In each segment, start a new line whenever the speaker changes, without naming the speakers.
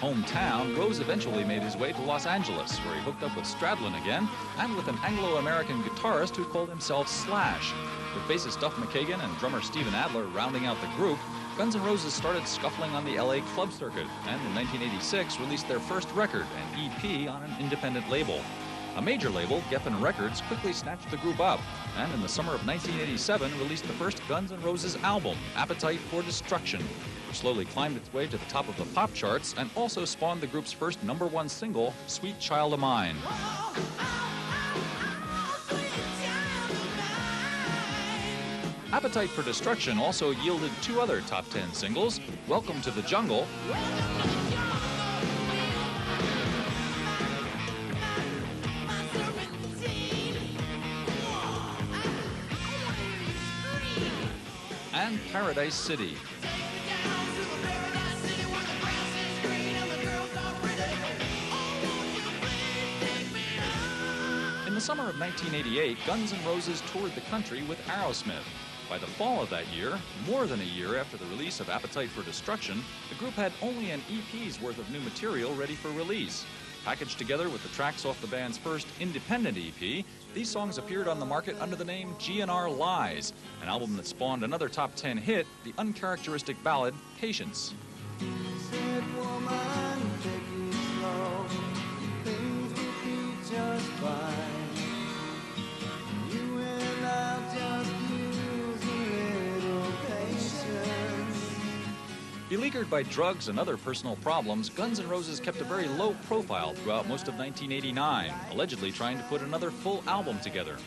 hometown, Rose eventually made his way to Los Angeles, where he hooked up with Stradlin again, and with an Anglo-American guitarist who called himself Slash. With bassist Duff McKagan and drummer Steven Adler rounding out the group, Guns N' Roses started scuffling on the LA club circuit, and in 1986 released their first record, an EP, on an independent label. A major label, Geffen Records, quickly snatched the group up, and in the summer of 1987 released the first Guns N' Roses album, Appetite for Destruction, which slowly climbed its way to the top of the pop charts and also spawned the group's first #1 single, Sweet Child of Mine. Appetite for Destruction also yielded 2 other top 10 singles, Welcome to the Jungle, and Paradise City. In the summer of 1988, Guns N' Roses toured the country with Aerosmith. By the fall of that year, more than a year after the release of Appetite for Destruction, the group had only an EP's worth of new material ready for release. Packaged together with the tracks off the band's first independent EP, these songs appeared on the market under the name GNR Lies, an album that spawned another top 10 hit, the uncharacteristic ballad Patience.
Said, woman, take it slow. Things will be just fine. You and I'll just use a little patience.
Beleaguered by drugs and other personal problems, Guns N' Roses kept a very low profile throughout most of 1989, allegedly trying to put another full album together.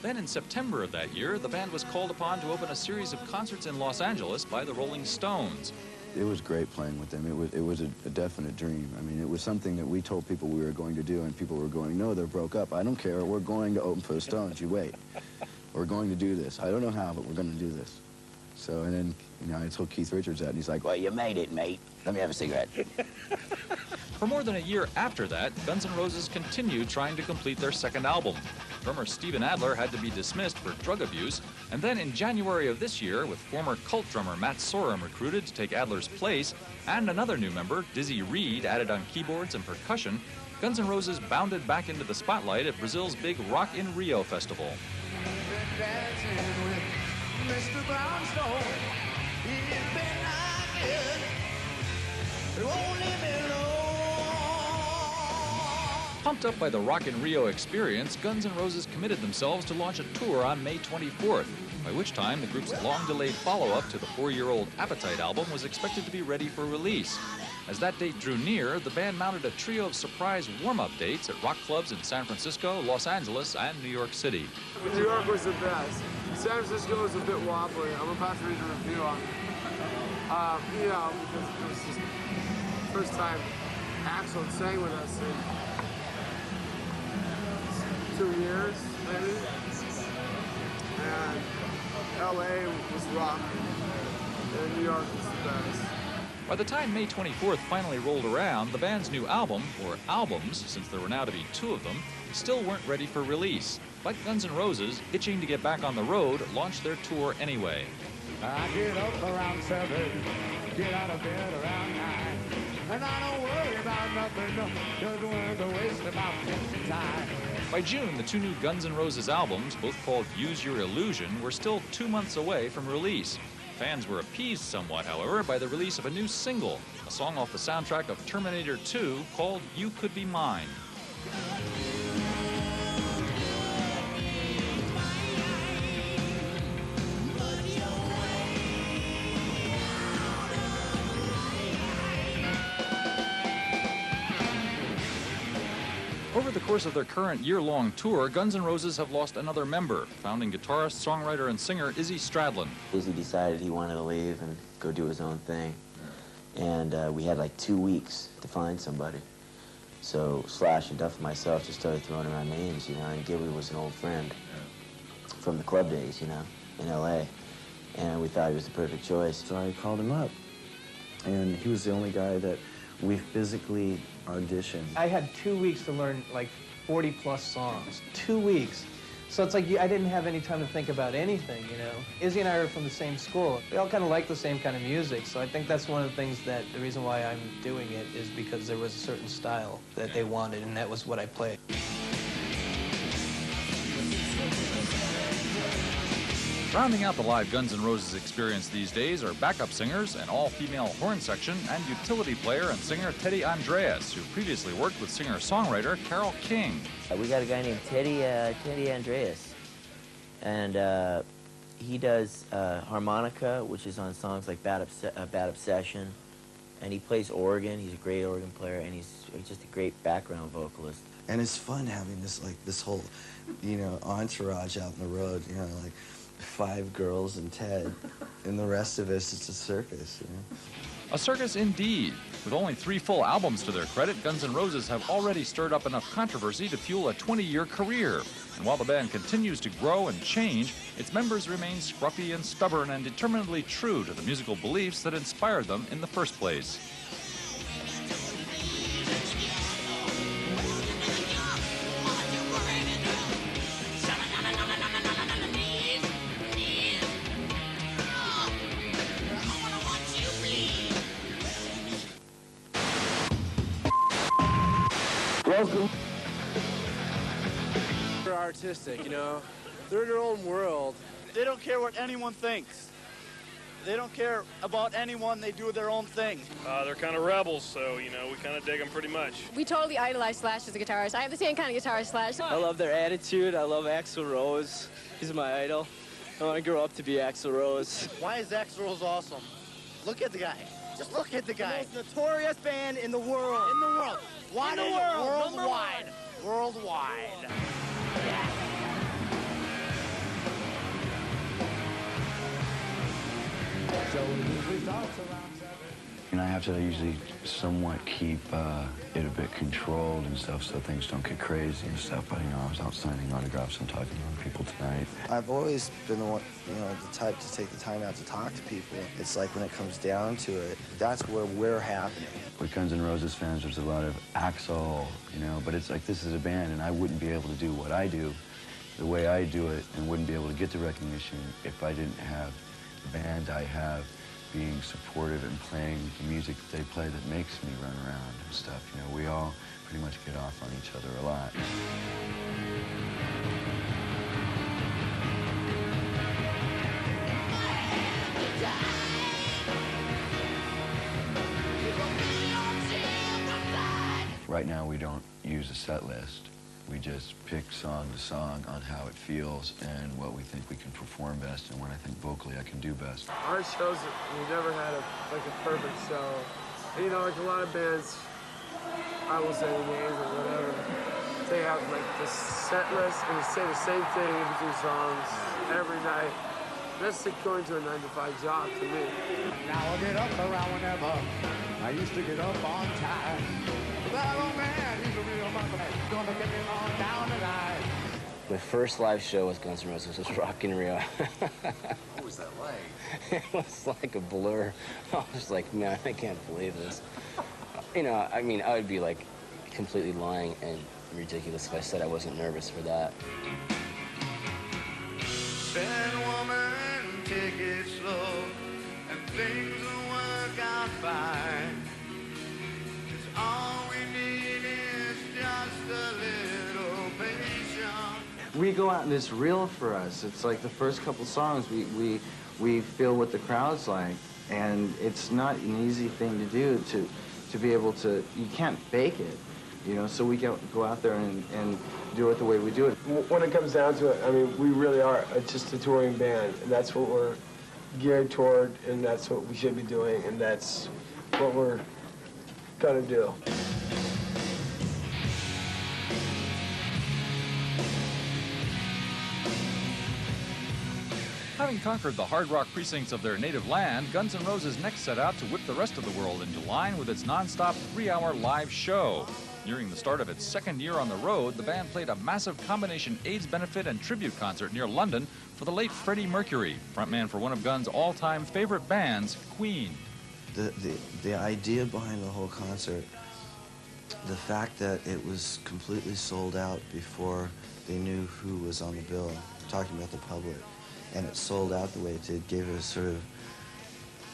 Then in September of that year, the band was called upon to open a series of concerts in Los Angeles by the Rolling Stones.
It was great playing with them. It was a definite dream. I mean, it was something that we told people we were going to do, and people were going, no, they're broke up. I don't care. We're going to open for the Stones. You wait. We're going to do this. I don't know how, but we're going to do this. So, and then, you know, I told Keith Richards that, and he's like, well, you made it, mate. Let me have a cigarette.
For more than a year after that, Guns N' Roses continued trying to complete their second album. Drummer Steven Adler had to be dismissed for drug abuse, and then in January of this year, with former Cult drummer Matt Sorum recruited to take Adler's place, and another new member, Dizzy Reed, added on keyboards and percussion, Guns N' Roses bounded back into the spotlight at Brazil's big Rock in Rio festival.
Mr. Brownstone, he's been knocking, won't leave me alone.
Pumped up by the Rock in Rio experience, Guns N' Roses committed themselves to launch a tour on May 24th, by which time the group's long-delayed follow-up to the 4-year-old Appetite album was expected to be ready for release. As that date drew near, the band mounted a trio of surprise warm-up dates at rock clubs in San Francisco, Los Angeles, and New York City.
New York was the best. San Francisco was a bit wobbly. I'm about to read a review on it. You know, because it was just the first time Axl had sang with us in 2 years, maybe. And LA was rocking, and New York was the best.
By the time May 24th finally rolled around, the band's new album, or albums, since there were now to be 2 of them, still weren't ready for release. But Guns N' Roses, itching to get back on the road, launched their tour anyway.
I get up around 7, get out of bed around 9, and I don't worry about nothing, no, just want to waste about time.
By June, the 2 new Guns N' Roses albums, both called Use Your Illusion, were still 2 months away from release. Fans were appeased somewhat, however, by the release of a new single, a song off the soundtrack of Terminator 2 called You Could Be Mine. Over the course of their current year-long tour, Guns N' Roses have lost another member, founding guitarist, songwriter, and singer Izzy Stradlin.
Izzy decided he wanted to leave and go do his own thing. And we had like 2 weeks to find somebody. So Slash and Duff and myself just started throwing around names, you know, and Gilby was an old friend from the club days, you know, in LA. And we thought he was the perfect choice.
So I called him up, and he was the only guy that we physically auditioned.
I had 2 weeks to learn like 40+ songs. 2 weeks. So it's like I didn't have any time to think about anything, you know. Izzy and I are from the same school. We all kind of like the same kind of music, so I think that's one of the things that the reason why I'm doing it is because there was a certain style that they wanted, and that was what I played.
Rounding out the live Guns N' Roses experience these days are backup singers, an all-female horn section, and utility player and singer Teddy Andreas, who previously worked with singer-songwriter Carole King.
We got a guy named Teddy Andreas, and he does harmonica, which is on songs like Bad Obsession, and he plays organ. He's a great organ player, and he's just a great background vocalist.
And it's fun having this whole, you know, entourage out on the road, you know, like 5 girls and Ted, and the rest of us, it's a circus, you know?
A circus indeed. With only 3 full albums to their credit, Guns N' Roses have already stirred up enough controversy to fuel a 20-year career. And while the band continues to grow and change, its members remain scruffy and stubborn and determinedly true to the musical beliefs that inspired them in the first place.
They're artistic, you know. They're in their own world.
They don't care what anyone thinks. They don't care about anyone. They do their own thing.
They're kind of rebels, so, you know, we kind of dig them pretty much.
We totally idolize Slash as a guitarist. I have the same kind of guitar as Slash.
I love their attitude. I love Axl Rose. He's my idol. I want to grow up to be Axl Rose.
Why is Axl Rose awesome? Look at the guy. Just look at the guy.
The most notorious band in the world.
In the world. Why
In the world.
Worldwide. Worldwide.
So it usually starts around 7.
And I have to usually somewhat keep it a bit controlled and stuff so things don't get crazy and stuff. But, you know, I was out signing autographs and talking to other people tonight.
I've always been the one, you know, the type to take the time out to talk to people. It's like when it comes down to it, that's where we're happening.
With Guns N' Roses fans, there's a lot of Axl, you know, but it's like this is a band and I wouldn't be able to do what I do the way I do it and wouldn't be able to get the recognition if I didn't have the band I have being supportive and playing the music that they play that makes me run around and stuff. You know, we all pretty much get off on each other a lot. Right now we don't use a set list. We just pick song to song on how it feels and what we think we can perform best and what I think vocally I can do best.
Our shows, we never had a perfect show. And, you know, like a lot of bands, I will say names or whatever, they have like the set list and they say the same thing in between songs every night. That's like going to a 9-to-5 job to me.
Now I get up around whenever. I used to get up on time. But that old man, he's a real mother. Gonna get me on down the line.
My first live show with Guns N' Roses was Rock in Rio.
What was that like?
It was like a blur. I was like, man, I can't believe this. You know, I mean, I would be like completely lying and ridiculous if I said I wasn't nervous for that.
Said woman, take it slow, and things will work out fine. 'Cause all we need is just a little patience.
We go out and it's real for us. It's like the first couple songs, we feel what the crowd's like. And it's not an easy thing to do to be able to, you can't fake it. You know, so we go out there and do it the way we do it.
When it comes down to it, I mean, we really are just a touring band, and that's what we're geared toward, and that's what we should be doing, and that's what we're gonna do.
Having conquered the hard rock precincts of their native land, Guns N' Roses next set out to whip the rest of the world into line with its non-stop 3-hour live show. Nearing the start of its second year on the road, the band played a massive combination AIDS benefit and tribute concert near London for the late Freddie Mercury, frontman for one of Guns' all-time favorite bands, Queen.
The idea behind the whole concert The fact that it was completely sold out before they knew who was on the bill, talking about the public, and it sold out the way it did, gave a sort of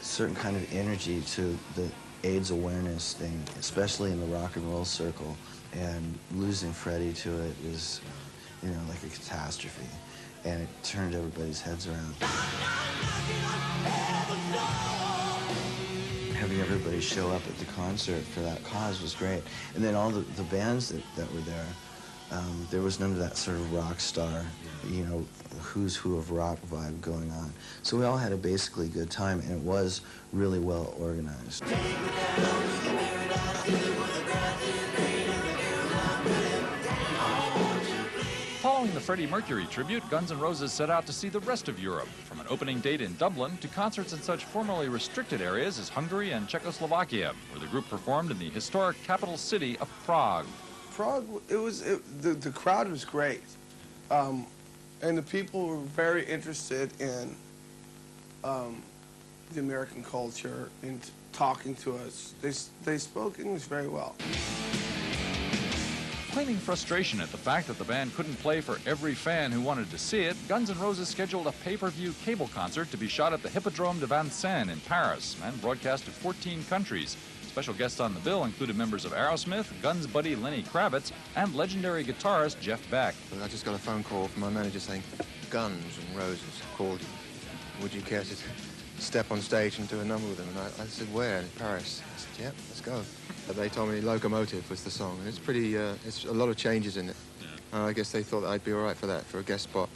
certain kind of energy to the AIDS awareness thing, especially in the rock and roll circle. And losing Freddie to it was, you know, like a catastrophe. And it turned everybody's heads around. Having everybody show up at the concert for that cause was great. And then all the bands that were there, there was none of that sort of rock star, you know, who's who of rock vibe going on. So we all had a basically good time, and it was really well organized.
Following the Freddie Mercury tribute, Guns N' Roses set out to see the rest of Europe, from an opening date in Dublin to concerts in such formerly restricted areas as Hungary and Czechoslovakia, where the group performed in the historic capital city of Prague.
Prague, the crowd was great. And the people were very interested in the American culture and talking to us. They spoke English very well.
Claiming frustration at the fact that the band couldn't play for every fan who wanted to see it, Guns N' Roses scheduled a pay-per-view cable concert to be shot at the Hippodrome de Vincennes in Paris and broadcast to 14 countries. Special guests on the bill included members of Aerosmith, Guns buddy Lenny Kravitz, and legendary guitarist Jeff Beck.
I just got a phone call from my manager saying, Guns N' Roses called you. Would you care to step on stage and do a number with them? And I said, where? In Paris. I said, yep, let's go. But they told me Locomotive was the song, and it's pretty, it's a lot of changes in it. I guess they thought that I'd be all right for that, for a guest spot.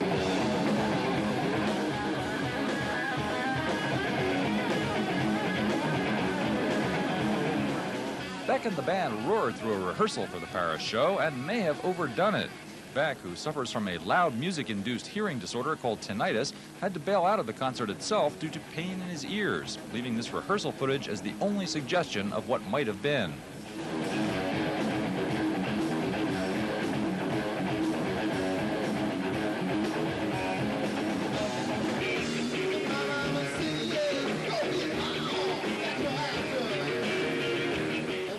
Beck and the band roared through a rehearsal for the Paris show and may have overdone it. Beck, who suffers from a loud music-induced hearing disorder called tinnitus, had to bail out of the concert itself due to pain in his ears, leaving this rehearsal footage as the only suggestion of what might have been.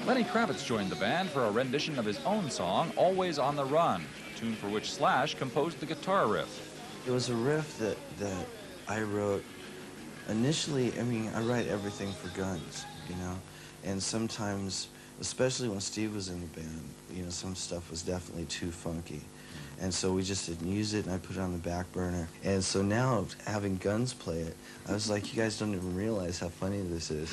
Lenny Kravitz joined the band for a rendition of his own song, Always on the Run, a tune for which Slash composed the guitar riff.
It was a riff that I wrote initially. I mean, I write everything for Guns, you know, and sometimes, especially when Steve was in the band, you know, some stuff was definitely too funky. And so we just didn't use it, and I put it on the back burner. And so now, having Guns play it, I was like, you guys don't even realize how funny this is.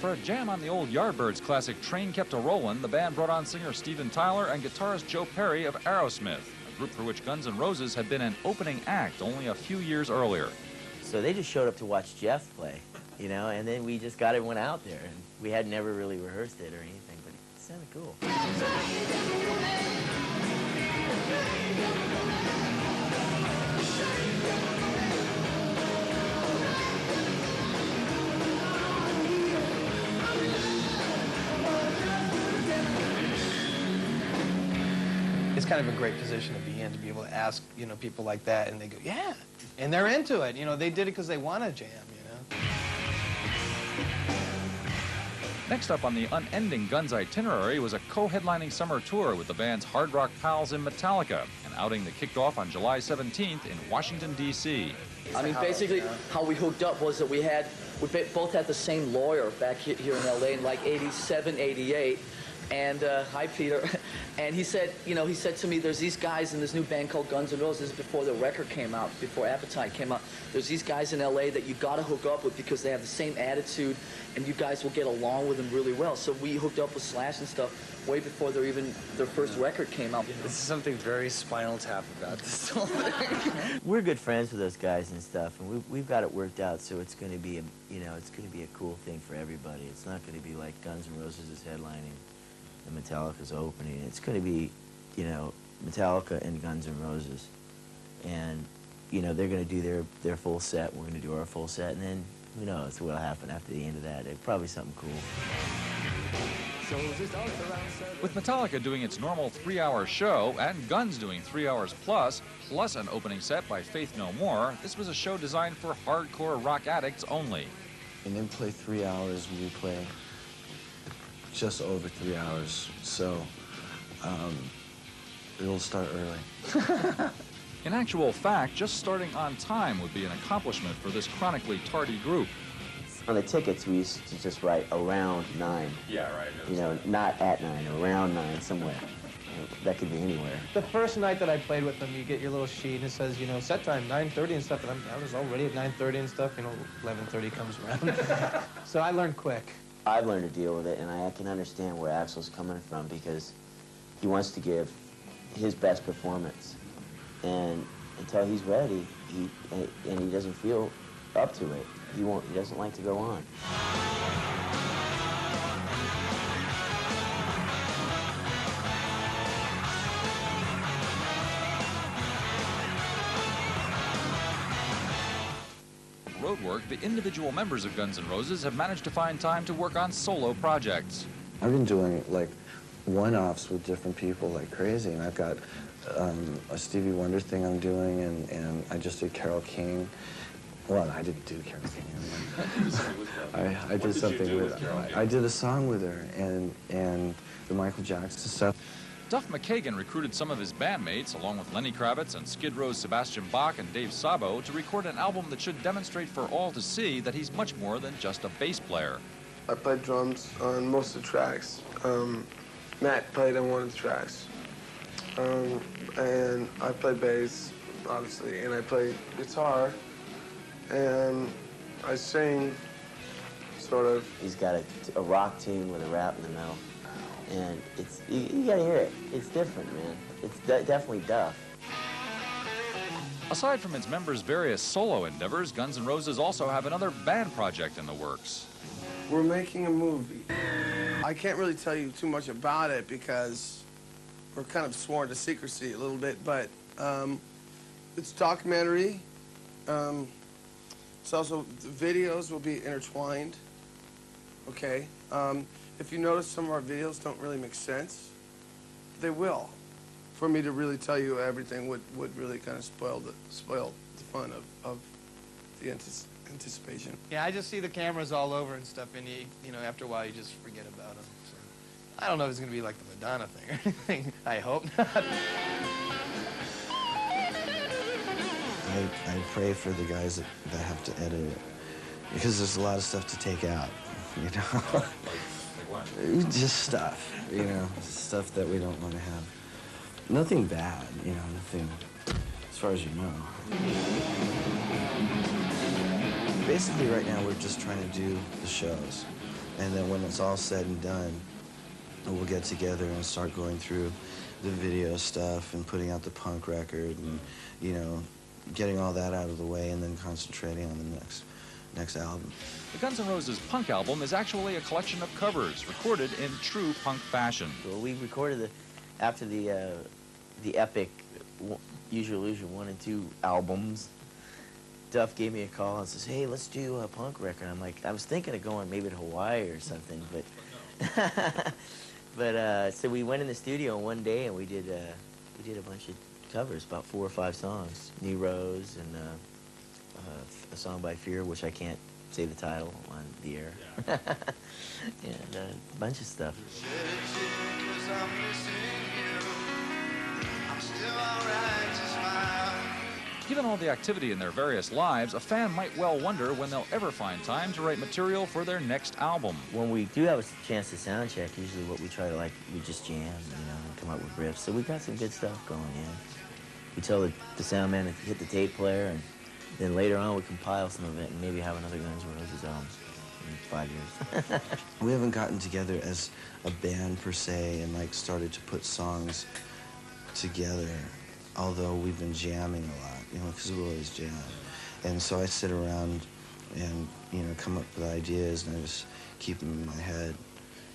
For a jam on the old Yardbirds classic Train Kept A-Rollin', the band brought on singer Steven Tyler and guitarist Joe Perry of Aerosmith, a group for which Guns N' Roses had been an opening act only a few years earlier.
So they just showed up to watch Jeff play, you know, and then we just got everyone out there, and we had never really rehearsed it or anything, but it sounded cool.
It's kind of a great position to be in, to be able to ask, you know, people like that, and they go, yeah, and they're into it. You know, they did it because they want to jam, you know.
Next up on the unending Guns itinerary was a co-headlining summer tour with the band's hard rock pals in Metallica, an outing that kicked off on July 17th in Washington, D.C.
I mean, basically, how we hooked up was that we both had the same lawyer back here in L.A. in like 87, 88. And, hi, Peter. And he said, you know, he said to me, there's these guys in this new band called Guns N' Roses before the record came out, before Appetite came out. There's these guys in L.A. that you got to hook up with because they have the same attitude, and you guys will get along with them really well. So we hooked up with Slash and stuff way before their first record came out.
This is something very Spinal Tap about this whole thing.
We're good friends with those guys and stuff, and we've got it worked out, so it's going to be, it's going to be a cool thing for everybody. It's not going to be like Guns N' Roses is headlining and Metallica's opening. It's going to be, Metallica and Guns N' Roses. And, they're going to do their full set, we're going to do our full set, and then who knows what'll happen after the end of that. It's probably something cool.
With Metallica doing its normal 3-hour show and Guns doing 3 hours plus an opening set by Faith No More, this was a show designed for hardcore rock addicts only.
And then play 3 hours, we play just over 3 hours, so it'll start early.
In actual fact, just starting on time would be an accomplishment for this chronically tardy group.
On the tickets, we used to just write around 9.
Yeah, right.
You know, not at 9, around 9, somewhere. That could be anywhere.
The first night that I played with them, you get your little sheet and it says, you know, set time 9:30 and stuff, and I was already at 9:30 and stuff, you know, 11:30 comes around. So I learned quick.
I've learned to deal with it, and I can understand where Axl's coming from because he wants to give his best performance. And until he's ready, he doesn't feel up to it, he doesn't like to go on.
Road work, the individual members of Guns N' Roses have managed to find time to work on solo projects.
I've been doing like one-offs with different people like crazy, and I've got a Stevie Wonder thing I'm doing, and I just did Carole King. Well, I didn't do Carole King. I did something with her. I did a song with her, and the Michael Jackson stuff.
Duff McKagan recruited some of his bandmates, along with Lenny Kravitz and Skid Row's Sebastian Bach and Dave Sabo, to record an album that should demonstrate for all to see that he's much more than just a bass player.
I played drums on most of the tracks. Matt played on one of the tracks. And I played bass, obviously, and I played guitar, and I sing, sort of.
He's got a rock tune with a rap in the middle. And it's, you gotta hear it. It's different, man. It's definitely Duff.
Aside from its members' various solo endeavors, Guns N' Roses also have another band project in the works.
We're making a movie. I can't really tell you too much about it because we're kind of sworn to secrecy a little bit, but it's a documentary. It's also, the videos will be intertwined, okay? If you notice, some of our videos don't really make sense. They will. For me to really tell you everything would really kind of spoil the fun of the anticipation.
Yeah, I just see the cameras all over and stuff, and you know, after a while, you just forget about them. So, I don't know if it's gonna be like the Madonna thing or anything. I hope not.
I pray for the guys that have to edit it because there's a lot of stuff to take out, you know. Just stuff, you know, stuff that we don't want to have. Nothing bad, you know, nothing, as far as you know. Basically, right now, we're just trying to do the shows. And then when it's all said and done, we'll get together and start going through the video stuff and putting out the punk record and, you know, getting all that out of the way and then concentrating on the next album.
The Guns N' Roses punk album is actually a collection of covers recorded in true punk fashion.
Well, we recorded after the epic Use Your Illusion 1 and 2 albums. Duff gave me a call and says, "Hey, let's do a punk record." I'm like, I was thinking of going maybe to Hawaii or something, but so we went in the studio one day and we did a bunch of covers, about 4 or 5 songs. New Rose and a song by Fear, which I can't say the title on the air. Yeah. And a bunch of stuff.
Given all the activity in their various lives, a fan might well wonder when they'll ever find time to write material for their next album.
When we do have a chance to sound check, usually what we try to, like, we just jam, you know, and come up with riffs. So we got some good stuff going, yeah. We tell the sound man to hit the tape player, and then later on we compile some of it and maybe have another Guns N' Roses album in 5 years.
We haven't gotten together as a band per se and like started to put songs together, although we've been jamming a lot, you know, because we always jam. And so I sit around and, you know, come up with ideas and I just keep them in my head.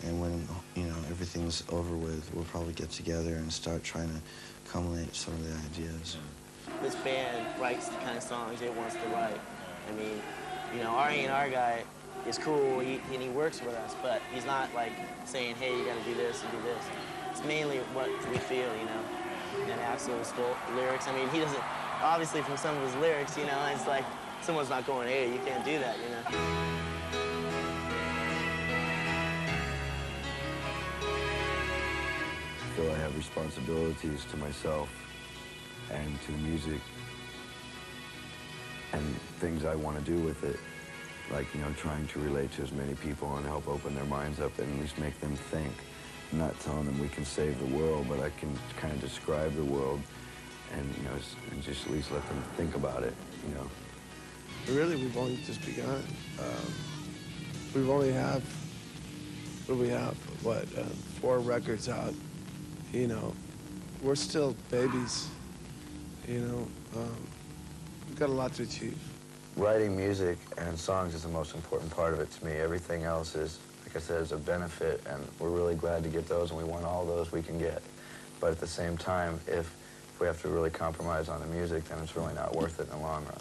And when, you know, everything's over with, we'll probably get together and start trying to culminate some of the ideas.
This band writes the kind of songs it wants to write. I mean, you know, our A&R guy,
is cool and he works with us, but he's not like saying, hey, you gotta do this and do this. It's mainly what we feel, you know. And Axl's lyrics, I mean, he doesn't, obviously from some of his lyrics, you know, it's like someone's not going, hey, you can't do that, you know.
I feel I have responsibilities to myself and to the music and things I want to do with it. Like, you know, trying to relate to as many people and help open their minds up and at least make them think. I'm not telling them we can save the world, but I can kind of describe the world and, you know, and just at least let them think about it, you know.
Really, we've only just begun. We've only have, what do we have? What, 4 records out, you know. We're still babies, you know. We've got a lot to achieve.
Writing music and songs is the most important part of it to me. Everything else is, like I said, is a benefit, and we're really glad to get those, and we want all those we can get. But at the same time, if we have to really compromise on the music, then it's really not worth it in the long run.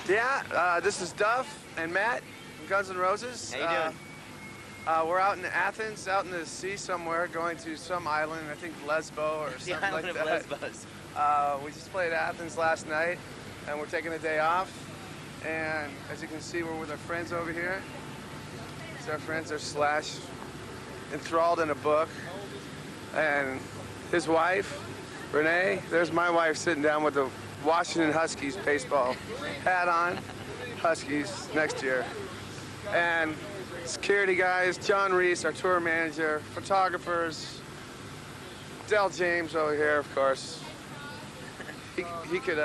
Yeah, this is Duff and Matt from Guns N' Roses.
How you doing?
We're out in Athens, out in the sea somewhere, going to some island, I think Lesbo or something
The island
like
of
that.
Lesbos.
We just played Athens last night, and we're taking a day off. And as you can see, we're with our friends over here. It's our friends are Slash, enthralled in a book. And his wife, Renee, there's my wife sitting down with the Washington Huskies baseball hat on. Huskies next year. And security guys, John Reese, our tour manager, photographers, Del James over here, of course. He could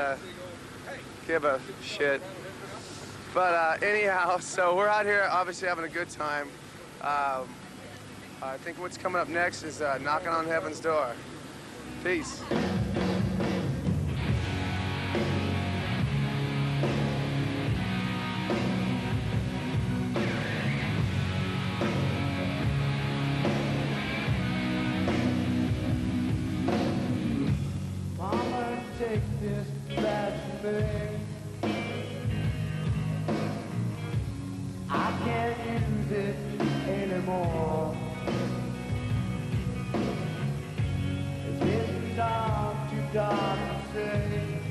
give a shit. But anyhow, so we're out here obviously having a good time. I think what's coming up next is Knocking on Heaven's Door. Peace.
Mama, take this back from me. I can't use it anymore. It's dark, too dark to say.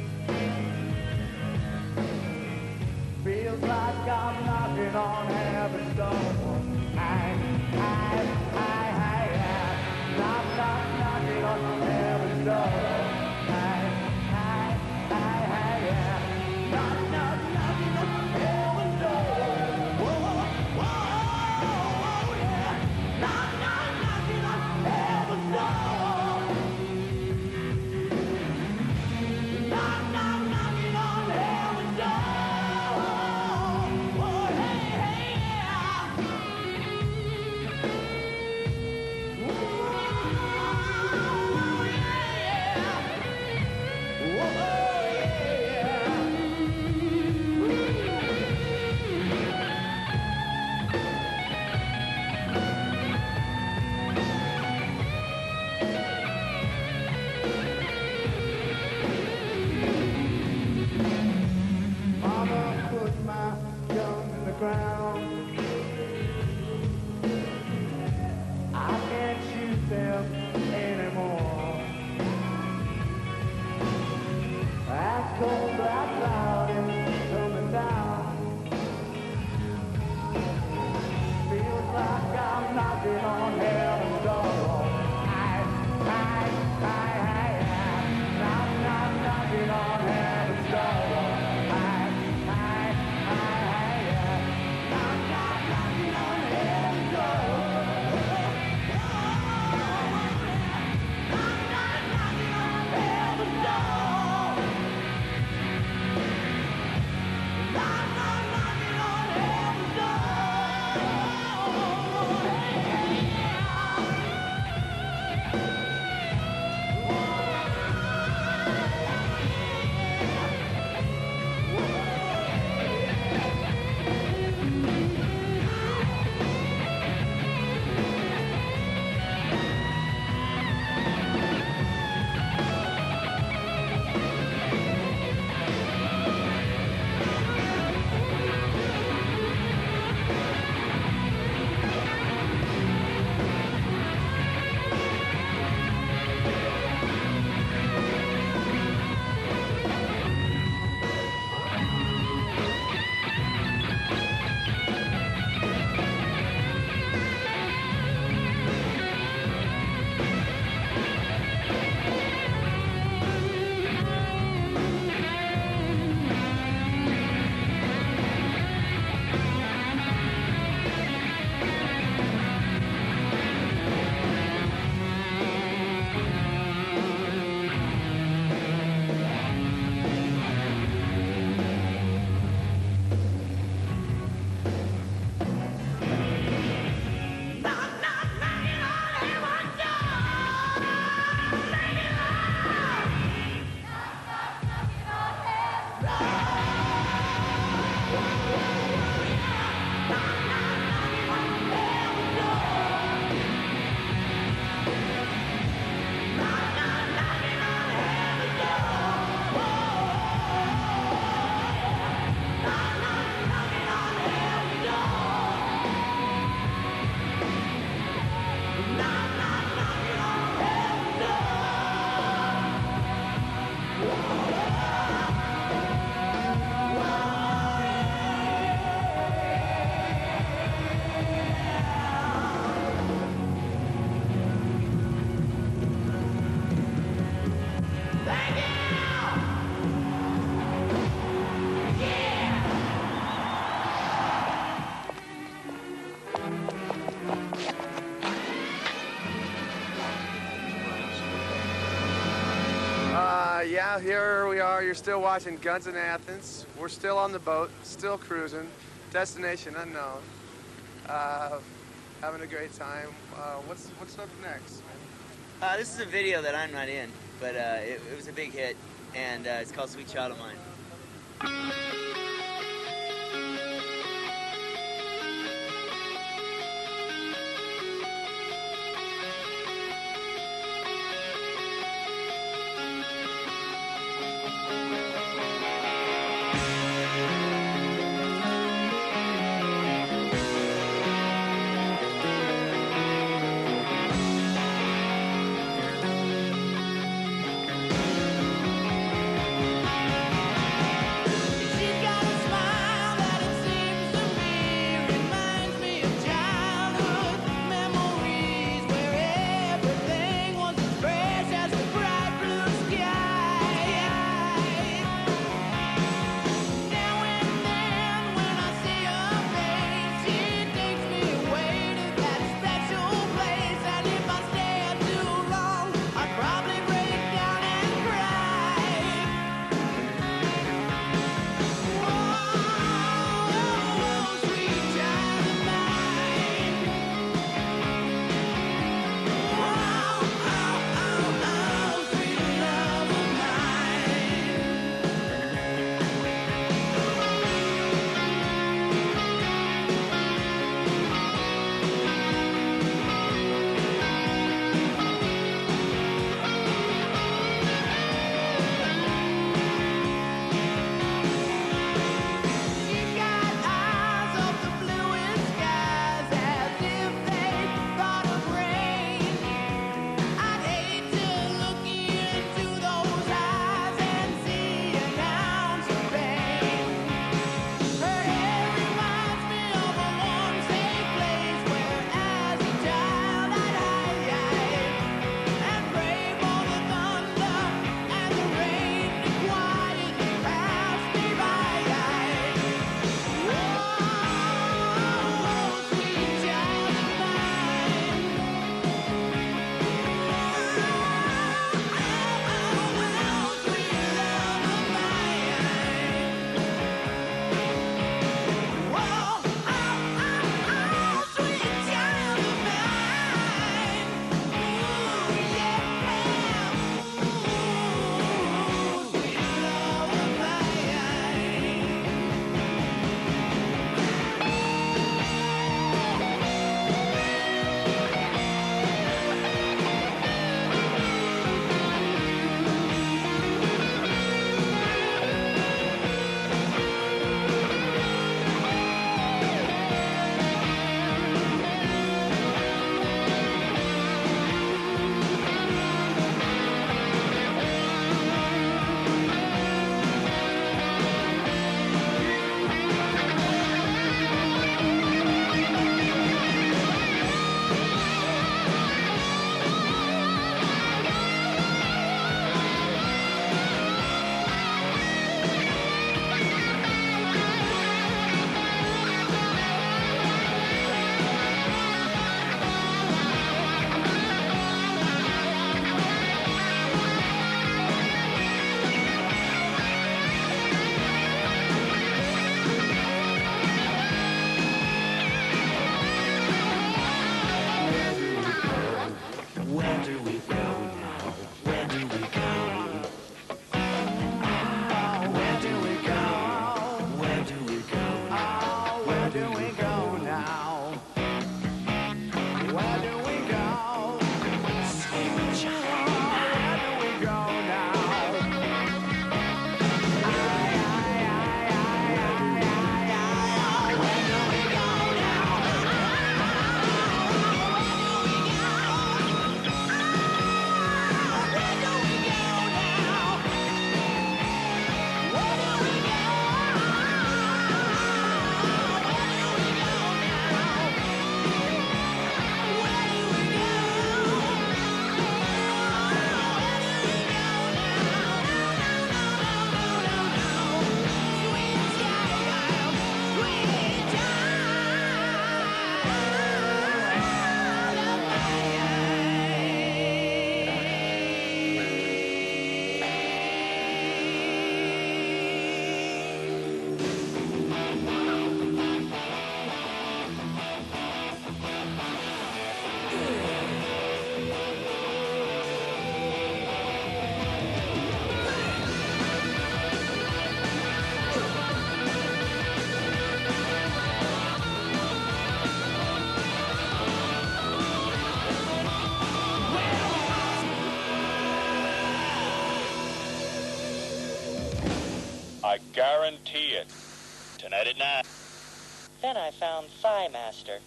Feels like I'm knocking on heaven's door. Knocking on heaven's door.
now here we are. You're still watching Guns in Athens. We're still on the boat, still cruising. Destination unknown. Having a great time. What's up next?
This is a video that I'm not in, but it was a big hit, and it's called Sweet Child of Mine.
She I guarantee it. Tonight at 9.
Then I found Thigh Master.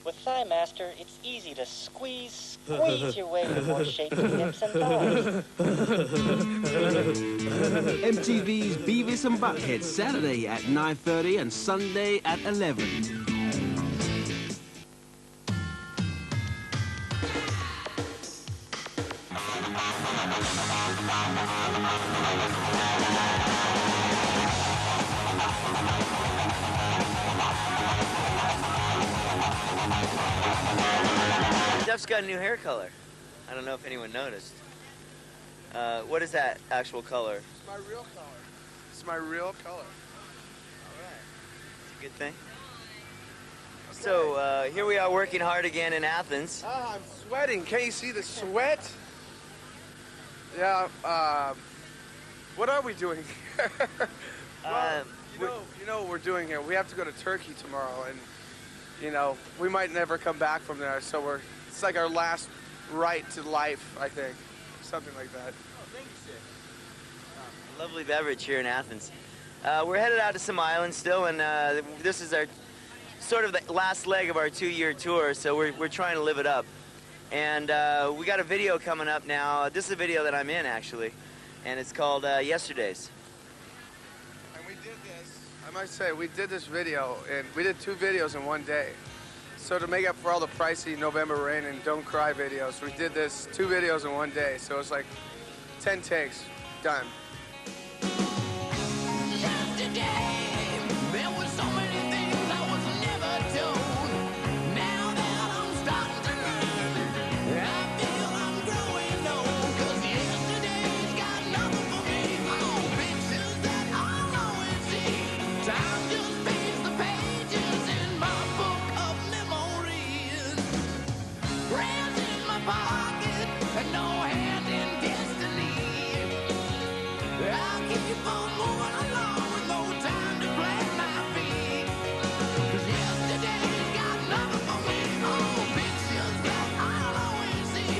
With Thigh Master, it's easy to squeeze your way to more shapely hips and thighs.
MTV's Beavis and Butthead, Saturday at 9:30 and Sunday at 11.
Jeff's got a new hair color. I don't know if anyone noticed. What is that actual color?
It's my real color. It's my real color.
All right. It's a good thing. Okay. So here we are working hard again in Athens.
I'm sweating. Can't you see the sweat? Yeah. What are we doing here? Well, you know what we're doing here. We have to go to Turkey tomorrow, and you know we might never come back from there. So it's like our last right to life, I think, something like that.
Oh, thanks, sir. Lovely beverage here in Athens. We're headed out to some islands still, and this is our sort of the last leg of our 2-year tour. So we're trying to live it up, and we got a video coming up now. This is a video that I'm in actually, and it's called Yesterdays.
And we did this. I might say we did this video, and we did 2 videos in one day. So to make up for all the pricey November Rain and Don't Cry videos, we did this 2 videos in one day. So it's like 10 takes, done.
There were so many things I was never told. Now that I'm starting to learn, I feel I'm growing old. 'Cause yesterday's got nothing for me. Oh, pictures that I'll always see. Time just fades the pages in my book of memories. Prayers in my pocket and no hand in destiny. I'll keep on moving along with no time to plant my feet. 'Cause yesterday's got nothing for me. Oh, pictures that I'll always see.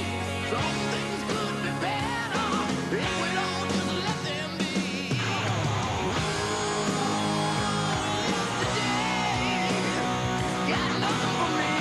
Some things could be better if we'd all just let them be. Yesterday got nothing for me.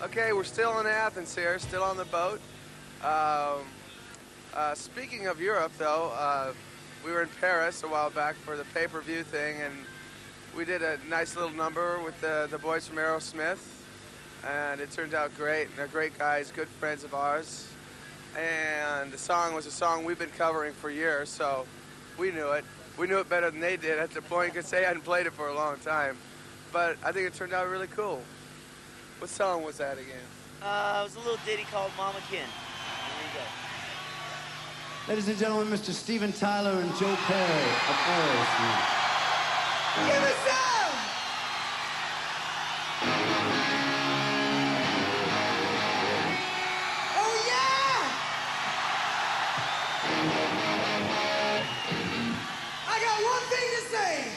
Okay, we're still in Athens here, still on the boat. Speaking of Europe, though, we were in Paris a while back for the pay-per-view thing, and we did a nice little number with the boys from Aerosmith, and it turned out great. And they're great guys, good friends of ours. And the song was a song we've been covering for years, so we knew it. We knew it better than they did at the point, because they hadn't played it for a long time. But I think it turned out really cool. What song was that again?
It was a little ditty called Mama Kin. Here we go.
Ladies and gentlemen, Mr. Steven Tyler and Joe Perry of Aerosmith.
Give me some! Oh, yeah! I got one thing to say.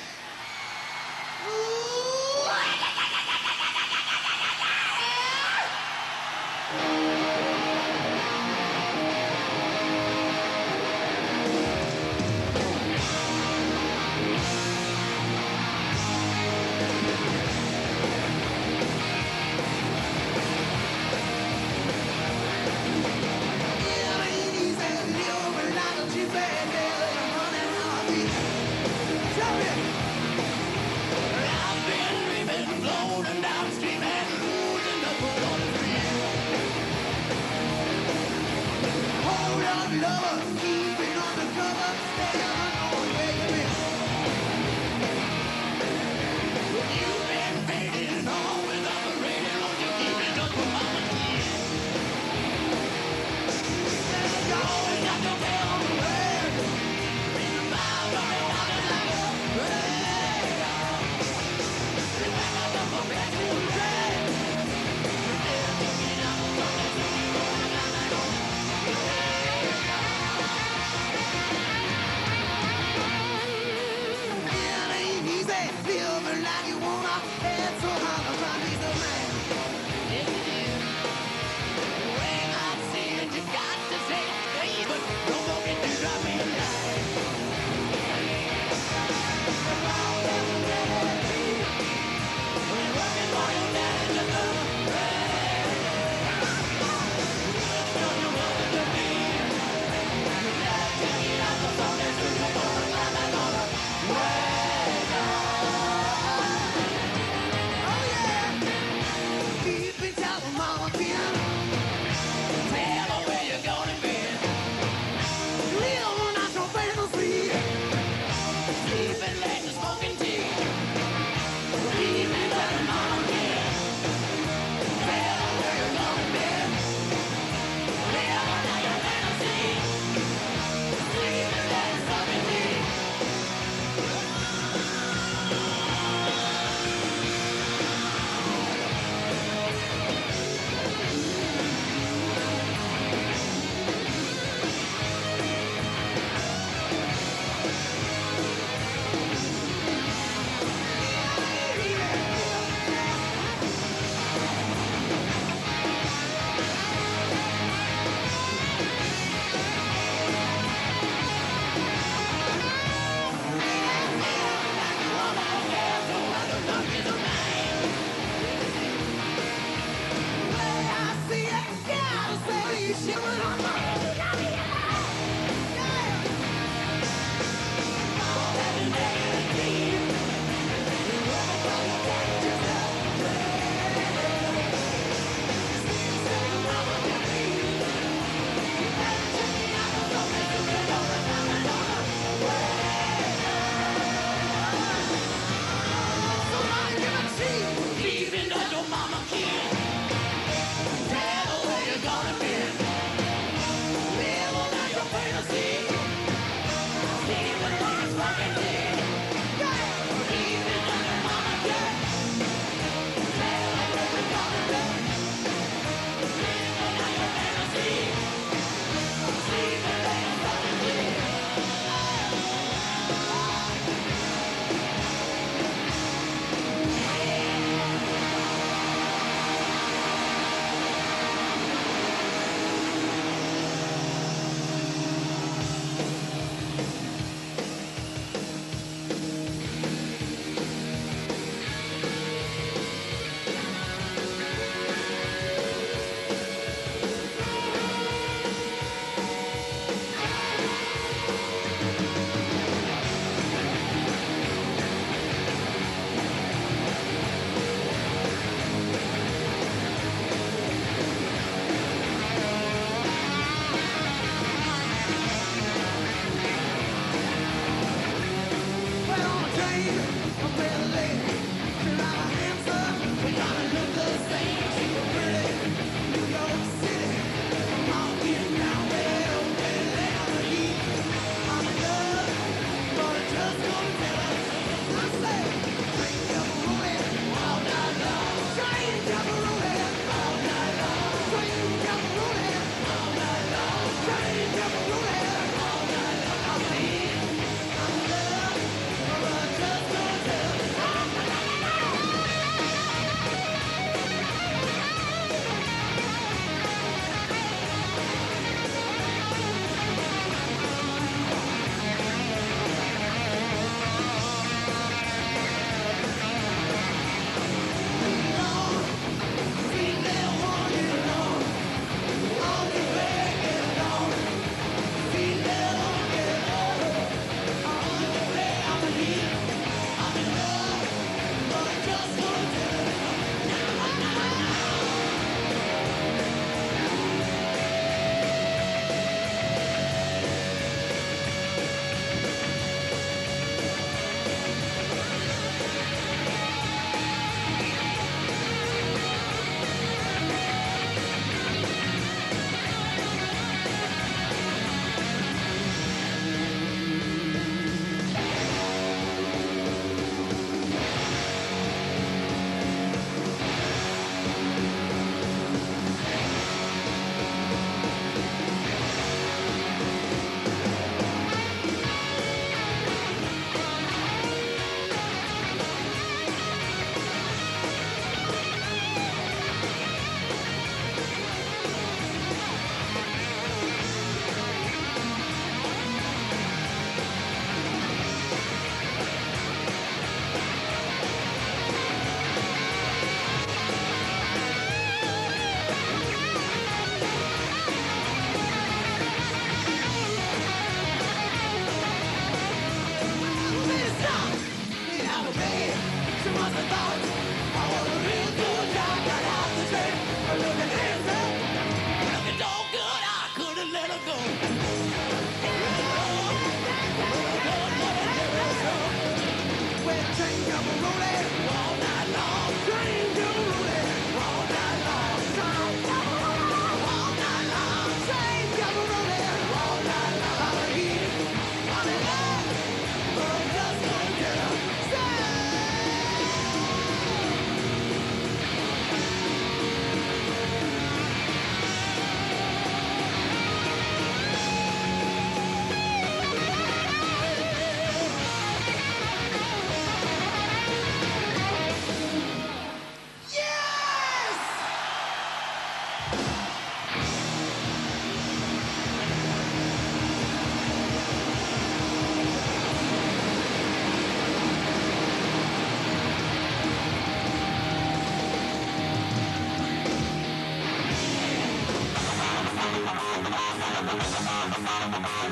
Well,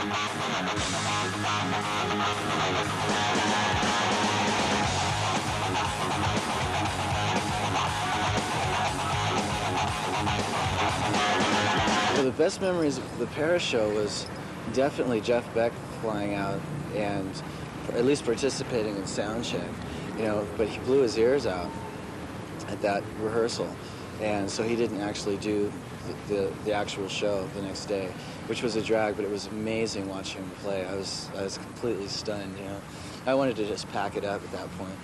the best memories of the Paris show was definitely Jeff Beck flying out and at least participating in sound check, you know, but he blew his ears out at that rehearsal, and so he didn't actually do the actual show the next day, which was a drag, but it was amazing watching him play. I was completely stunned, you know. I wanted to just pack it up at that point.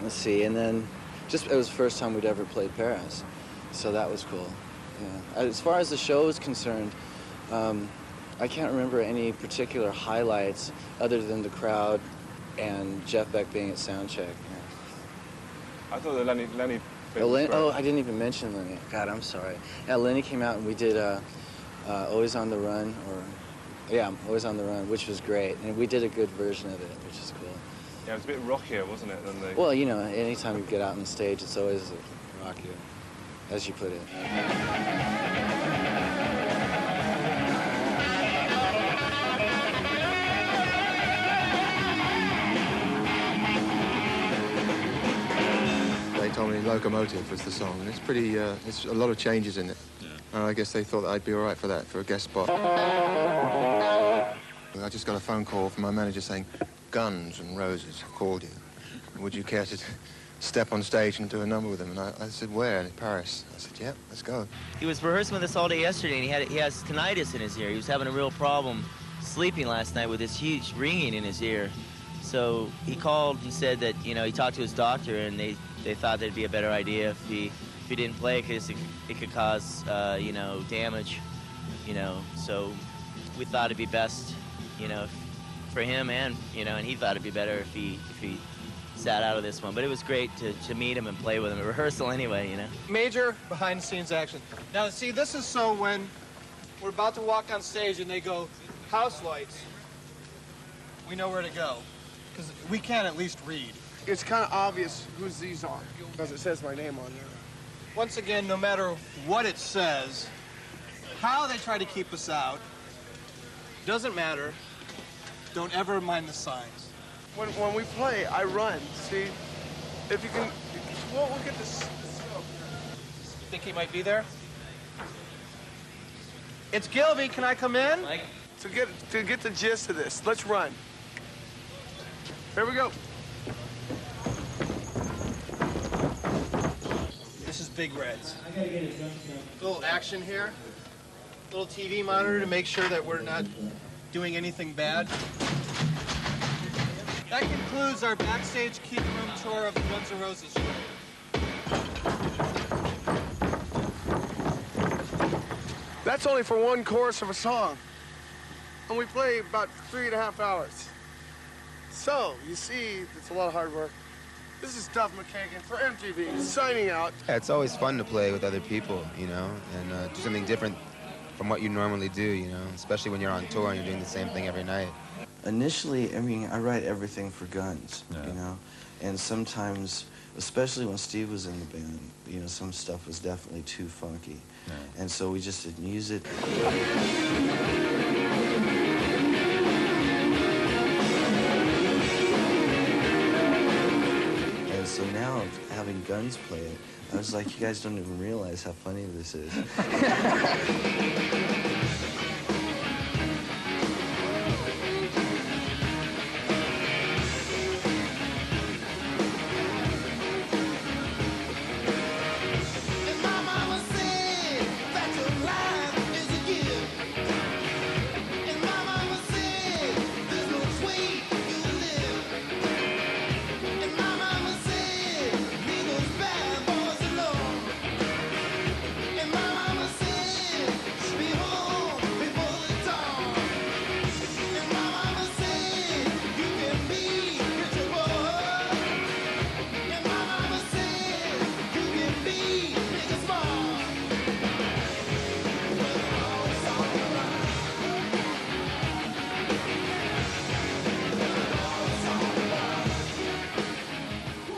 Let's see, and then just it was the first time we'd ever played Paris, so that was cool. Yeah. As far as the show is concerned, I can't remember any particular highlights other than the crowd and Jeff Beck being at soundcheck. Yeah.
I thought that Lenny
I didn't even mention Lenny. God, I'm sorry. Yeah, Lenny came out and we did Always on the Run, Always on the Run, which was great. And we did a good version of it, which is cool.
Yeah, it was a bit rockier, wasn't it, than the...
Well, you know, anytime you get out on stage, it's always rockier, as you put it.
They told me Locomotive was the song, and it's pretty, it's a lot of changes in it. Yeah. I guess they thought that I'd be all right for that, for a guest spot. I just got a phone call from my manager saying, Guns N' Roses have called you. Would you care to step on stage and do a number with them? And I said, where? In Paris. I said, yep, let's go.
He was rehearsing with us all day yesterday, and he has tinnitus in his ear. He was having a real problem sleeping last night with this huge ringing in his ear. So he called and said that, you know, he talked to his doctor, and they thought that'd be a better idea if he didn't play, because it could cause, you know, damage, you know. So we thought it'd be best, you know, for him, and, you know, and he thought it'd be better if he sat out of this one. But it was great to meet him and play with him at rehearsal anyway, you know.
Major behind-the-scenes action. Now, see, this is so when we're about to walk on stage and they go, house lights, we know where to go, because we can at least read.
It's kind of obvious whose these are, because it says my name on there.
Once again, no matter what it says, how they try to keep us out, doesn't matter. Don't ever mind the signs.
When we play, I run. See, if you can, well, look at this.
Think he might be there? It's Gilby. Can I come in?
Mike?
To get the gist of this, let's run. Here we go.
This is Big Reds. A little action here. Little TV monitor to make sure that we're not doing anything bad. That concludes our backstage key room tour of the Guns N' Roses show.
That's only for one chorus of a song. And we play about 3.5 hours. So, you see, it's a lot of hard work. This is Duff McKagan for MTV, signing out.
Yeah, it's always fun to play with other people, you know, and do something different from what you normally do, you know, especially when you're on tour and you're doing the same thing every night.
Initially, I mean, I write everything for Guns,
Yeah.
you know, and sometimes, especially when Steve was in the band, you know, some stuff was definitely too funky, and so we just didn't use it. And so now, having Guns play it, I was like, you guys don't even realize how funny this is.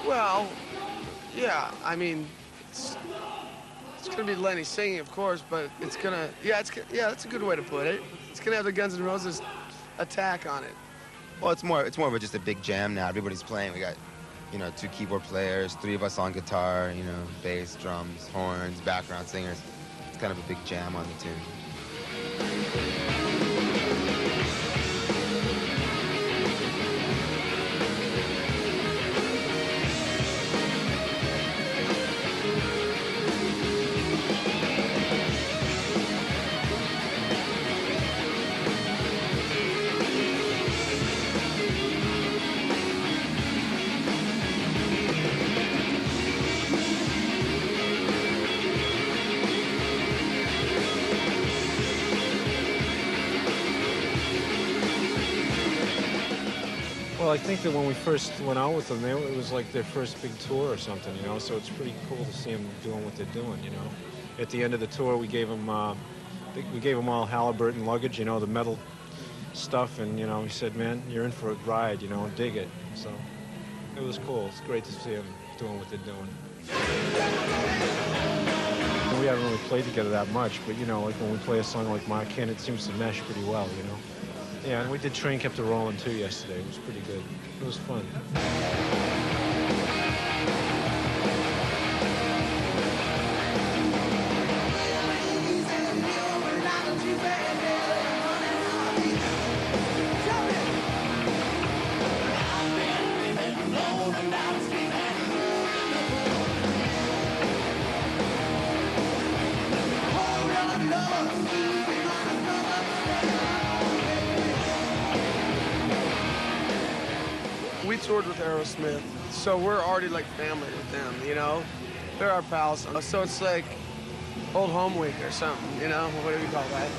Well, yeah, I mean, It's gonna be Lenny singing, of course, but it's gonna, yeah, that's a good way to put it. It's gonna have the Guns N' Roses attack on it.
Well, it's more of just a big jam now. Everybody's playing. We got, 2 keyboard players, 3 of us on guitar, bass, drums, horns, background singers. It's kind of a big jam on the tune.
Well, I think that when we first went out with them, it was like their first big tour or something, so it's pretty cool to see them doing what they're doing, At the end of the tour, we gave them all Halliburton luggage, the metal stuff, and, we said, man, you're in for a ride, dig it. So it was cool. It's great to see them doing what they're doing. And we haven't really played together that much, but, like when we play a song like My Kin, it seems to mesh pretty well, Yeah, and we did Train Kept It Rolling, too, yesterday. It was pretty good. It was fun.
We toured with Aerosmith, so we're already like family with them, They're our pals, so it's like old home week or something, What do you call that?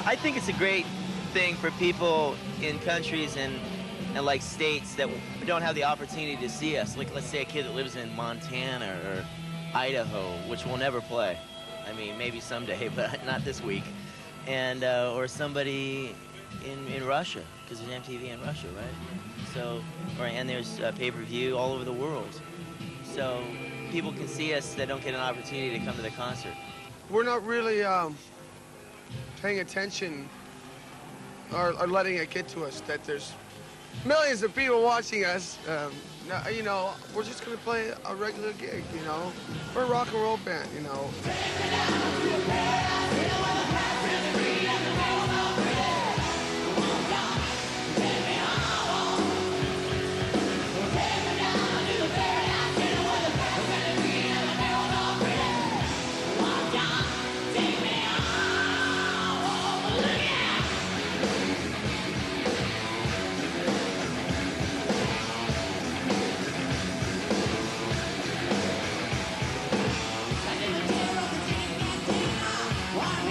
I think it's a great thing for people in countries and like states that don't have the opportunity to see us. Like, let's say a kid that lives in Montana or Idaho, which we'll never play. I mean, maybe someday, but not this week. And or somebody in Russia, because there's MTV in Russia, right? So, and there's pay-per-view all over the world. So people can see us that don't get an opportunity to come to the concert.
We're not really paying attention or letting it get to us that there's millions of people watching us. We're just gonna play a regular gig, We're a rock and roll band,
One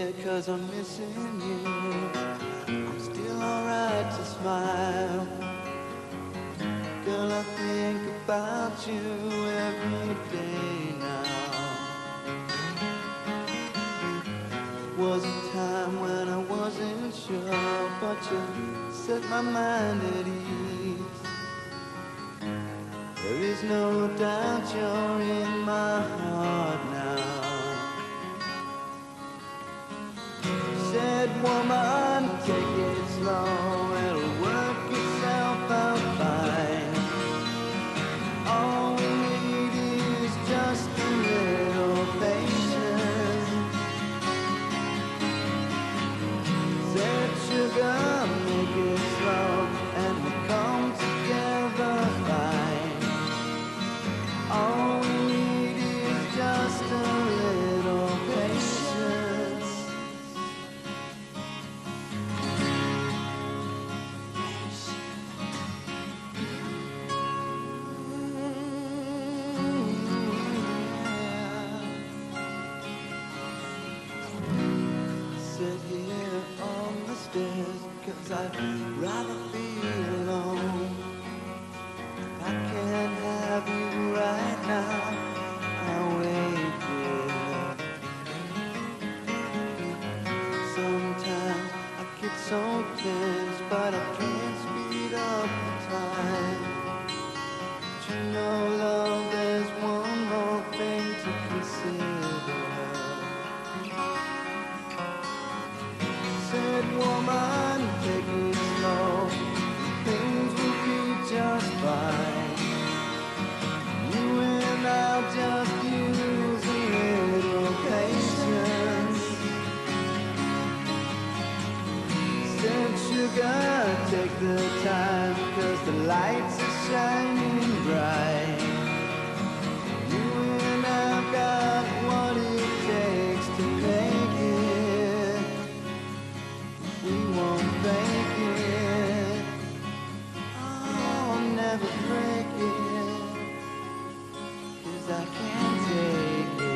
scared 'cause I'm missing you. I'm still alright to smile. Girl, I think about you every day now. Was a time when I wasn't sure, but you set my mind at ease. There is no doubt you're in my heart now. Said, woman, take it slow, it'll work itself out fine. All we need is just a little patience. Said, sugar, make it slow, and we'll come together fine. All we need is just a little patience. Sit here on the stairs, 'cause I'd rather be alone. If I can't have you right now, I'll wait here. Sometimes I get so tense, but I can't speed up the time. But you know, love, there's one more thing to consider. Said, woman, take it slow, things will be just fine. You and I'll just use a little patience. Said, sugar, take the time, 'cause the lights are shining bright. You and I've got what it takes to make it. We won't fake it. I'll never break it, 'cause I can't take it.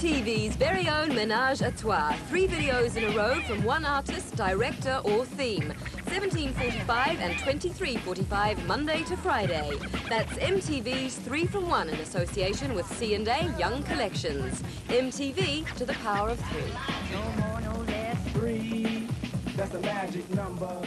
MTV's very own Ménage à Trois. 3 videos in a row from one artist, director or theme. 17:45 and 23:45 Monday to Friday. That's MTV's 3 from 1 in association with C&A Young Collections. MTV to the power of 3.
No more, no less. 3. That's the magic number.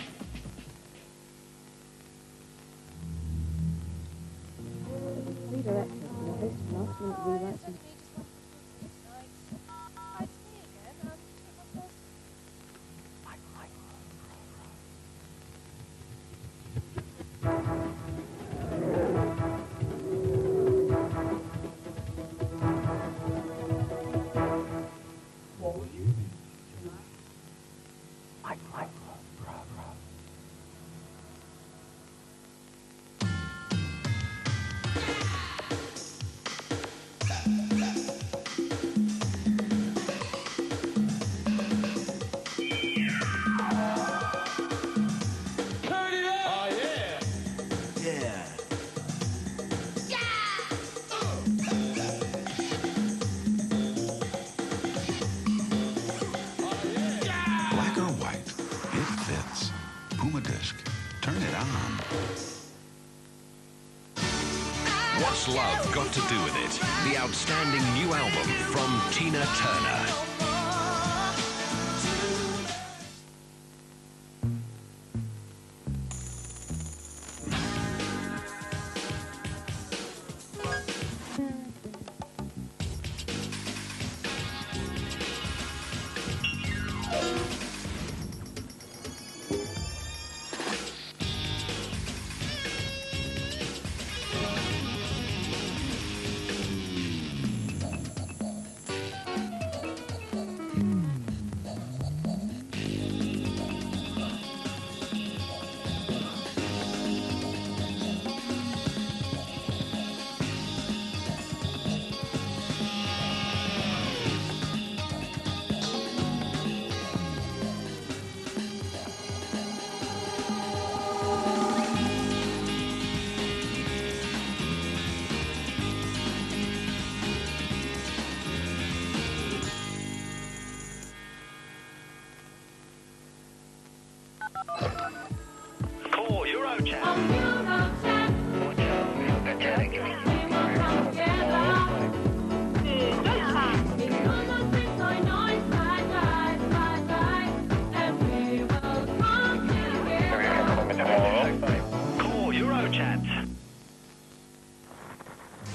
Black or white, it fits. Puma Disc, turn it on.
What's Love Got to Do With It? The outstanding new album from Tina Turner.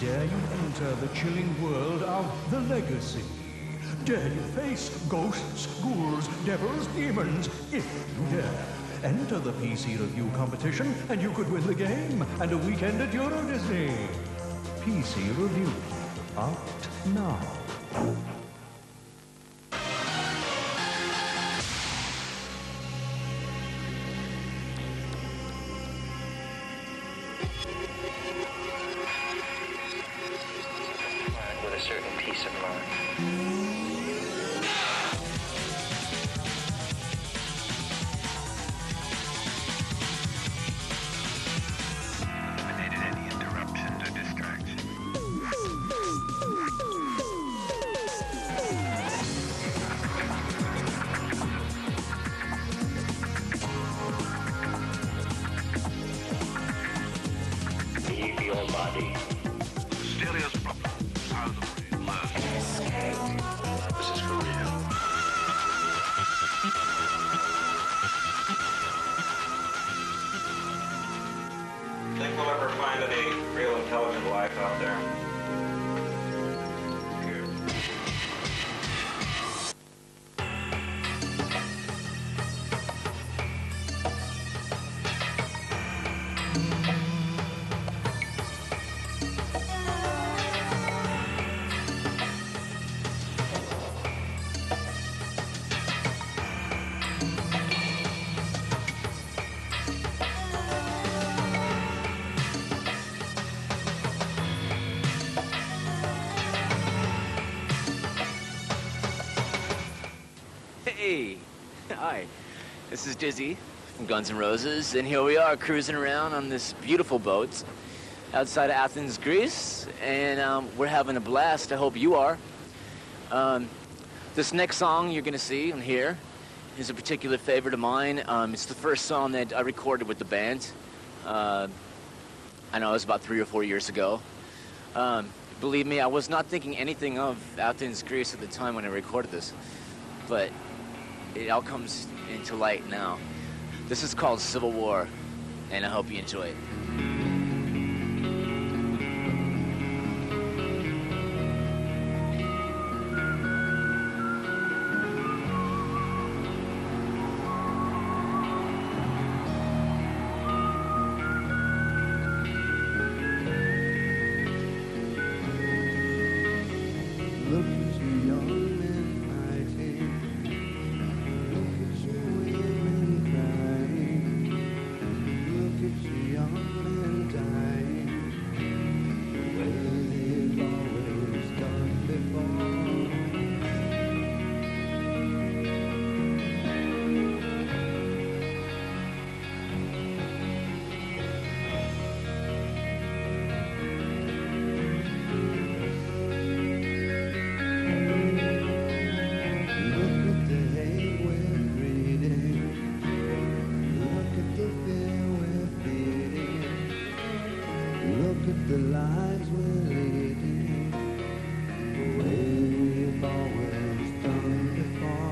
Dare you enter the chilling world of the legacy? Dare you face ghosts, ghouls, devils, demons? If you dare, enter the PC review competition and you could win the game and a weekend at Euro Disney. PC review, out now.
With a certain peace of mind.
Eliminated any interruptions or distractions.
Leave your body.
Stereo's proper. How the brain learns. This is for real.
Think we'll ever find any real intelligent life out there?
Hey, hi, this is Dizzy from Guns N' Roses, and here we are cruising around on this beautiful boat outside of Athens, Greece, and we're having a blast. I hope you are. This next song you're gonna see and hear is a particular favorite of mine. It's the first song that I recorded with the band. I know it was about 3 or 4 years ago. Believe me, I was not thinking anything of Athens, Greece at the time when I recorded this, but it all comes into light now. This is called Civil War, and I hope you enjoy it.
Look at you young men fighting. Look at you women crying. Look at you young men dying. The way they've always done before. Look at the hate we're breeding. Look at the fear we're feeding. Look at the lives we're leading. The way we've always done before.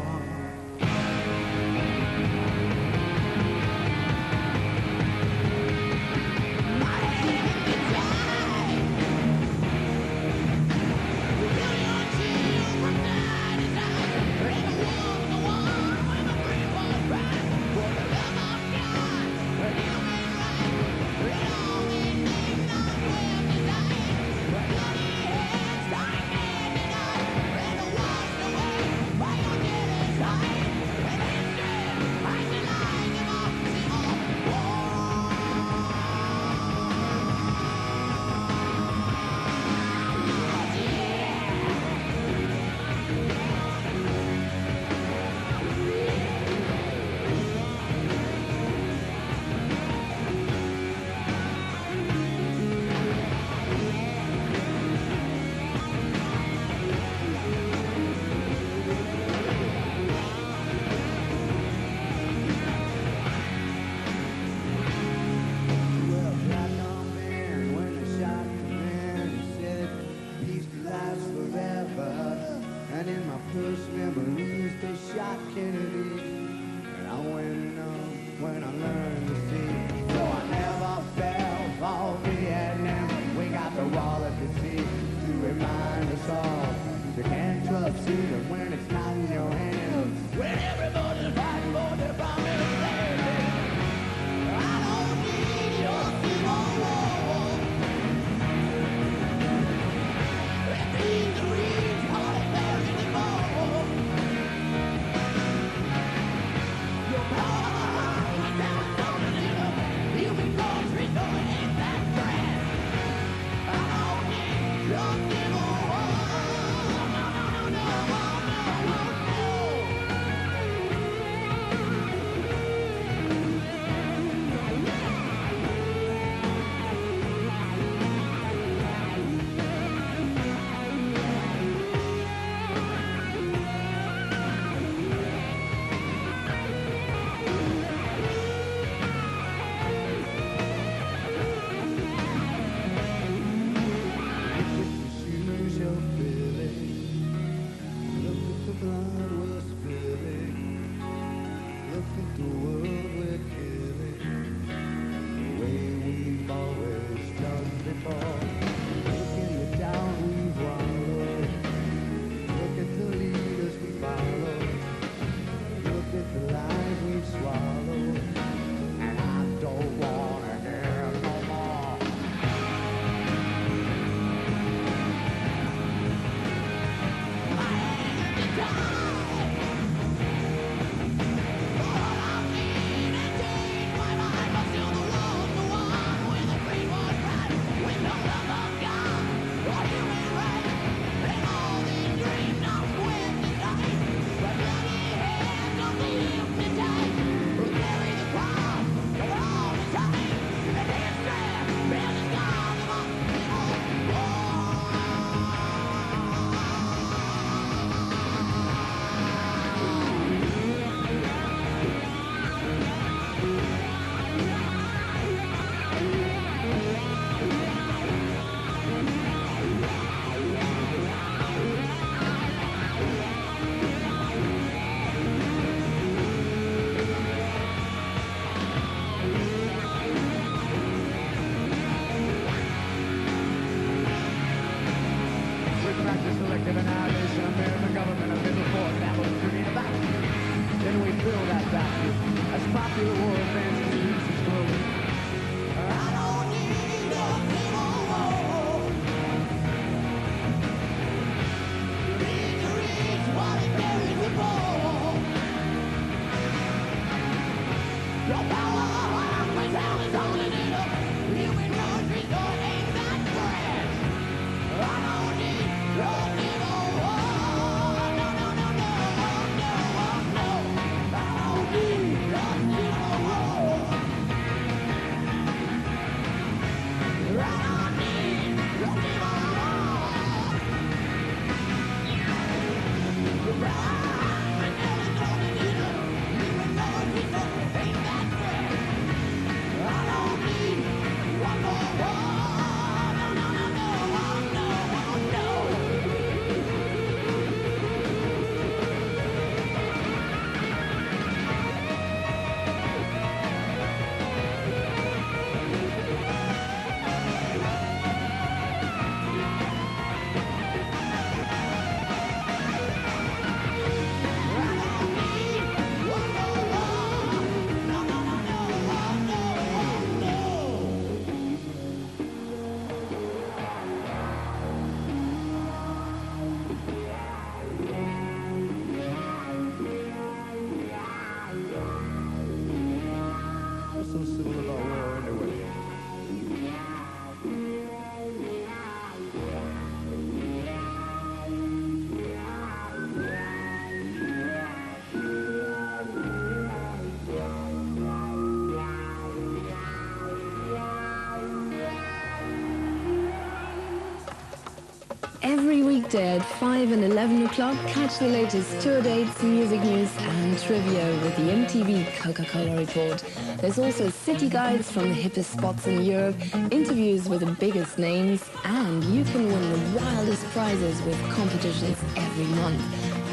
Every weekday at 5 and 11 o'clock, catch the latest tour dates, music news and trivia with the MTV Coca-Cola Report. There's also city guides from the hippest spots in Europe, interviews with the biggest names, and you can win the wildest prizes with competitions every month.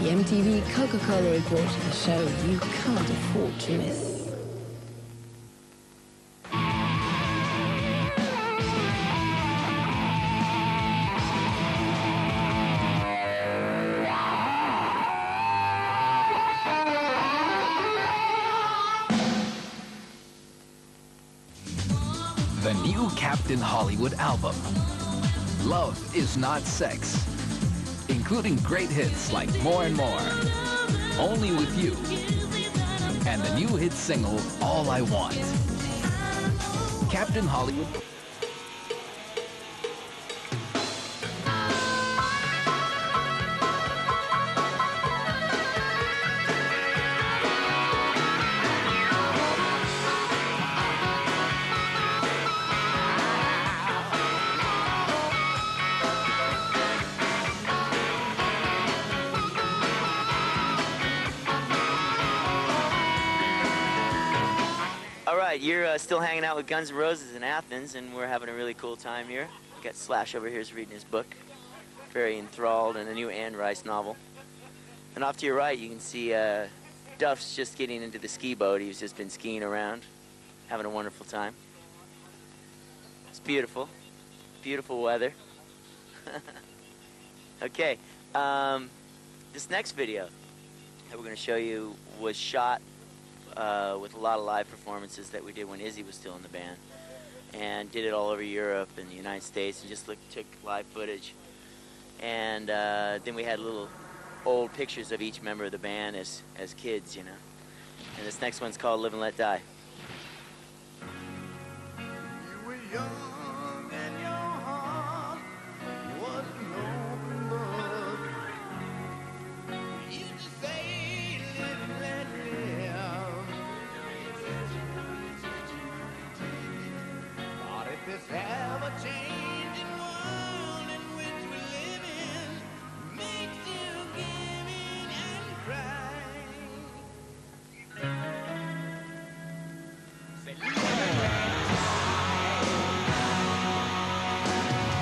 The MTV Coca-Cola Report, a show you can't afford to miss.
The new Captain Hollywood album, Love Is Not Sex, including great hits like More and More, Only With You, and the new hit single, All I Want. Captain Hollywood.
All right, you're still hanging out with Guns N' Roses in Athens, and we're having a really cool time here. Got Slash over here is reading his book, very enthralled, in a new Anne Rice novel. And off to your right, you can see Duff's just getting into the ski boat. He's just been skiing around, having a wonderful time. It's beautiful, beautiful weather. Okay, this next video that we're going to show you was shot with a lot of live performances that we did when Izzy was still in the band, and did it all over Europe and the United States, and just took live footage. And then we had little old pictures of each member of the band as kids, you know. And this next one's called Live and Let Die.
You were young and your heart was an open book. You used to say, live and let live. But if this ever-changing world in which we live in makes you give in and cry, say, live and let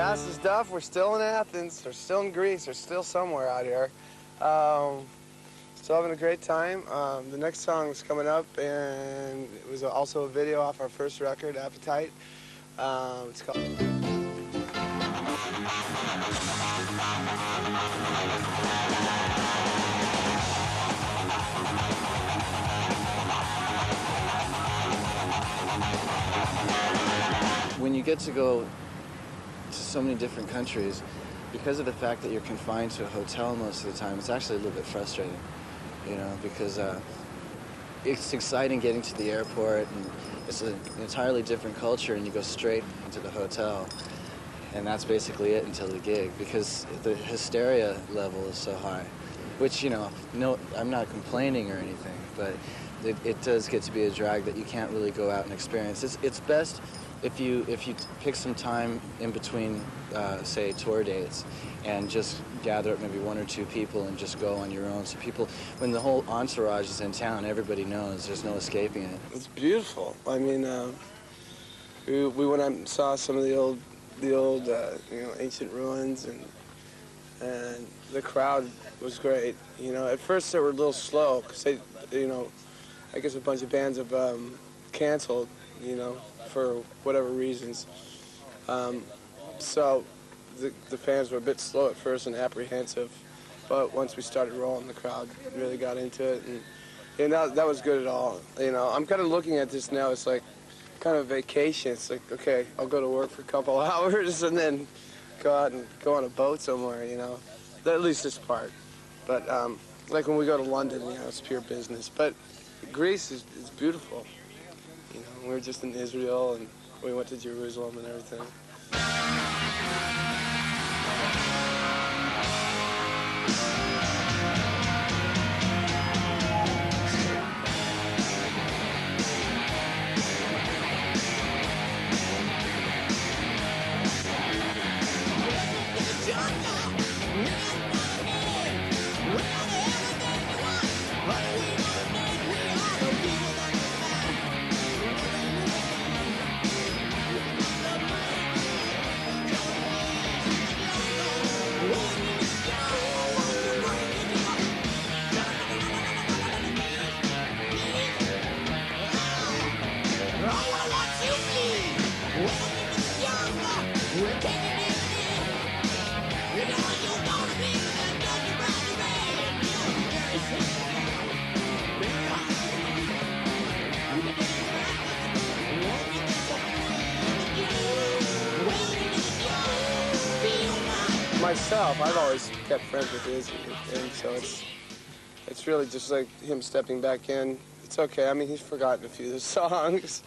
Yeah, this is Duff. We're still in Athens. We're still in Greece. We're still somewhere out here. Still having a great time. The next song is coming up, and it was also a video off our first record, Appetite. It's called...
When you get to go to so many different countries, because of the fact that you're confined to a hotel most of the time, it's actually a little bit frustrating, you know, because it's exciting getting to the airport, and it's an entirely different culture, and you go straight into the hotel, and that's basically it until the gig, because the hysteria level is so high, which, you know, no, I'm not complaining or anything, but it does get to be a drag that you can't really go out and experience. It's best if you pick some time in between, say, tour dates, and just gather up maybe 1 or 2 people and just go on your own. So people, when the whole entourage is in town, everybody knows there's no escaping it.
It's beautiful. I mean, we went out and saw some of the old you know, ancient ruins, and the crowd was great. You know, at first they were a little slow because they, you know, I guess a bunch of bands have canceled, you know, for whatever reasons. So the fans were a bit slow at first and apprehensive, but once we started rolling, the crowd really got into it, and that was good at all. You know, I'm kind of looking at this now, it's like kind of vacation. It's like, okay, I'll go to work for a couple hours and then go out and go on a boat somewhere, you know. At least this part. But like when we go to London, you know, it's pure business. But Greece is beautiful. You know, we were just in Israel, and we went to Jerusalem and everything. Myself, I've always kept friends with Izzy, and so it's really just like him stepping back in. It's okay. I mean, he's forgotten a few of the songs,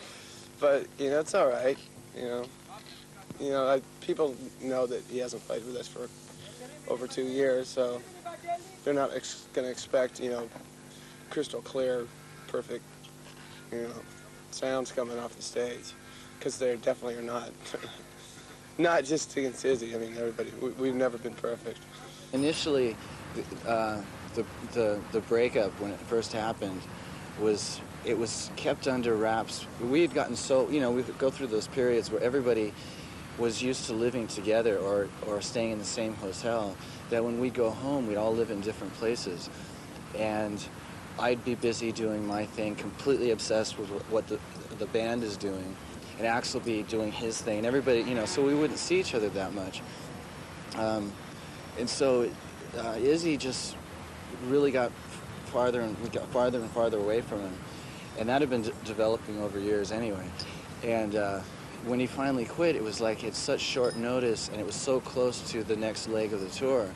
but you know, it's all right. You know, people know that he hasn't played with us for over 2 years, so they're not going to expect, you know, crystal clear, perfect, you know, sounds coming off the stage, because they definitely are not. Not just against Izzy. I mean, everybody. We've never been perfect.
Initially, the breakup when it first happened was kept under wraps. We had gotten so, you know, we would go through those periods where everybody was used to living together or staying in the same hotel, that when we'd go home, we'd all live in different places, and I'd be busy doing my thing, completely obsessed with what the band is doing, and Axel would be doing his thing, and everybody, you know, so we wouldn't see each other that much. And so Izzy just really got farther and farther away from him, and that had been developing over years anyway. And when he finally quit, it was like it's such short notice, and it was so close to the next leg of the tour.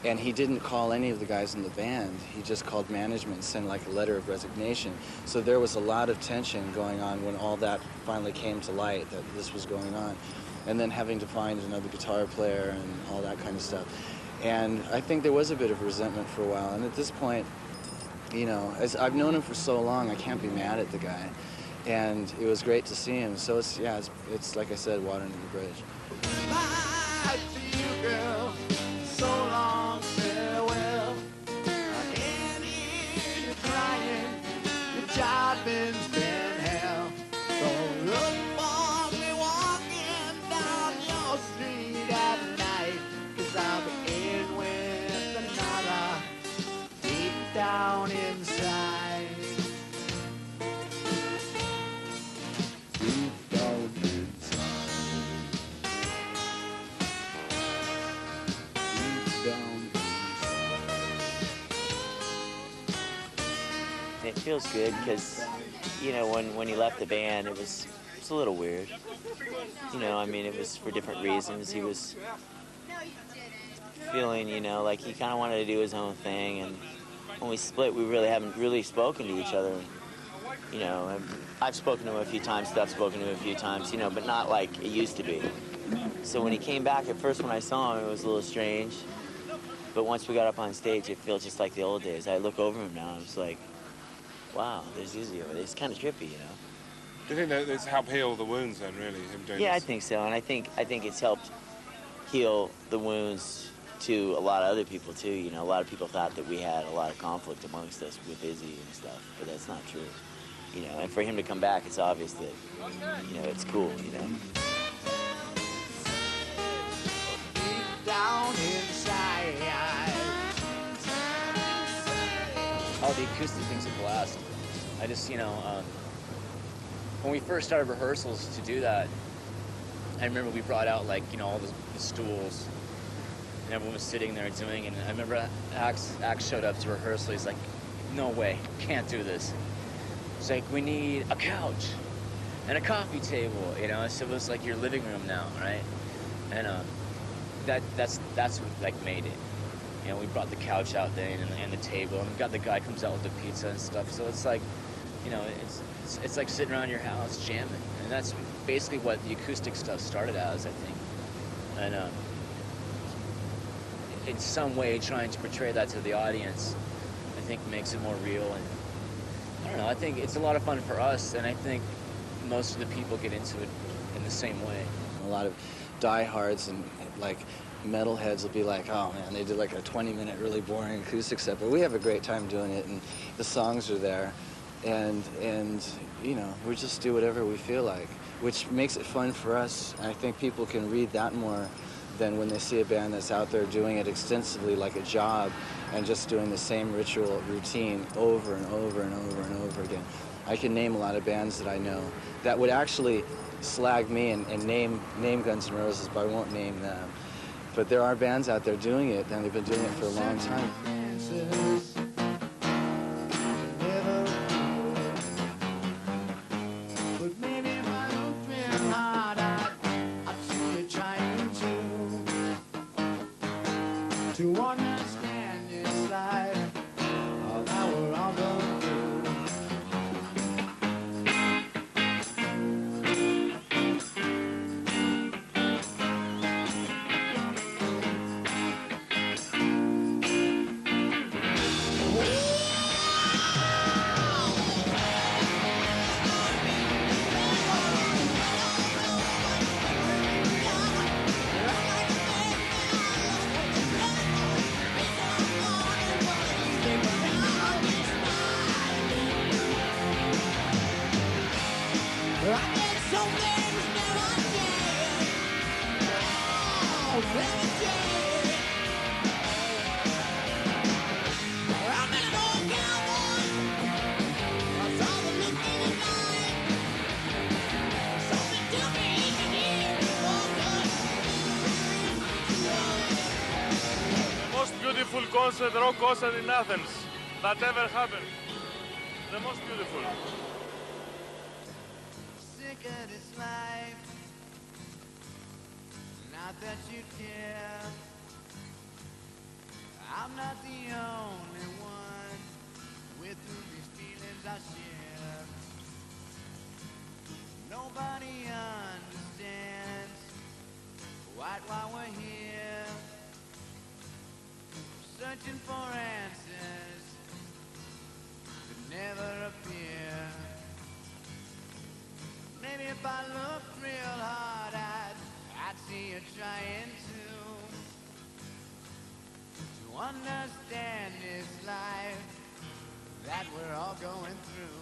And he didn't call any of the guys in the band. He just called management and sent like a letter of resignation. So there was a lot of tension going on when all that finally came to light, that this was going on. And then having to find another guitar player and all that kind of stuff. And I think there was a bit of resentment for a while. And at this point, you know, as I've known him for so long, I can't be mad at the guy. And it was great to see him. So it's, yeah, it's like I said, water under the bridge.
Goodbye to you, girl. So long, farewell. I can hear you crying. Your jobbing's been hell. So look for me walking down your street
down inside.
Deep down inside. Deep down
It feels good because, you know, when he left the band, it was a little weird. You know, I mean, it was for different reasons. He was feeling, you know, like he kind of wanted to do his own thing. And when we split, we really haven't really spoken to each other. You know, and I've spoken to him a few times, Steph's spoken to him a few times, you know, but not like it used to be. So when he came back, at first when I saw him, it was a little strange. But once we got up on stage, it feels just like the old days. I look over him now, and I'm just like, wow, there's Izzy over there. It's kind of trippy, you know.
Do you think that it's helped heal the wounds then, really, him doing
Yeah, I
this?
think so, and I think it's helped heal the wounds to a lot of other people too. You know, a lot of people thought that we had a lot of conflict amongst us with Izzy and stuff, but that's not true. You know, and for him to come back, it's obvious that, you know, it's cool, you know.
Deep down inside.
Oh, the acoustic thing's a blast. I just, you know, when we first started rehearsals to do that, I remember we brought out, like, you know, all the stools, and everyone was sitting there doing it. And I remember Axe showed up to rehearsal. He's like, no way, can't do this. It's like, we need a couch and a coffee table, you know? So it was like your living room now, right? And that's what, like, made it. You know, we brought the couch out there and the table, and we got the guy comes out with the pizza and stuff. So it's like, you know, it's like sitting around your house jamming, and that's basically what the acoustic stuff started as, I think. And in some way, trying to portray that to the audience, I think makes it more real. And I don't know, I think it's a lot of fun for us, and I think most of the people get into it in the same way.
A lot of diehards and like metalheads will be like, oh man, they did like a 20-minute really boring acoustic set, but we have a great time doing it, and the songs are there, and you know, we just do whatever we feel like, which makes it fun for us. I think people can read that more than when they see a band that's out there doing it extensively like a job and just doing the same ritual routine over and over and over and over again. I can name a lot of bands that I know that would actually slag me and name Guns N' Roses, but I won't name them. But there are bands out there doing it, and they've been doing it for a long time.
But maybe if I looked real hard, I'd see you trying to understand this life, all that we're all going through.
Beautiful concert, rock concert in Athens that ever happened. The most beautiful.
Sick of this life, not that you care. I'm not the only one with whom these feelings I share. Nobody understands quite why we're here, searching for answers that never appear. Maybe if I looked real hard, I'd see you trying to understand this life that we're all going through.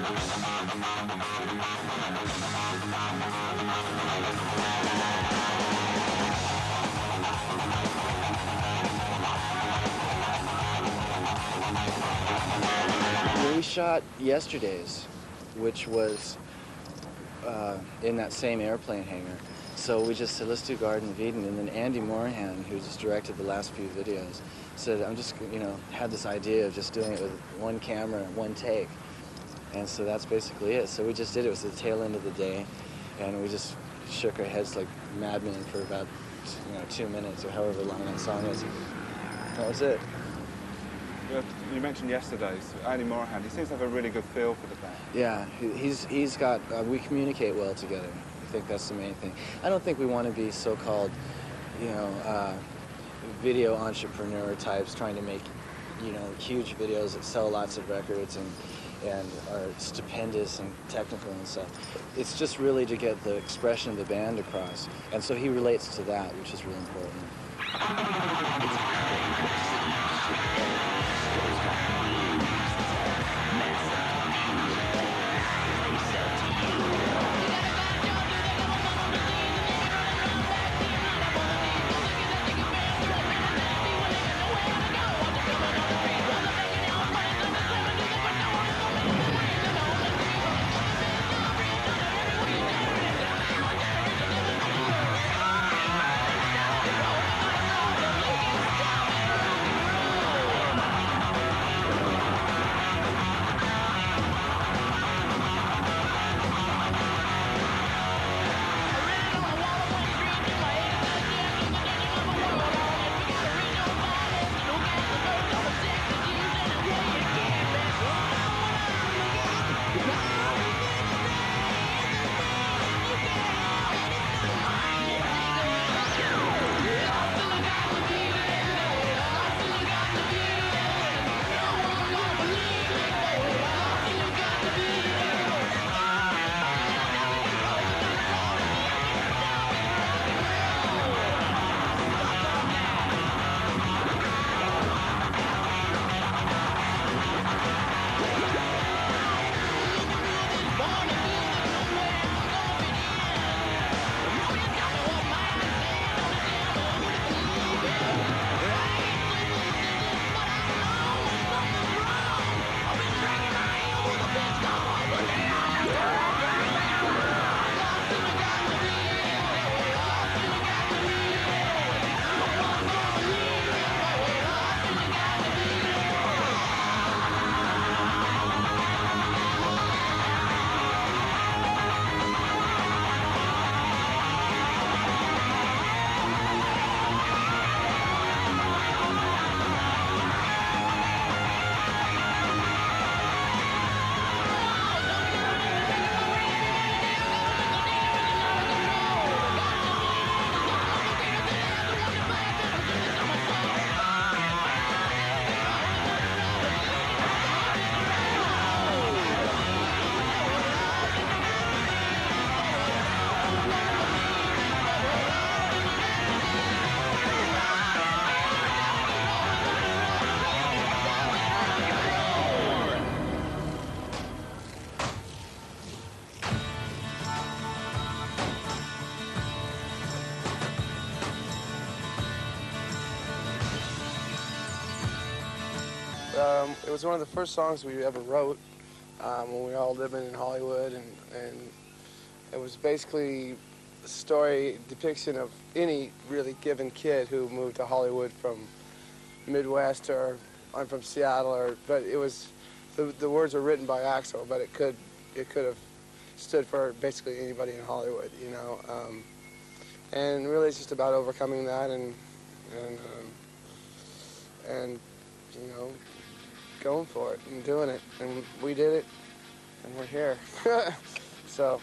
We shot Yesterday's, which was in that same airplane hangar. So we just said, let's do Garden of Eden. And then Andy Morahan, who just directed the last few videos, said, I'm just, had this idea of just doing it with one camera and one take. And so that's basically it. So we just did it. It was the tail end of the day. And we just shook our heads like madmen for about, 2 minutes or however long that song is. That was it.
You mentioned Yesterday's. Andy Morahan, he seems to have a really good feel for the band.
Yeah, he's got, we communicate well together. I think that's the main thing. I don't think we want to be so-called, video entrepreneur types trying to make, huge videos that sell lots of records and are stupendous and technical and stuff. It's just really to get the expression of the band across. And so he relates to that, which is really important.
It was one of the first songs we ever wrote when we were all living in Hollywood, and it was basically a story, depiction of any really given kid who moved to Hollywood from Midwest, or I'm from Seattle, but it was, the words were written by Axl, but it could have stood for basically anybody in Hollywood, and really it's just about overcoming that and going for it and doing it, and we did it, and we're here. So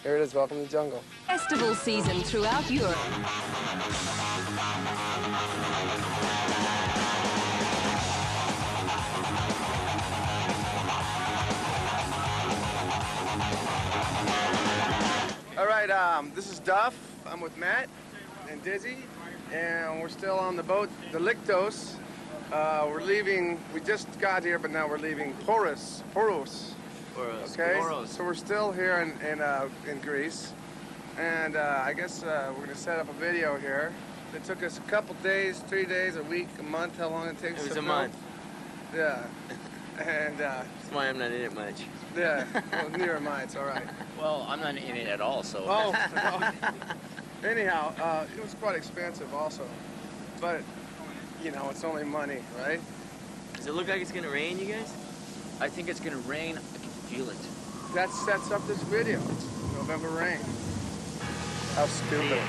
here it is. Welcome to the jungle.
Festival season throughout Europe.
All right, this is Duff. I'm with Matt and Dizzy, and we're still on the boat, the Lictos. We're leaving, we just got here, but now we're leaving Poros. Okay, so we're still here in Greece, and I guess we're gonna set up a video here. It took us a couple days, 3 days, a week, a month. How long it takes?
It was
to
a
film?
month.
Yeah, and
that's why I'm not in it much.
Yeah, well, neither am I. It's all right.
Well, I'm not in it at all, so.
Oh, anyhow, it was quite expensive also, but you know, it's only money, right?
Does it look like it's gonna rain, you guys?
I think it's gonna rain. I can feel it.
That sets up this video. November rain. How stupid.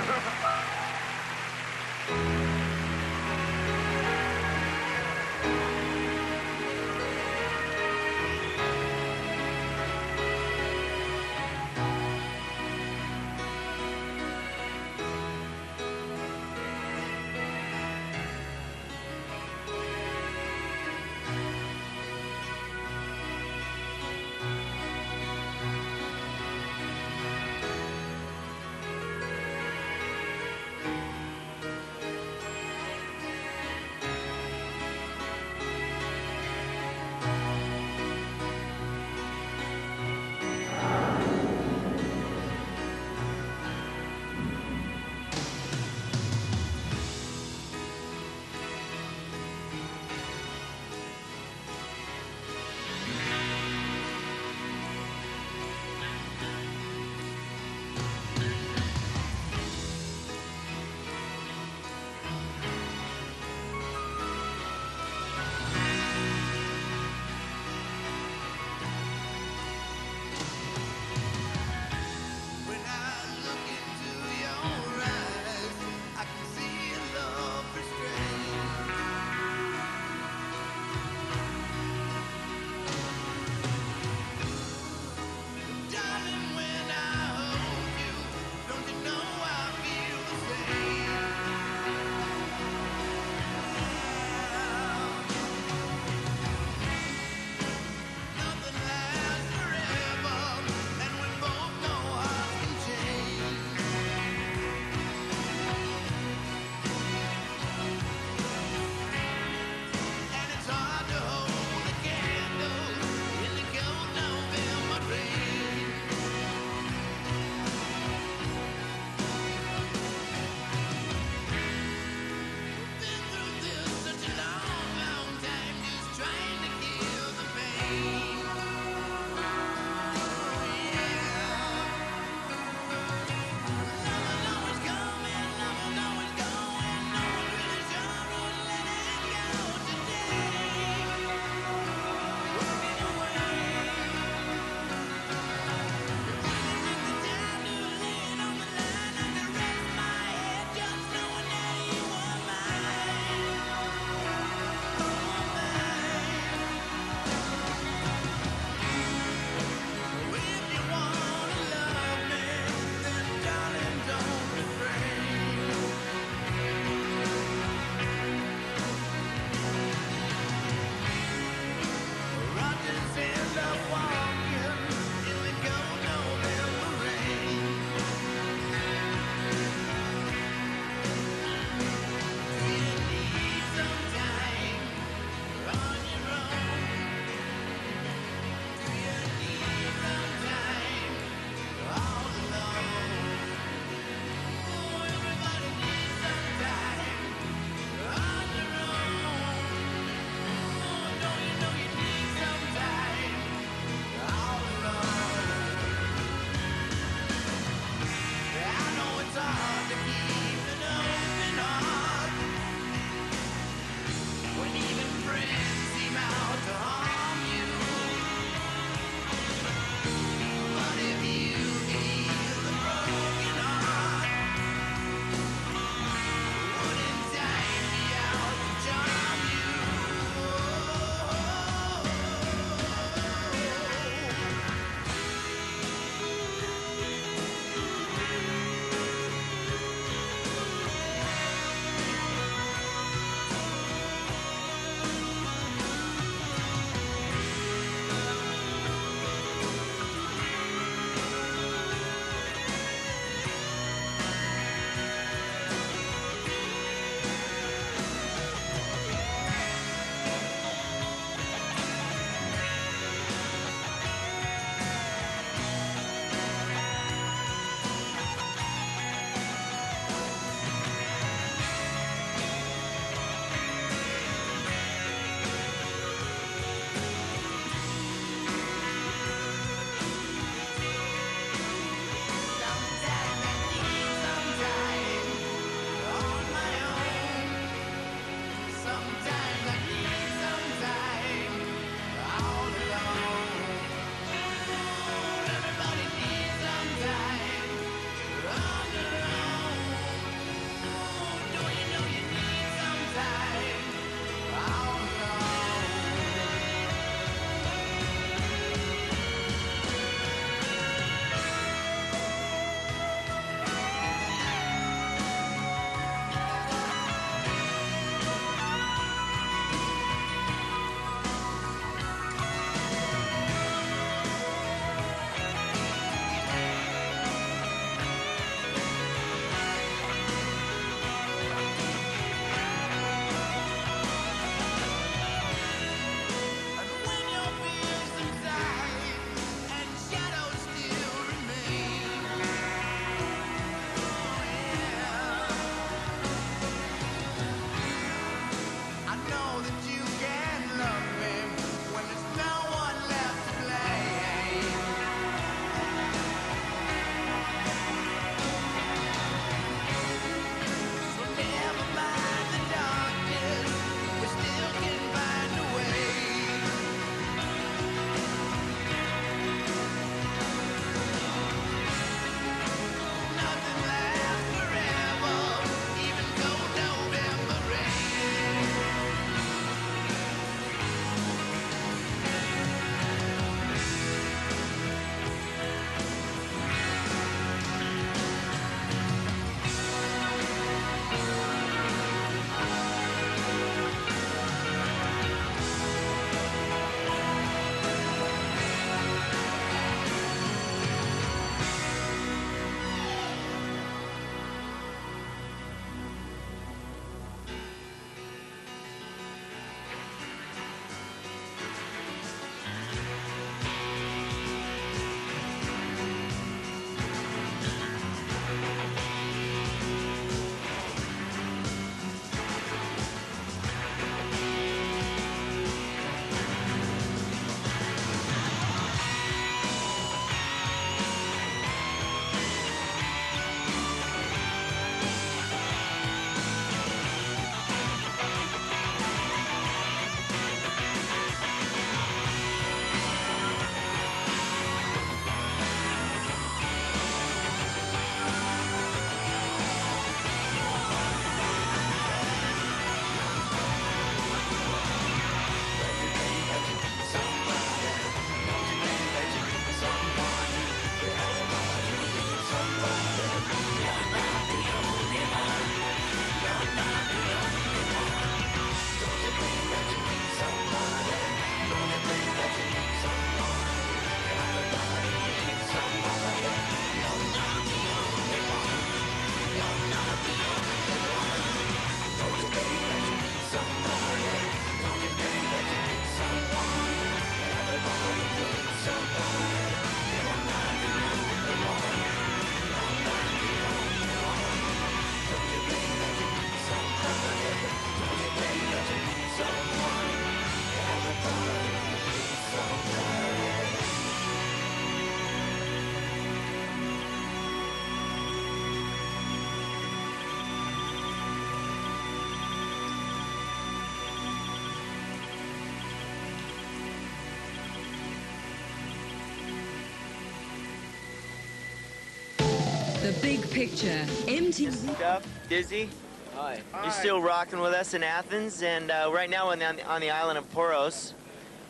The big picture. MTV.
Stuff, Dizzy.
Hi.
You're still rocking with us in Athens, and right now on the island of Poros.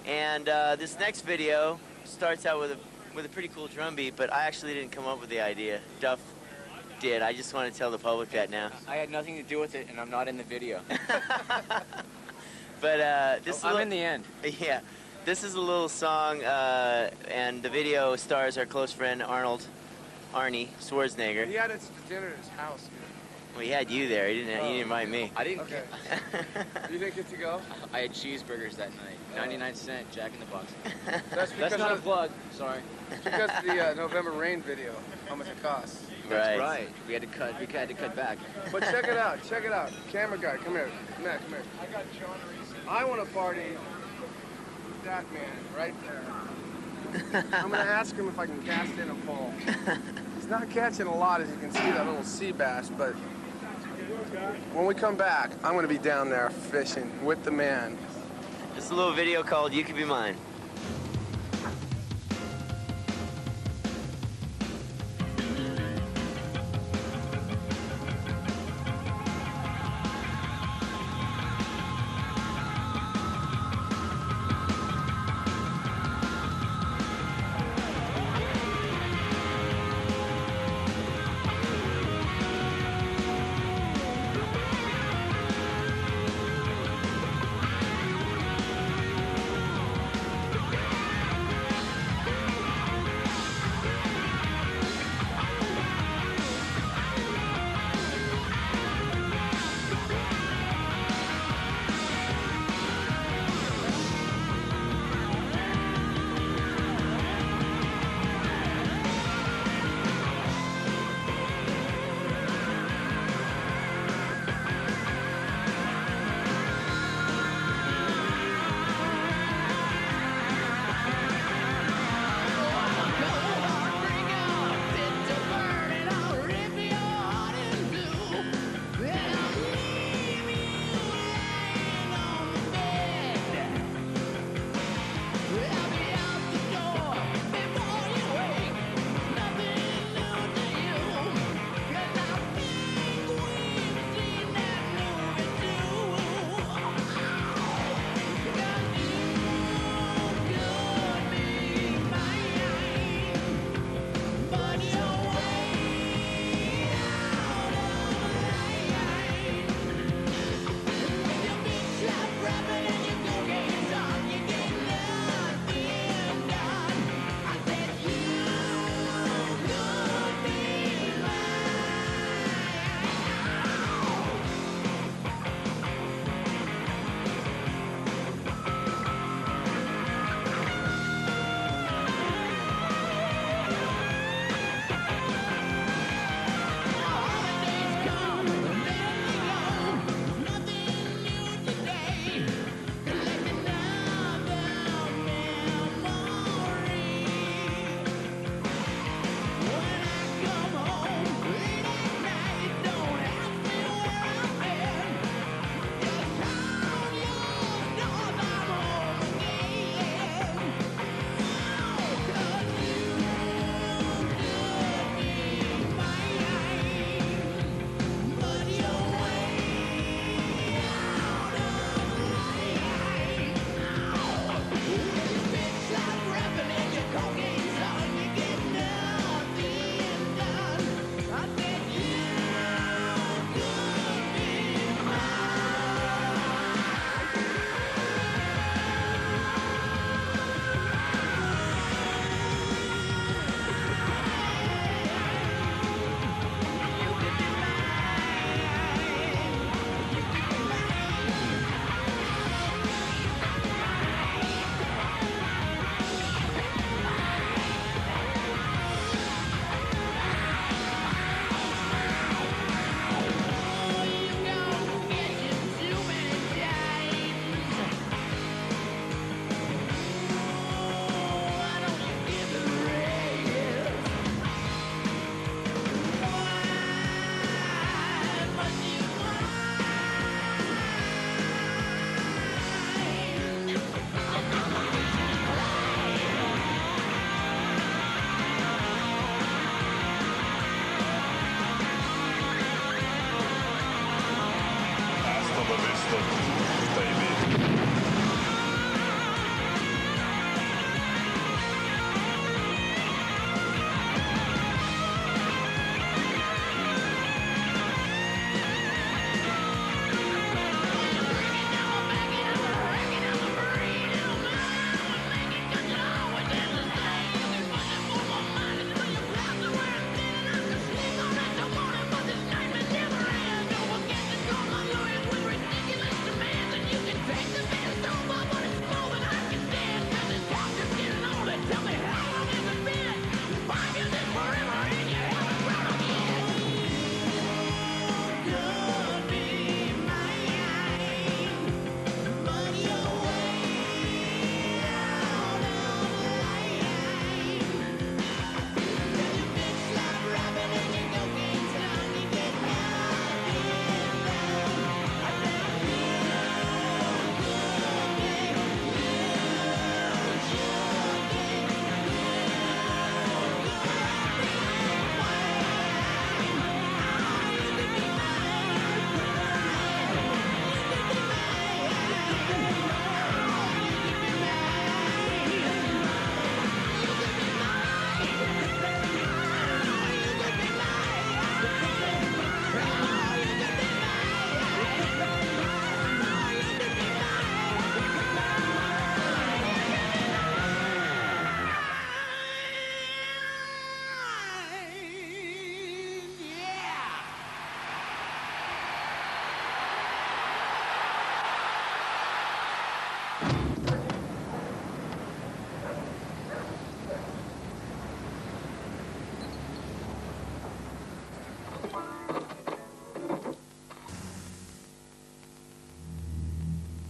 And this next video starts out with a pretty cool drum beat, but I actually didn't come up with the idea. Duff did. I just want to tell the public that now.
I had nothing to do with it, and I'm not in the video.
But this
I'm in the end.
Yeah, this is a little song, and the video stars our close friend Arnie Schwarzenegger.
He had us to dinner at his house. Dude.
Well, he had you there. He didn't invite me.
I didn't.
Okay. You didn't get to go?
I had cheeseburgers that night. 99-cent Jack in the Box.
That's
not a plug. Sorry.
Because of the November Rain video, how much it costs.
That's right. We had to cut. We had to cut back.
But check it out. Check it out. Camera guy, come here. Matt, come here. I got John Reese. I want to party with that man right there. I'm going to ask him if I can cast in a pole. He's not catching a lot, as you can see, that little sea bass, but when we come back, I'm going to be down there fishing with the man.
This is a little video called You Could Be Mine.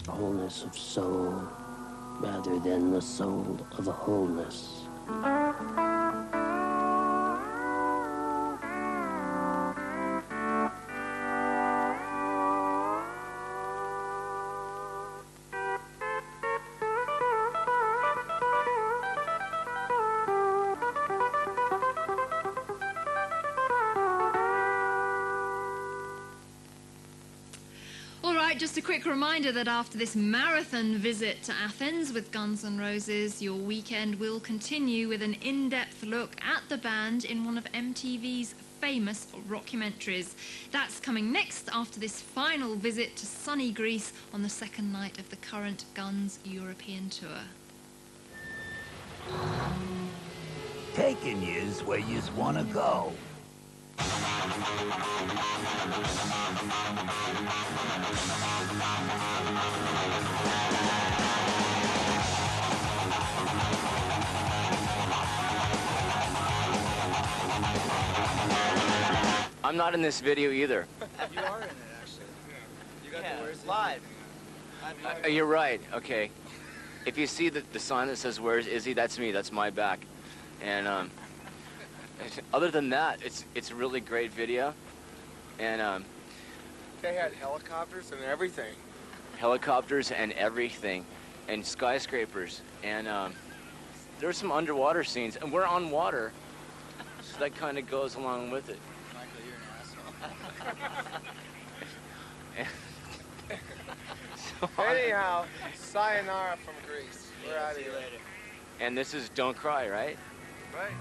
Wholeness of soul rather than the soul of a wholeness.
All right, just a quick reminder that after this marathon visit to Athens with Guns N' Roses, your weekend will continue with an in-depth look at the band in one of MTV's famous rockumentaries. That's coming next after this final visit to sunny Greece on the second night of the current Guns European tour.
Taking yous where yous want to go.
I'm not in this video either.
You are in it, actually. You got the Where's live.
You're right. Okay. If you see the sign that says "Where's Izzy?" that's me. That's my back. And other than that, it's a really great video. And
They had helicopters and everything.
helicopters and everything, and skyscrapers, and there were some underwater scenes, and we're on water, so that kind of goes along with it.
Michael, you're an asshole.
Anyhow, sayonara from Greece. We're out of here.
And this is "Don't Cry," right?
Right.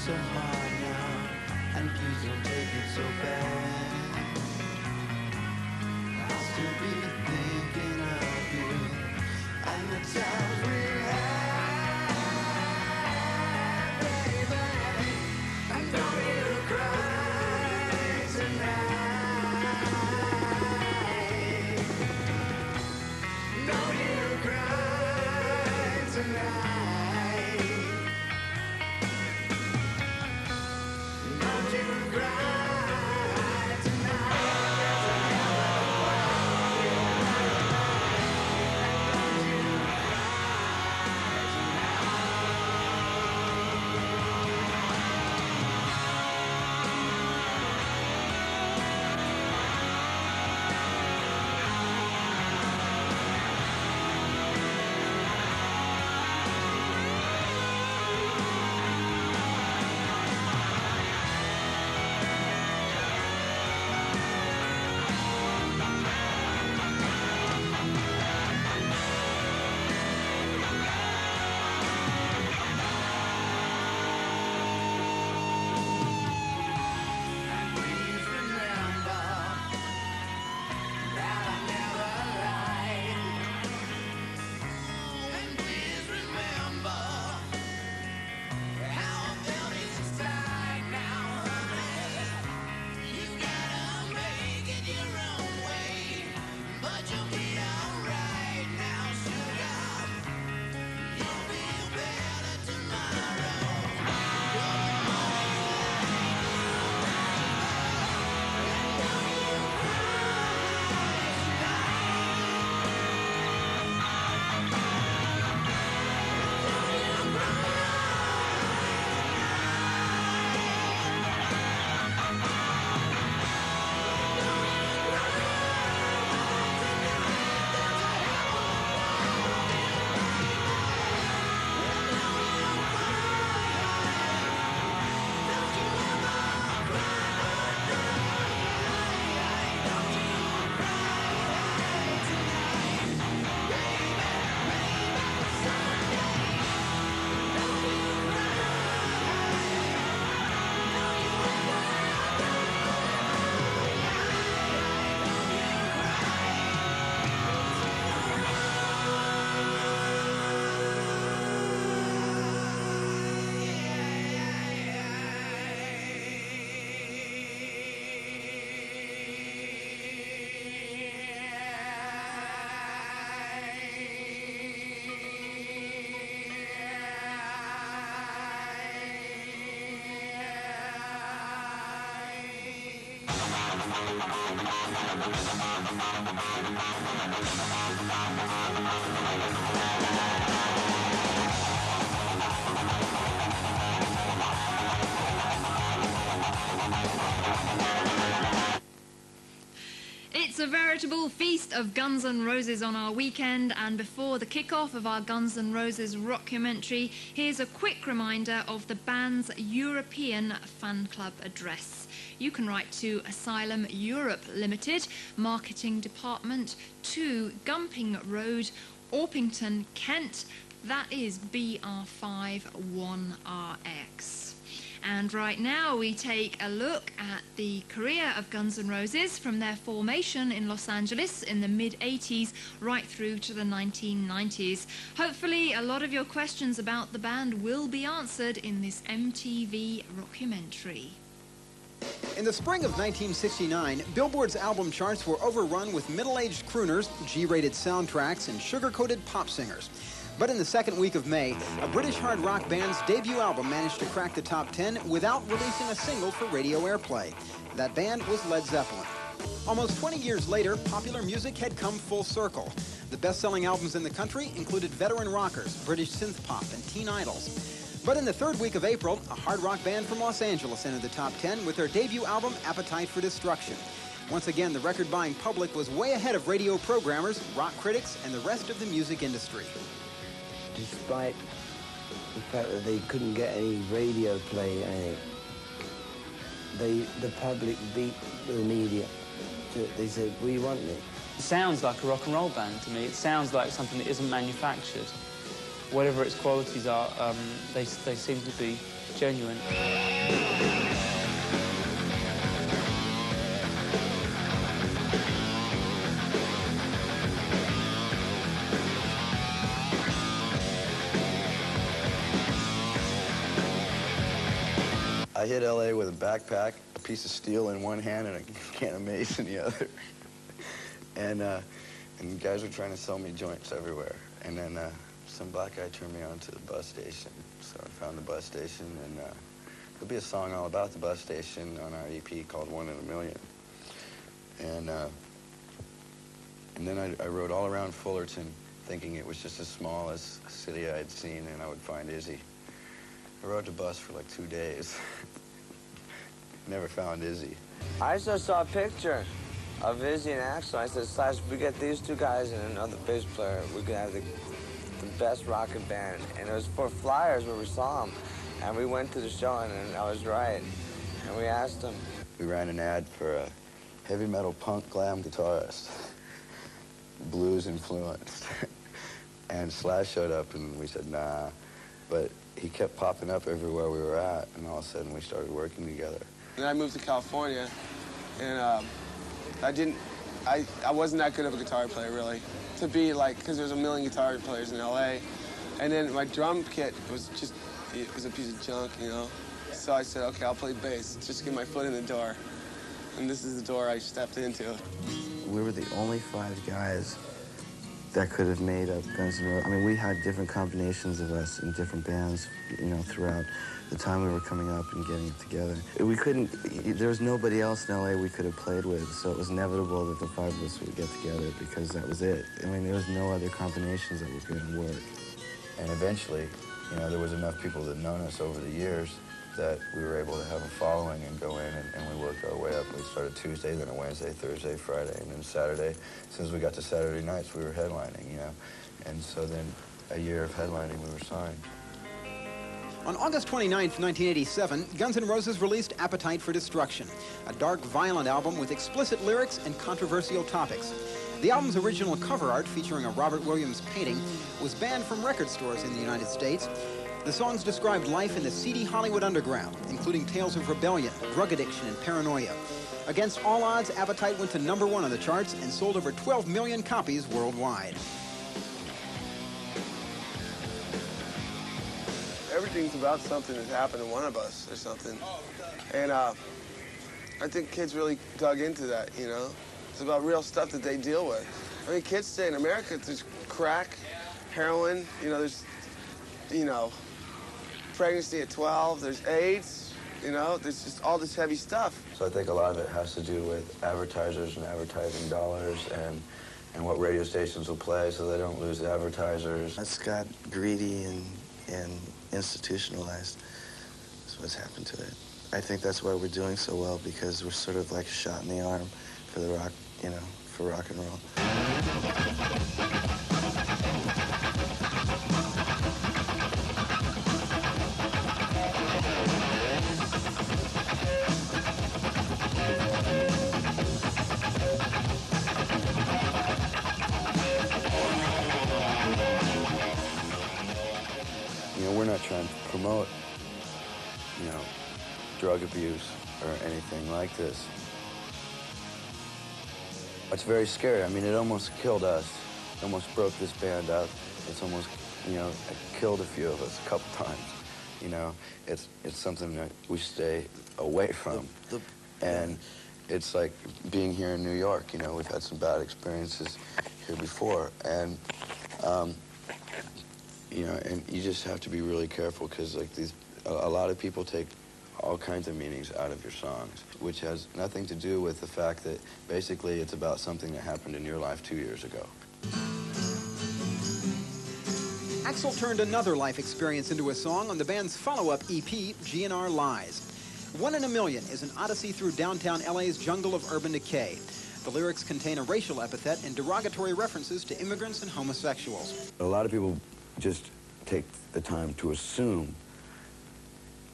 So hard now, and please don't take it so bad. I'll still be thinking of you and the times we had, baby. And don't you cry tonight. Don't you cry tonight. Cry tonight.
It's a veritable feast of Guns N' Roses on our weekend, and before the kickoff of our Guns N' Roses rockumentary, here's a quick reminder of the band's European fan club address. You can write to Asylum Europe Limited, Marketing Department, 2 Gumping Road, Orpington, Kent. That is BR51RX. And right now we take a look at the career of Guns N' Roses from their formation in Los Angeles in the mid-80s right through to the 1990s. Hopefully a lot of your questions about the band will be answered in this MTV rockumentary.
In the spring of 1969, Billboard's album charts were overrun with middle-aged crooners, G-rated soundtracks, and sugar-coated pop singers. But in the second week of May, a British hard rock band's debut album managed to crack the top 10 without releasing a single for radio airplay. That band was Led Zeppelin. Almost 20 years later, popular music had come full circle. The best-selling albums in the country included veteran rockers, British synth pop, and teen idols. But in the third week of April, a hard rock band from Los Angeles entered the top 10 with their debut album, Appetite for Destruction. Once again, the record-buying public was way ahead of radio programmers, rock critics, and the rest of the music industry.
Despite the fact that they couldn't get any radio play, the public beat the media. They said, we want it.
It sounds like a rock and roll band to me. It sounds like something that isn't manufactured. Whatever its qualities are, they seem to be genuine.
I hit LA with a backpack, a piece of steel in one hand, and a can of mace in the other. And guys were trying to sell me joints everywhere. And then some black guy turned me on to the bus station. So I found the bus station, and there'll be a song all about the bus station on our EP called 1 in a Million. And then I rode all around Fullerton, thinking it was just as small as a city I'd seen, and I would find Izzy. I rode the bus for like 2 days. Never found Izzy.
I just saw a picture of Izzy and Axl. I said, Slash, if we get these 2 guys and another bass player, we could have the best rockin' band. And it was for Flyers where we saw them. And we went to the show, and I was right. And we asked them.
We ran an ad for a heavy metal punk glam guitarist, blues influenced. And Slash showed up, and we said, nah. But he kept popping up everywhere we were at, and all of a sudden we started working together.
Then I moved to California, and I wasn't that good of a guitar player, really, to be like, because there's a million guitar players in LA. And then my drum kit was just, it was a piece of junk, you know? So I said, okay, I'll play bass, just to get my foot in the door. And this is the door I stepped into.
We were the only 5 guys that could have made up Guns N' Roses. I mean, we had different combinations of us in different bands, you know, throughout the time we were coming up and getting it together. We couldn't, there was nobody else in LA we could have played with, so it was inevitable that the 5 of us would get together because that was it. I mean, there was no other combinations that were going to work.
And eventually, you know, there was enough people that known us over the years that we were able to have a following and go in, and we worked our way up. We started Tuesday, then a Wednesday, Thursday, Friday, and then Saturday. As soon as we got to Saturday nights, we were headlining, you know. And so then a year of headlining, we were signed.
On August 29th, 1987, Guns N' Roses released Appetite for Destruction, a dark, violent album with explicit lyrics and controversial topics. The album's original cover art, featuring a Robert Williams painting, was banned from record stores in the United States. The songs described life in the seedy Hollywood underground, including tales of rebellion, drug addiction, and paranoia. Against all odds, Appetite went to #1 on the charts and sold over 12 million copies worldwide.
Everything's about something that's happened to one of us or something. And I think kids really dug into that, you know? It's about real stuff that they deal with. I mean, kids say in America, there's crack, heroin, you know, there's, you know, pregnancy at 12, there's AIDS,
You know, there's just all this heavy stuff.
So I think a lot of it has to do with advertisers and advertising dollars and what radio stations will play so they don't lose advertisers.
It's got greedy and institutionalized. That's what's happened to it. I think that's why we're doing so well, because we're sort of like a shot in the arm for the rock, you know, for rock and roll.
You know, we're not trying to promote, you know, drug abuse or anything like this. It's very scary. I mean, it almost killed us. It almost broke this band up. It's almost, you know, it killed a few of us a couple times. You know, it's something that we stay away from. And it's like being here in New York, you know, we've had some bad experiences here before. And, you know, and you just have to be really careful because, like, a lot of people take all kinds of meanings out of your songs, which has nothing to do with the fact that basically it's about something that happened in your life 2 years ago.
Axl turned another life experience into a song on the band's follow-up EP, GNR Lies. 1 in a Million is an odyssey through downtown LA's jungle of urban decay. The lyrics contain a racial epithet and derogatory references to immigrants and homosexuals.
A lot of people just take the time to assume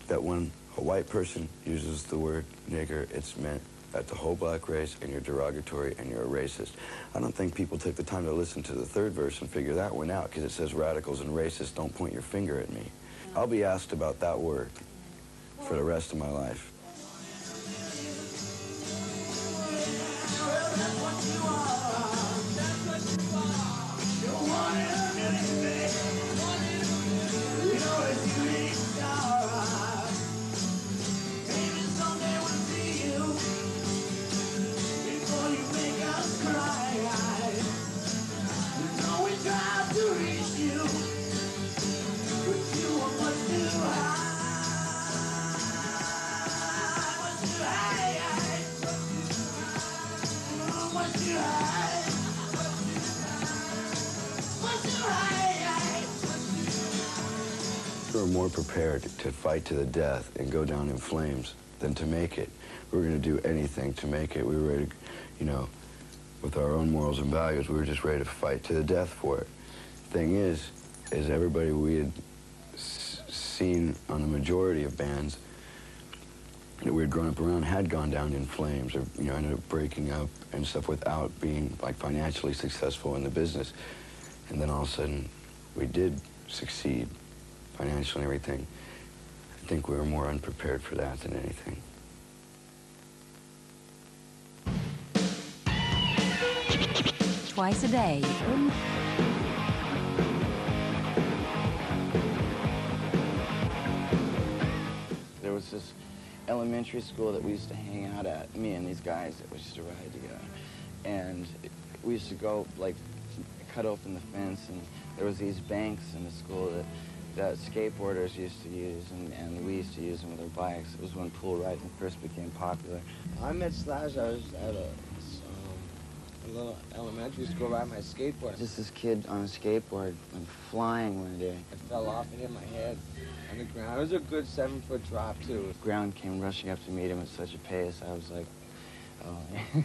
that when a white person uses the word nigger, it's meant at the whole black race, and you're derogatory and you're a racist. I don't think people take the time to listen to the third verse and figure that one out, because it says radicals and racists don't point your finger at me. I'll be asked about that word for the rest of my life. We were more prepared to fight to the death and go down in flames than to make it. We were going to do anything to make it. We were ready to, you know, with our own morals and values, we were just ready to fight to the death for it. Thing is everybody we had seen on the majority of bands that we had grown up around had gone down in flames or, you know, ended up breaking up and stuff without being, like, financially successful in the business. And then all of a sudden, we did succeed financially and everything. I think we were more unprepared for that than anything.
Twice a day.
There was this elementary school that we used to hang out at, me and these guys that we used to ride together. And we used to go, like, cut open the fence, and there was these banks in the school that skateboarders used to use, and we used to use them with our bikes. It was when pool riding first became popular.
I met Slash, I was at a little elementary school riding my skateboard.
Just this kid on a skateboard went flying one day.
I fell off and hit my head on the ground. It was a good 7-foot drop, too.
The ground came rushing up to meet him at such a pace. I was like, oh,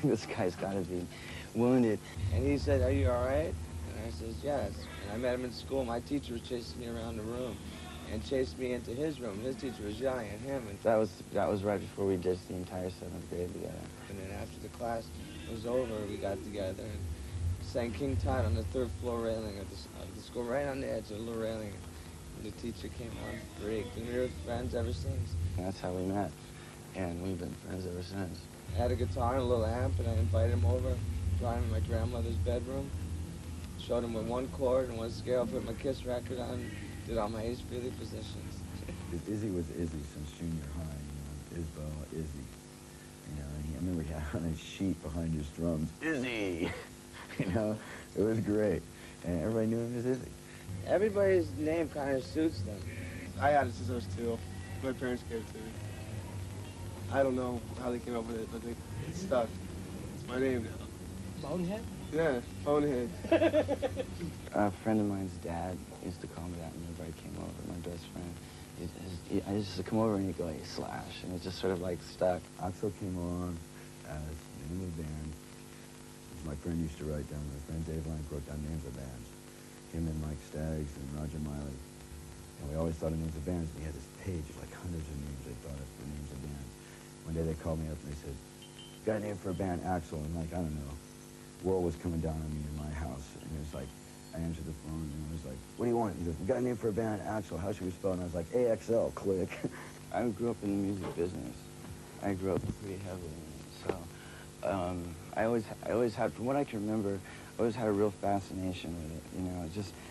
this guy's got to be wounded.
And he said, "Are you all right?" And I says, "Yes." And I met him in school. My teacher was chasing me around the room and chased me into his room. His teacher was yelling at him. And
that was right before we did the entire 7th grade together.
And then after the class was over, we got together and sang King Tut on the 3rd floor railing of the school, right on the edge of the little railing. And the teacher came on break, and we were friends ever since.
And that's how we met, and we've been friends ever since.
I had a guitar and a little amp, and I invited him over, brought him in my grandmother's bedroom, showed him with 1 chord and 1 scale, put my Kiss record on, did all my Ace Frehley positions.
Izzy was Izzy since junior high, you know, Isbell, Izzy. You know, and I remember he had on his sheet behind his drums, Izzy! You know, it was great. And everybody knew him as Izzy.
Everybody's name kind of suits them.
I had it since I was 2. My parents gave it to me. I don't know how they came up with it, but it stuck. It's my name now.
Bonehead?
Yeah, Bonehead.
A friend of mine's dad used to call me that whenever I came over, my best friend. I used to come over and he'd go, hey, Slash, and it just sort of like stuck.
Axel came along as the name of the band. My friend used to write down, my friend Dave Lang wrote down names of bands. Him and Mike Staggs and Roger Miley. And we always thought of names of bands, and he had this page of like hundreds of names they thought of for names of bands. One day they called me up and they said, got a name for a band, Axel, and like, I don't know, world was coming down on me in my house, and it was like, I answered the phone, and I was like, what do you want? He goes, we got a name for a band, Axel, how should we spell it? And I was like, AXL, click.
I grew up in the music business. I grew up pretty heavily in it, so I always had, from what I can remember, I always had a real fascination with it, you know.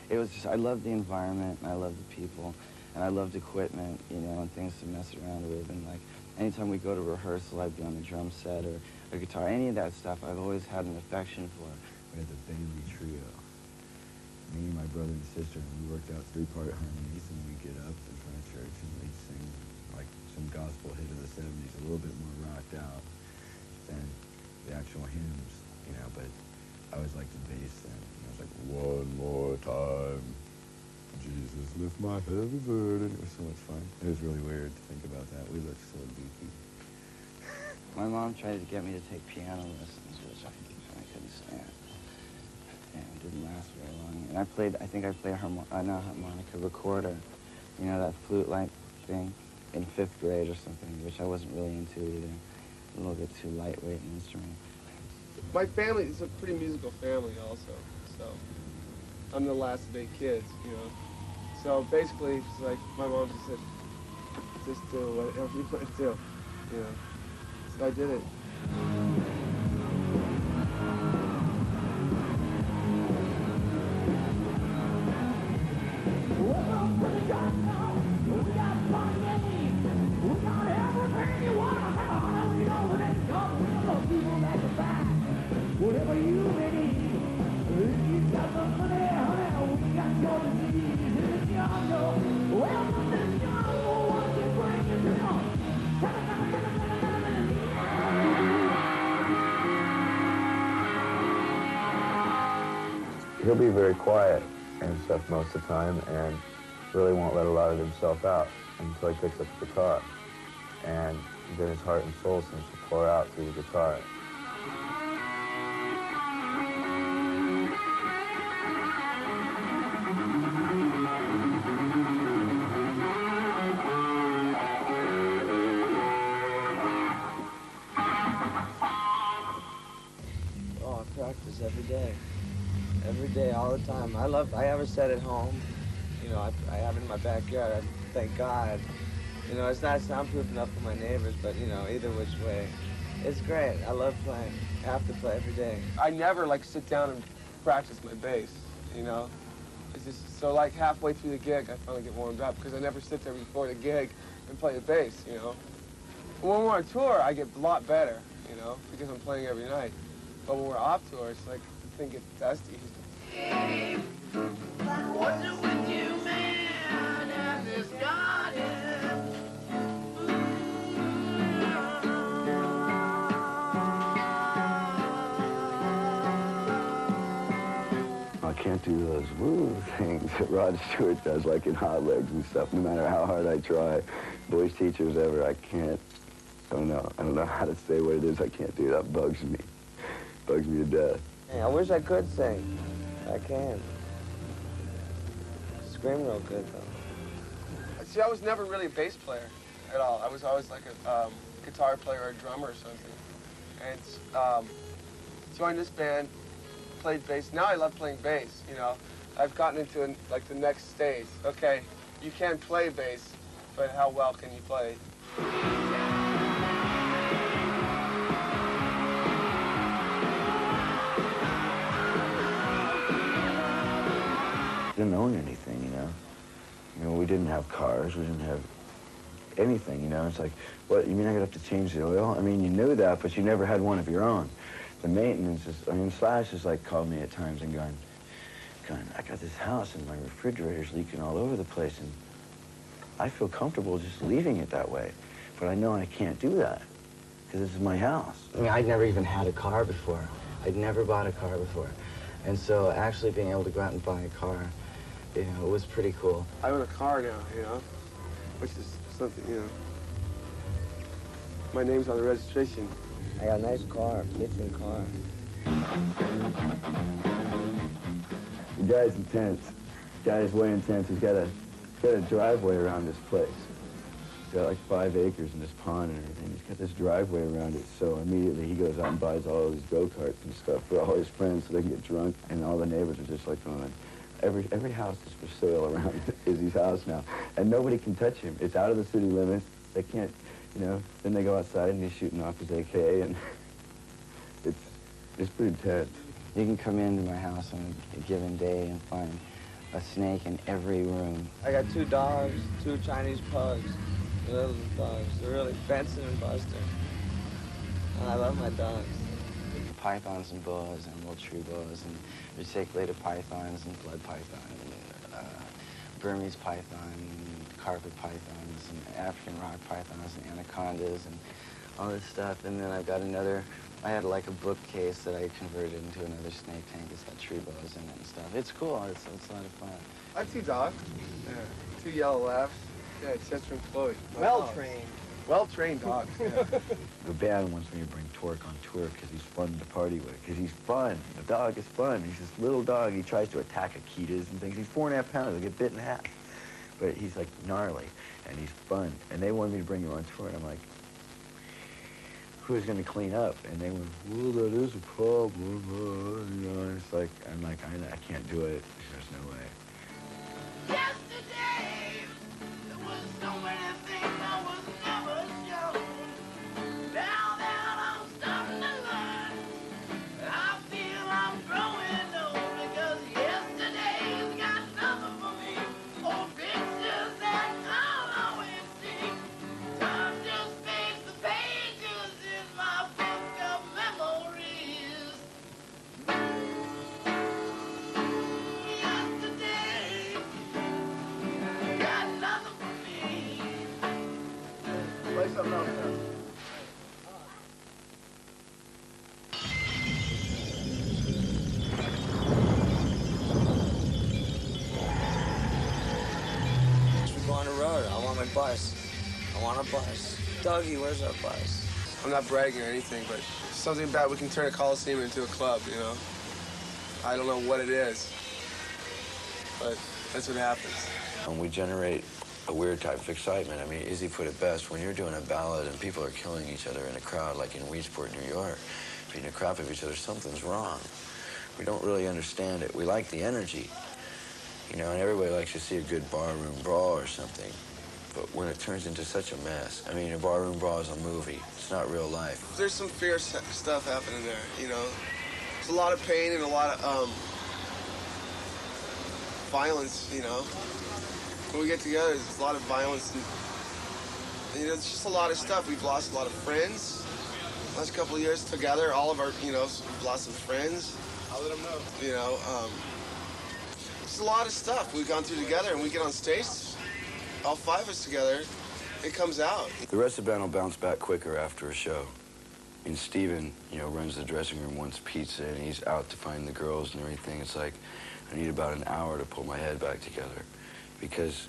It was just, I loved the environment, and I loved the people, and I loved equipment, you know, and things to mess around with, and like, anytime we go to rehearsal, I'd be on the drum set or a guitar, any of that stuff, I've always had an affection for.
We had the Bailey Trio. Me, my brother, and sister, and we worked out 3-part harmonies, and we'd get up in front of church and we'd sing like some gospel hit of the 70s, a little bit more rocked out than the actual hymns, you know, but I always liked the bass then. And I was like, one more time, Jesus, lift my heavy burden. It was so much fun. It was really weird to think about that. We looked so goofy.
My mom tried to get me to take piano lessons, which I couldn't stand. And it didn't last very long. And I think I played harmonica recorder, you know, that flute-like thing, in 5th grade or something, which I wasn't really into either. A little bit too lightweight an instrument.
My family is a pretty musical family also, so I'm the last of 8 kids, you know. So basically, it's like my mom just said, just do whatever you want to do, you know. So I did it.
Whatever you may need, if you got the money, honey, we got your disease. It's your jungle. Welcome to the jungle. What you bring it to?
He'll be very quiet and stuff most of the time, and really won't let a lot of himself out until he picks up the guitar. And then his heart and soul seems to pour out through the guitar.
Oh, I practice every day. Every day, all the time. I have a set at home. You know, I have it in my backyard. Thank God. You know, it's not soundproof enough for my neighbors, but, you know, either which way. It's great. I love playing. I have to play every day.
I never, like, sit down and practice my bass, you know? It's just, so, like, halfway through the gig, I finally get warmed up, because I never sit there before the gig and play the bass, you know? When we're on tour, I get a lot better, you know, because I'm playing every night. But when we're off tour, it's like, the thing gets dusty.
What's it with you, man, and this garden?
I can't do those woo things that Rod Stewart does, like in Hot Legs and stuff, no matter how hard I try. Voice teachers ever, I can't. I don't know how to say what it is. I can't do that. Bugs me. Bugs me to death.
Hey, I wish I could sing. I can't. Scream real good, though.
See, I was never really a bass player at all. I was always like a guitar player or a drummer or something. And joined this band, played bass. Now I love playing bass, you know. I've gotten into, like, the next stage. Okay, you can play bass, but how well can you play?
Didn't own anything, you know. You know, we didn't have cars, we didn't have anything, you know. It's like, what, you mean I have to change the oil? I mean, you knew that, but you never had one of your own. The maintenance is, I mean, Slash has like called me at times and gone, I got this house and my refrigerator's leaking all over the place, and I feel comfortable just leaving it that way. But I know I can't do that.
because this is my house. I mean, I'd never even had a car before. I'd never bought a car before. And so actually being able to go out and buy a car, you know, it was pretty cool.
I own a car now, you know, which is something, you know. My name's on the registration.
I got a nice car, kitchen car.
The guy's intense. The guy's way intense. He's got a driveway around this place. He's got like 5 acres in this pond and everything. He's got this driveway around it, so immediately he goes out and buys all these go-karts and stuff for all his friends so they can get drunk, and all the neighbors are just like going, every house is for sale around Izzy's house now, and nobody can touch him. It's out of the city limits. They can't, you know, then they go outside and he's shooting off his AK, and it's pretty intense.
You can come into my house on a given day and find a snake in every room.
I got 2 dogs, 2 Chinese pugs, little dogs. They're really Benson and Buster. And I love my dogs.
Pythons and boas and little tree boas and reticulated pythons and blood python and Burmese python and carpet pythons and African rock pythons and anacondas and all this stuff. And then I've got another, I had like a bookcase that I converted into another snake tank. It's got tree boas in it and stuff. It's cool. It's a lot of fun.
I have 2 dogs. Yeah. 2 yellow labs. Yeah, Chester and Chloe.
Well-trained.
Well-trained dogs. Yeah.
The band wants me to bring Torque on tour because he's fun to party with, because he's fun. The dog is fun. He's this little dog. He tries to attack Akitas and things. He's 4.5 pounds. He'll get bit in half. But he's like gnarly, and he's fun. And they wanted me to bring him on tour, and I'm like, who's going to clean up? And they went, well, that is a problem. You know, and it's like, I'm like, I can't do it. There's no way.
Yesterday, there was so many things I was never shown. Now that I'm starting to learn, I feel I'm growing old because yesterday's got nothing for me. Old pictures that I'll always see. Time just fades the pages in my book of memories. Yesterday got nothing for me.
Play something else now.
We go on the road. I want my bus. I want a bus. Dougie, where's our bus?
I'm not bragging or anything, but something about we can turn a Coliseum into a club, you know? I don't know what it is, but that's what happens.
And we generate a weird type of excitement. I mean, Izzy put it best, when you're doing a ballad and people are killing each other in a crowd, like in Weedsport, New York, beating the crap out of each other, something's wrong. We don't really understand it. We like the energy, you know, and everybody likes to see a good barroom brawl or something. But when it turns into such a mess, I mean, a barroom brawl is a movie. It's not real life.
There's some fierce stuff happening there, you know? There's a lot of pain and a lot of violence, you know? When we get together, there's a lot of violence and you know, it's just a lot of stuff. We've lost a lot of friends. Last couple of years together, all of our, you know, we've lost some friends. I'll let them know. You know, it's a lot of stuff we've gone through together, and we get on stage, all 5 of us together, it comes out.
The rest of the band will bounce back quicker after a show. And Steven, you know, runs the dressing room, wants pizza, and he's out to find the girls and everything. It's like, I need about an hour to pull my head back together. Because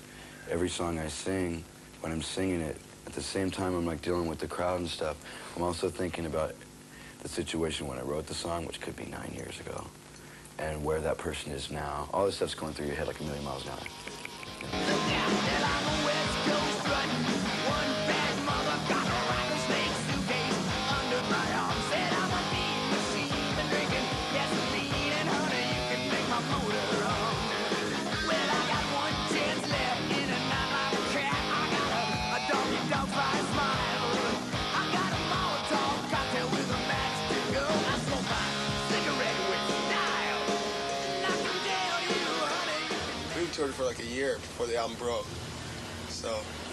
every song I sing, when I'm singing it, at the same time I'm like dealing with the crowd and stuff, I'm also thinking about the situation when I wrote the song, which could be 9 years ago, and where that person is now. All this stuff's going through your head like a million miles an hour.
Toured for like a year before the album broke. So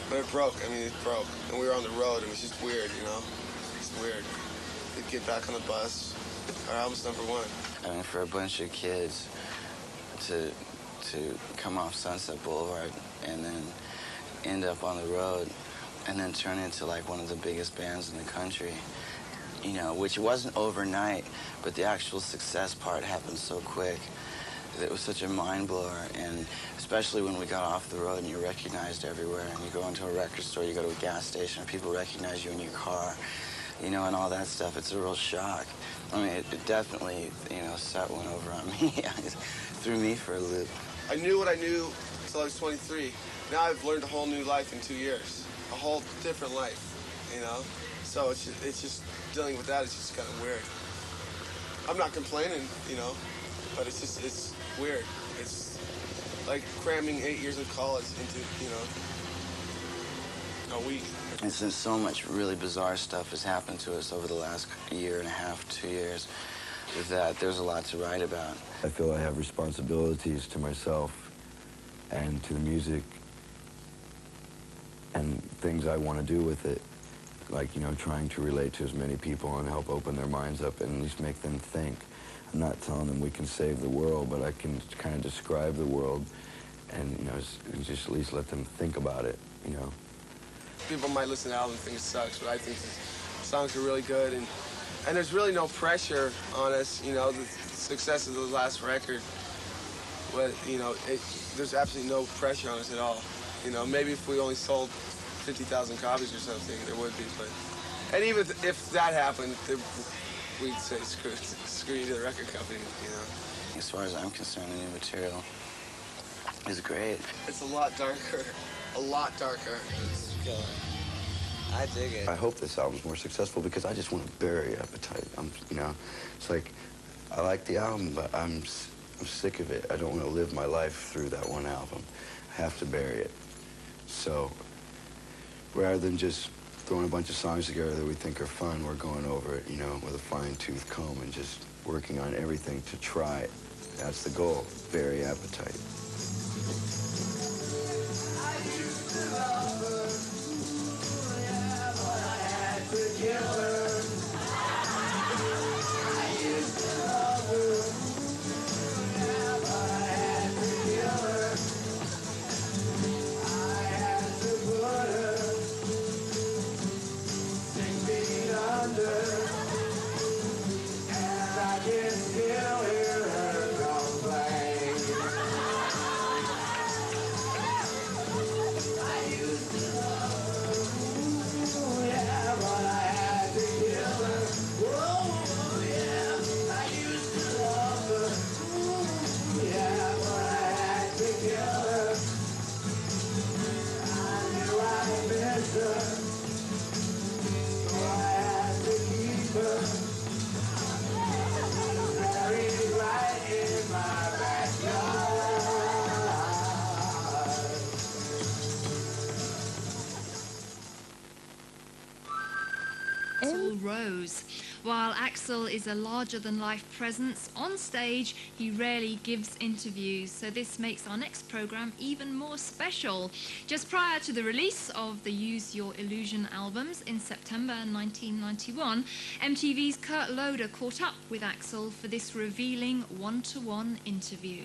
when it broke, I mean, it broke. And we were on the road, and it was just weird, you know? It's weird. We'd get back on the bus. Our album's #1.
I mean, for a bunch of kids to come off Sunset Boulevard and then end up on the road and then turn into like one of the biggest bands in the country, you know, which wasn't overnight, but the actual success part happened so quick. It was such a mind blower, and especially when we got off the road and you're recognized everywhere, and you go into a record store, you go to a gas station, and people recognize you in your car, you know, and all that stuff. It's a real shock. I mean, it definitely, you know, set one over on me. It threw me for a loop.
I knew what I knew until I was 23. Now I've learned a whole new life in 2 years, a whole different life, you know. So it's just dealing with that is just kind of weird. I'm not complaining, you know, but it's weird. It's like cramming 8 years of college into, you know, a week.
And since so much really bizarre stuff has happened to us over the last year and a half, 2 years, that there's a lot to write about.
I feel I have responsibilities to myself and to the music and things I want to do with it. Like, you know, trying to relate to as many people and help open their minds up and at least make them think. I'm not telling them we can save the world, but I can kind of describe the world and, you know, just at least let them think about it, you know.
People might listen to the album and think it sucks, but I think the songs are really good, and there's really no pressure on us, you know, the success of the last record. But, you know, there's absolutely no pressure on us at all. You know, maybe if we only sold 50,000 copies or something, there would be, but... And even if that happened, we'd say screw you to the record company, you know.
As far as I'm concerned, the new material is great.
It's a lot darker. A lot darker. It's killer.
I dig it.
I hope this album's more successful because I just want to bury Appetite. You know, it's like, I like the album, but I'm sick of it. I don't want to live my life through that one album. I have to bury it. So, rather than just throwing a bunch of songs together that we think are fun, we're going over it, you know, with a fine-tooth comb and just working on everything to try it. That's the goal, bury Appetite.
Rose. While Axl is a larger-than-life presence on stage, he rarely gives interviews, so this makes our next program even more special. Just prior to the release of the Use Your Illusion albums in September 1991, MTV's Kurt Loder caught up with Axl for this revealing one-to-one interview.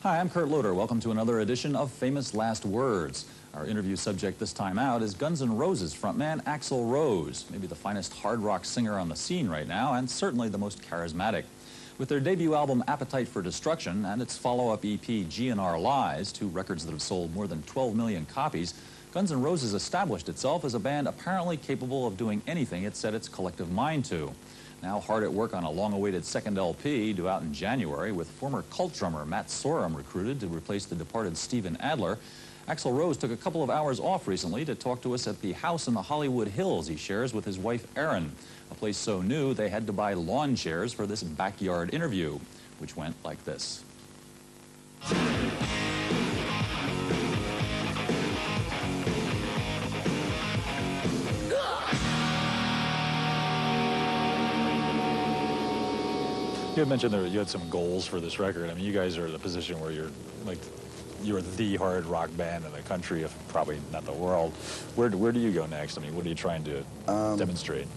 Hi, I'm Kurt Loder. Welcome to another edition of Famous Last Words. Our interview subject this time out is Guns N' Roses frontman Axl Rose, maybe the finest hard rock singer on the scene right now, and certainly the most charismatic. With their debut album Appetite for Destruction and its follow-up EP GNR Lies, two records that have sold more than 12 million copies, Guns N' Roses established itself as a band apparently capable of doing anything it set its collective mind to. Now hard at work on a long-awaited second LP due out in January, with former Cult drummer Matt Sorum recruited to replace the departed Steven Adler, Axl Rose took a couple of hours off recently to talk to us at the house in the Hollywood Hills he shares with his wife Erin, a place so new they had to buy lawn chairs for this backyard interview, which went like this. You had mentioned that you had some goals for this record. I mean, you guys are in a position where you're like, you're the hard rock band in the country, if probably not the world. Where do you go next? I mean, what are you trying to demonstrate?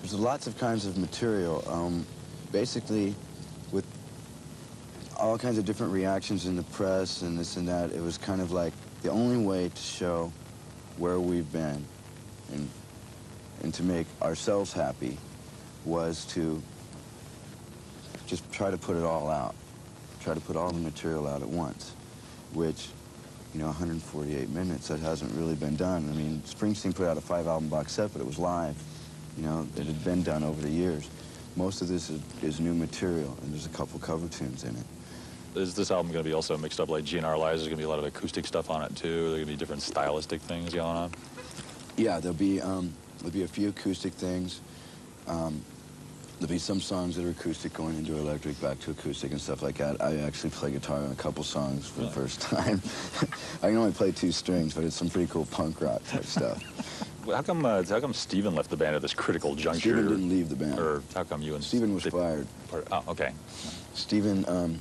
There's lots of kinds of material. Basically, with all kinds of different reactions in the press and this and that, it was kind of like the only way to show where we've been and to make ourselves happy was to just try to put it all out. Try to put all the material out at once, which, you know, 148 minutes, that hasn't really been done. I mean, Springsteen put out a 5-album box set, but it was live. You know, it had been done over the years. Most of this is new material, and there's a couple cover tunes in it.
Is this album going to be also mixed up like GNR Lives? There's going to be a lot of acoustic stuff on it, too? Are there going to be different stylistic things going on?
Yeah, there'll be a few acoustic things. There'll be some songs that are acoustic going into electric, back to acoustic and stuff like that. I actually play guitar on a couple songs for the first time. I can only play 2 strings, but it's some pretty cool punk rock type stuff.
How come Steven left the band at this critical juncture?
Steven didn't leave the band.
Or how come you and...
Steven was fired.
Oh, okay.
Steven,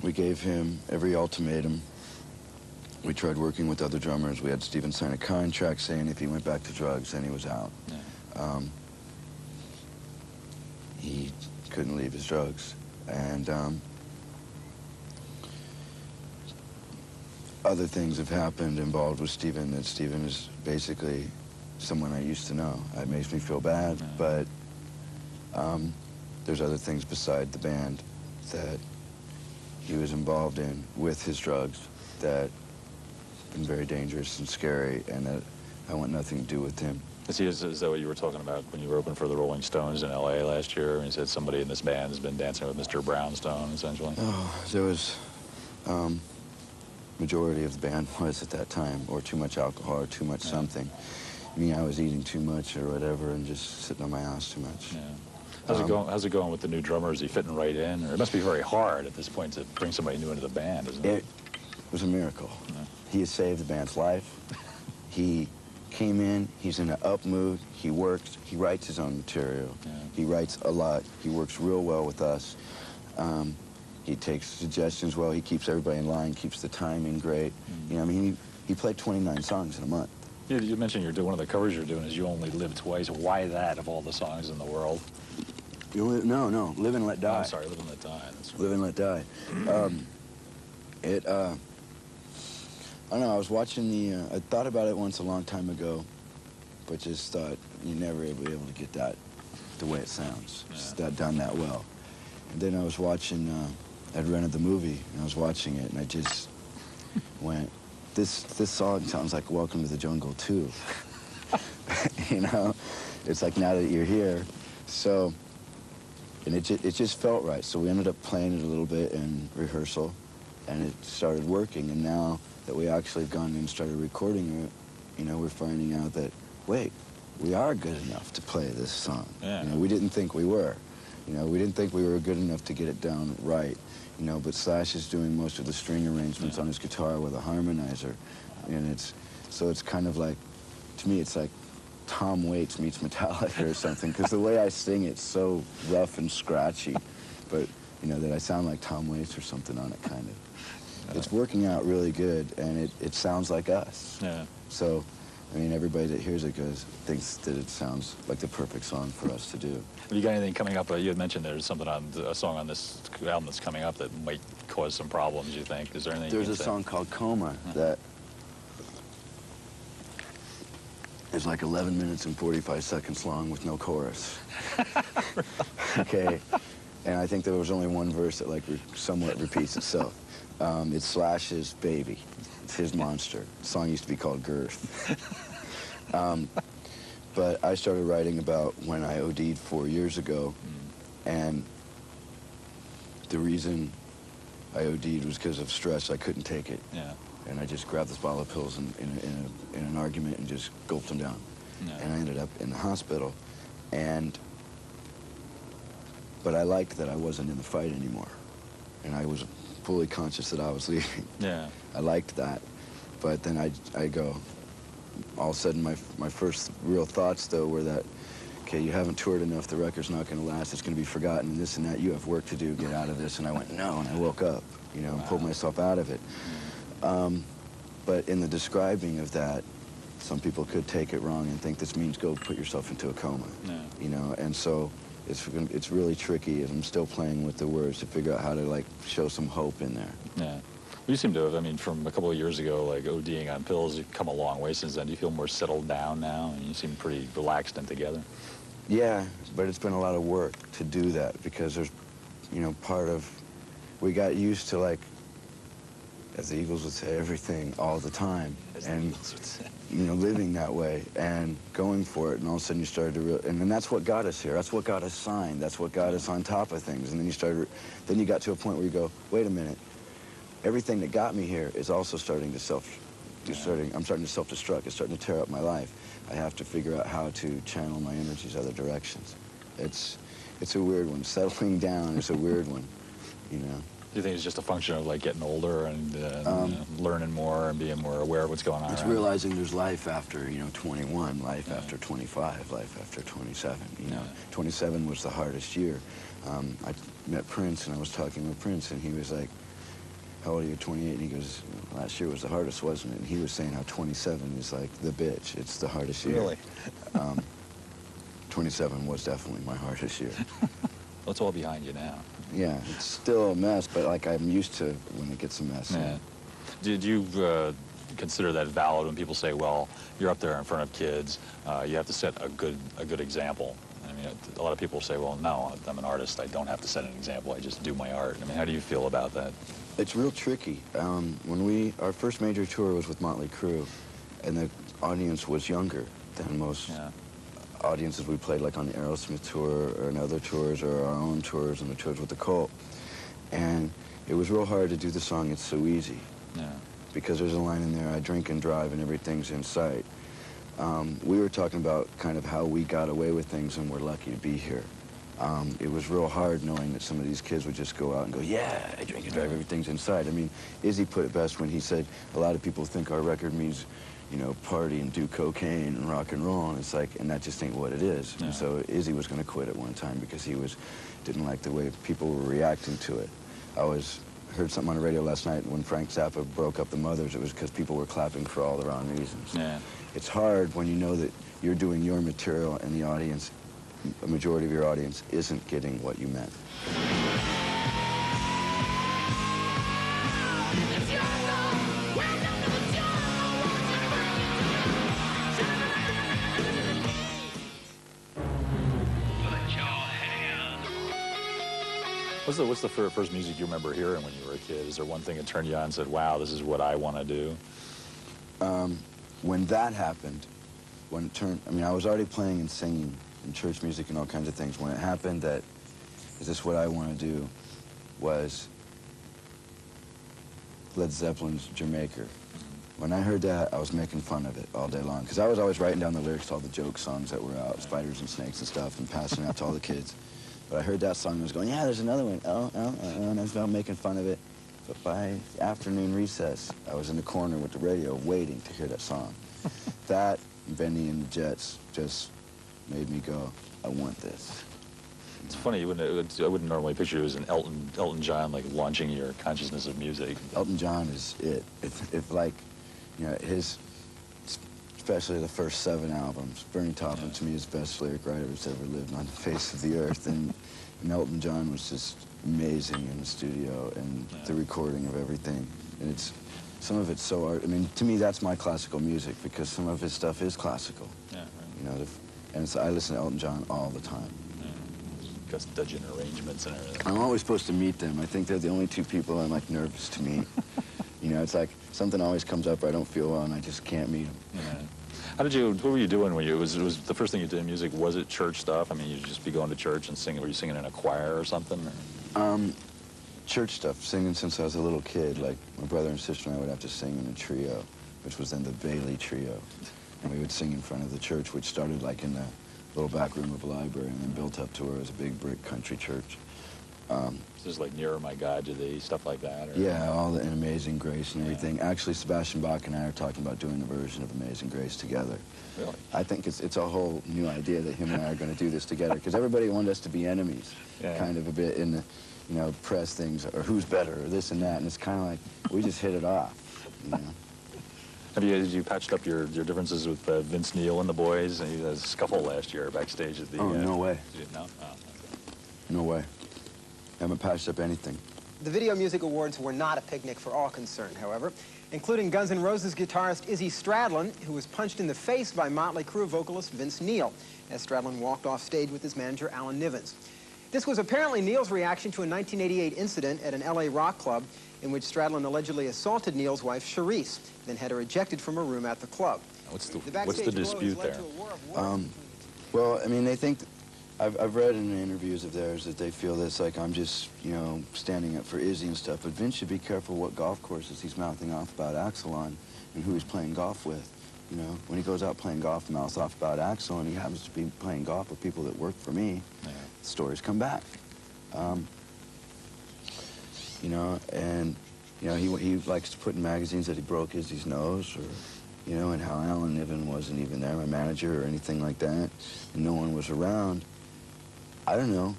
we gave him every ultimatum. We tried working with other drummers. We had Steven sign a contract saying if he went back to drugs, then he was out. Yeah. He couldn't leave his drugs. And other things have happened involved with Steven, that Steven is basically someone I used to know. It makes me feel bad, but there's other things beside the band that he was involved in with his drugs that have been very dangerous and scary, and that I want nothing to do with him.
Is that what you were talking about when you were opening for the Rolling Stones in L.A. last year? And you said somebody in this band has been dancing with Mr. Brownstone, essentially?
Oh, there was... majority of the band was at that time, or too much alcohol, or too much something. I mean, I was eating too much or whatever, and just sitting on my ass too much.
Yeah. How's it going with the new drummer? Is he fitting right in? Or it must be very hard at this point to bring somebody new into the band, isn't it?
It was a miracle. Yeah. He has saved the band's life. He came in, he's in an up mood, he works, he writes his own material. Yeah. He writes a lot. He works real well with us. He takes suggestions well, he keeps everybody in line, keeps the timing great. You know, I mean, he played 29 songs in a month.
Yeah, you mentioned one of the covers you're doing is You Only Live Twice. Why that, of all the songs in the world?
No, Live and Let Die.
Oh, I'm sorry, Live and Let Die. That's right.
Live and Let Die. I don't know, I was watching I thought about it once a long time ago, but just thought you never will be able to get that the way it sounds. Yeah. It's done that well. And then I was watching, I'd rented the movie, and I was watching it, and I just went, this song sounds like Welcome to the Jungle, too. You know? It's like, now that you're here. So, and it just felt right. So we ended up playing it a little bit in rehearsal, and it started working. And now that we actually have gone and started recording it, you know, we're finding out that, wait, we are good enough to play this song. Yeah. You know, we didn't think we were. You know, we didn't think we were good enough to get it down right. You know, but Slash is doing most of the string arrangements on his guitar with a harmonizer. And it's kind of like, to me, it's like Tom Waits meets Metallica or something, because the way I sing it's so rough and scratchy, but, you know, that I sound like Tom Waits or something on it, kind of. It's working out really good, and it sounds like us. Yeah. So, I mean, everybody that hears it thinks that it sounds like the perfect song for us to do.
Have you got anything coming up? You had mentioned there's something a song on this album that's coming up that might cause some problems, you think? Is there anything
There's a song called Coma that is like 11 minutes and 45 seconds long with no chorus. Okay. And I think there was only one verse that, like, somewhat repeats itself. It's Slash's Baby. It's his monster. The song used to be called Girth. But I started writing about when I OD'd 4 years ago, and the reason I OD'd was because of stress. I couldn't take it. Yeah. And I just grabbed this bottle of pills in an argument and just gulped them down. Yeah. And I ended up in the hospital. But I liked that I wasn't in the fight anymore. And I was fully conscious that I was leaving. Yeah. I liked that. But then I go, all of a sudden my first real thoughts, though, were that, okay, you haven't toured enough, the record's not going to last, it's going to be forgotten, and this and that, you have work to do, get out of this. And I went, no, and I woke up, you know, and pulled myself out of it. But in the describing of that, some people could take it wrong and think this means go put yourself into a coma, you know, and so it's really tricky, and I'm still playing with the words to figure out how to, like, show some hope in there.
Yeah. You seem to have, I mean, from a couple of years ago, like ODing on pills, you've come a long way since then. Do you feel more settled down now? And you seem pretty relaxed and together.
Yeah, but it's been a lot of work to do that because there's, you know, part of, we got used to, like, as the Eagles would say, everything all the time. And, you know, living that way and going for it. And all of a sudden you started to and then that's what got us here. That's what got us signed. That's what got us on top of things. And then then you got to a point where you go, wait a minute. Everything that got me here is also starting to I'm starting to self-destruct. It's starting to tear up my life. I have to figure out how to channel my energies other directions. It's a weird one. Settling down is a weird one, you know.
Do you think it's just a function of like getting older and learning more and being more aware of what's going on?
It's realizing there's life after, you know, 21, life after 25, life after 27. You know, 27 was the hardest year. I met Prince and I was talking with Prince and he was like, how old are you? 28? And he goes, last year was the hardest, wasn't it? And he was saying how 27 is like the bitch. It's the hardest year.
Really?
27 was definitely my hardest year.
Well, it's all behind you now.
Yeah, it's still a mess, but like I'm used to when it gets a mess.
Yeah. Did you consider that valid when people say, well, you're up there in front of kids, you have to set a good example? I mean, a lot of people say, well, no, I'm an artist. I don't have to set an example. I just do my art. I mean, how do you feel about that?
It's real tricky. Our first major tour was with Motley Crue, and the audience was younger than most audiences we played, like on the Aerosmith tour or in other tours or our own tours and the tours with the Cult. And it was real hard to do the song It's So Easy.
Yeah.
Because there's a line in there, I drink and drive and everything's in sight. We were talking about kind of how we got away with things and we're lucky to be here. It was real hard knowing that some of these kids would just go out and go, yeah, I drink and drive, everything's inside. I mean, Izzy put it best when he said, a lot of people think our record means, you know, party and do cocaine and rock and roll, and it's like, and that just ain't what it is.
Yeah.
And so Izzy was going to quit at one time because he didn't like the way people were reacting to it. Heard something on the radio last night when Frank Zappa broke up the Mothers. It was because people were clapping for all the wrong reasons.
Yeah.
It's hard when you know that you're doing your material and the audience, a majority of your audience, isn't getting what you meant.
What's the first music you remember hearing when you were a kid? Is there one thing that turned you on and said, wow, this is what I want to do?
When that happened, I was already playing and singing and church music and all kinds of things. When it happened that, is this what I want to do, was Led Zeppelin's Jamaica. When I heard that, I was making fun of it all day long. Because I was always writing down the lyrics to all the joke songs that were out, spiders and snakes and stuff, and passing it out to all the kids. But I heard that song and I was going, yeah, there's another one. And I was out making fun of it. But by afternoon recess, I was in the corner with the radio waiting to hear that song. That, Benny and the Jets, just made me go, I want this.
It's funny, I wouldn't normally picture you as an Elton John, like, launching your consciousness of music.
Elton John is it. If like, you know, especially the first 7 albums, Bernie Taupin, to me, is the best lyric writer that's ever lived on the face of the earth. And Elton John was just amazing in the studio and the recording of everything. And some of it's so art. I mean, to me, that's my classical music because some of his stuff is classical.
Yeah, right.
You know, I listen to Elton John all the time.
Gus Dudgeon arrangements and everything.
I'm always supposed to meet them. I think they're the only 2 people I'm like nervous to meet. You know, it's like something always comes up, I don't feel well, and I just can't meet them.
Yeah. What were you doing when was the first thing you did in music? Was it church stuff? I mean, you'd just be going to church and singing. Were you singing in a choir or something? Or?
Church stuff, singing since I was a little kid. Like, my brother and sister and I would have to sing in a trio, which was then the Bailey Trio. And we would sing in front of the church, which started like in the little back room of a library and then built up to where it was a big brick country church.
Just like Nearer My God to Thee, stuff like that? Or?
Yeah, all the Amazing Grace and everything. Actually, Sebastian Bach and I are talking about doing a version of Amazing Grace together.
Really?
I think it's a whole new idea that him and I are going to do this together, because everybody wanted us to be enemies, kind of a bit in the, you know, press things, or who's better, or this and that, and it's kind of like, we just hit it off, you know?
Have you patched up your differences with Vince Neil and the boys? And you had a scuffle last year backstage at the...
Oh, no way.
No? Oh, okay.
No way. Haven't patched up anything.
The Video Music Awards were not a picnic for all concerned, however, including Guns N' Roses guitarist Izzy Stradlin, who was punched in the face by Motley Crue vocalist Vince Neil as Stradlin walked off stage with his manager Alan Nivens. This was apparently Neil's reaction to a 1988 incident at an LA rock club in which Stradlin allegedly assaulted Neil's wife, Charisse, then had her ejected from a room at the club.
What's the dispute there?
Well, I mean, they think, I've read in interviews of theirs that they feel that it's like I'm just, you know, standing up for Izzy and stuff, but Vince should be careful what golf courses he's mouthing off about Axl on and who he's playing golf with. You know, when he goes out playing golf, mouths off about Axl, and he happens to be playing golf with people that work for me, stories come back. You know, and, you know, he likes to put in magazines that he broke Izzy's nose, or, you know, and how Alan Niven wasn't even there, my manager, or anything like that, and no one was around. I don't know.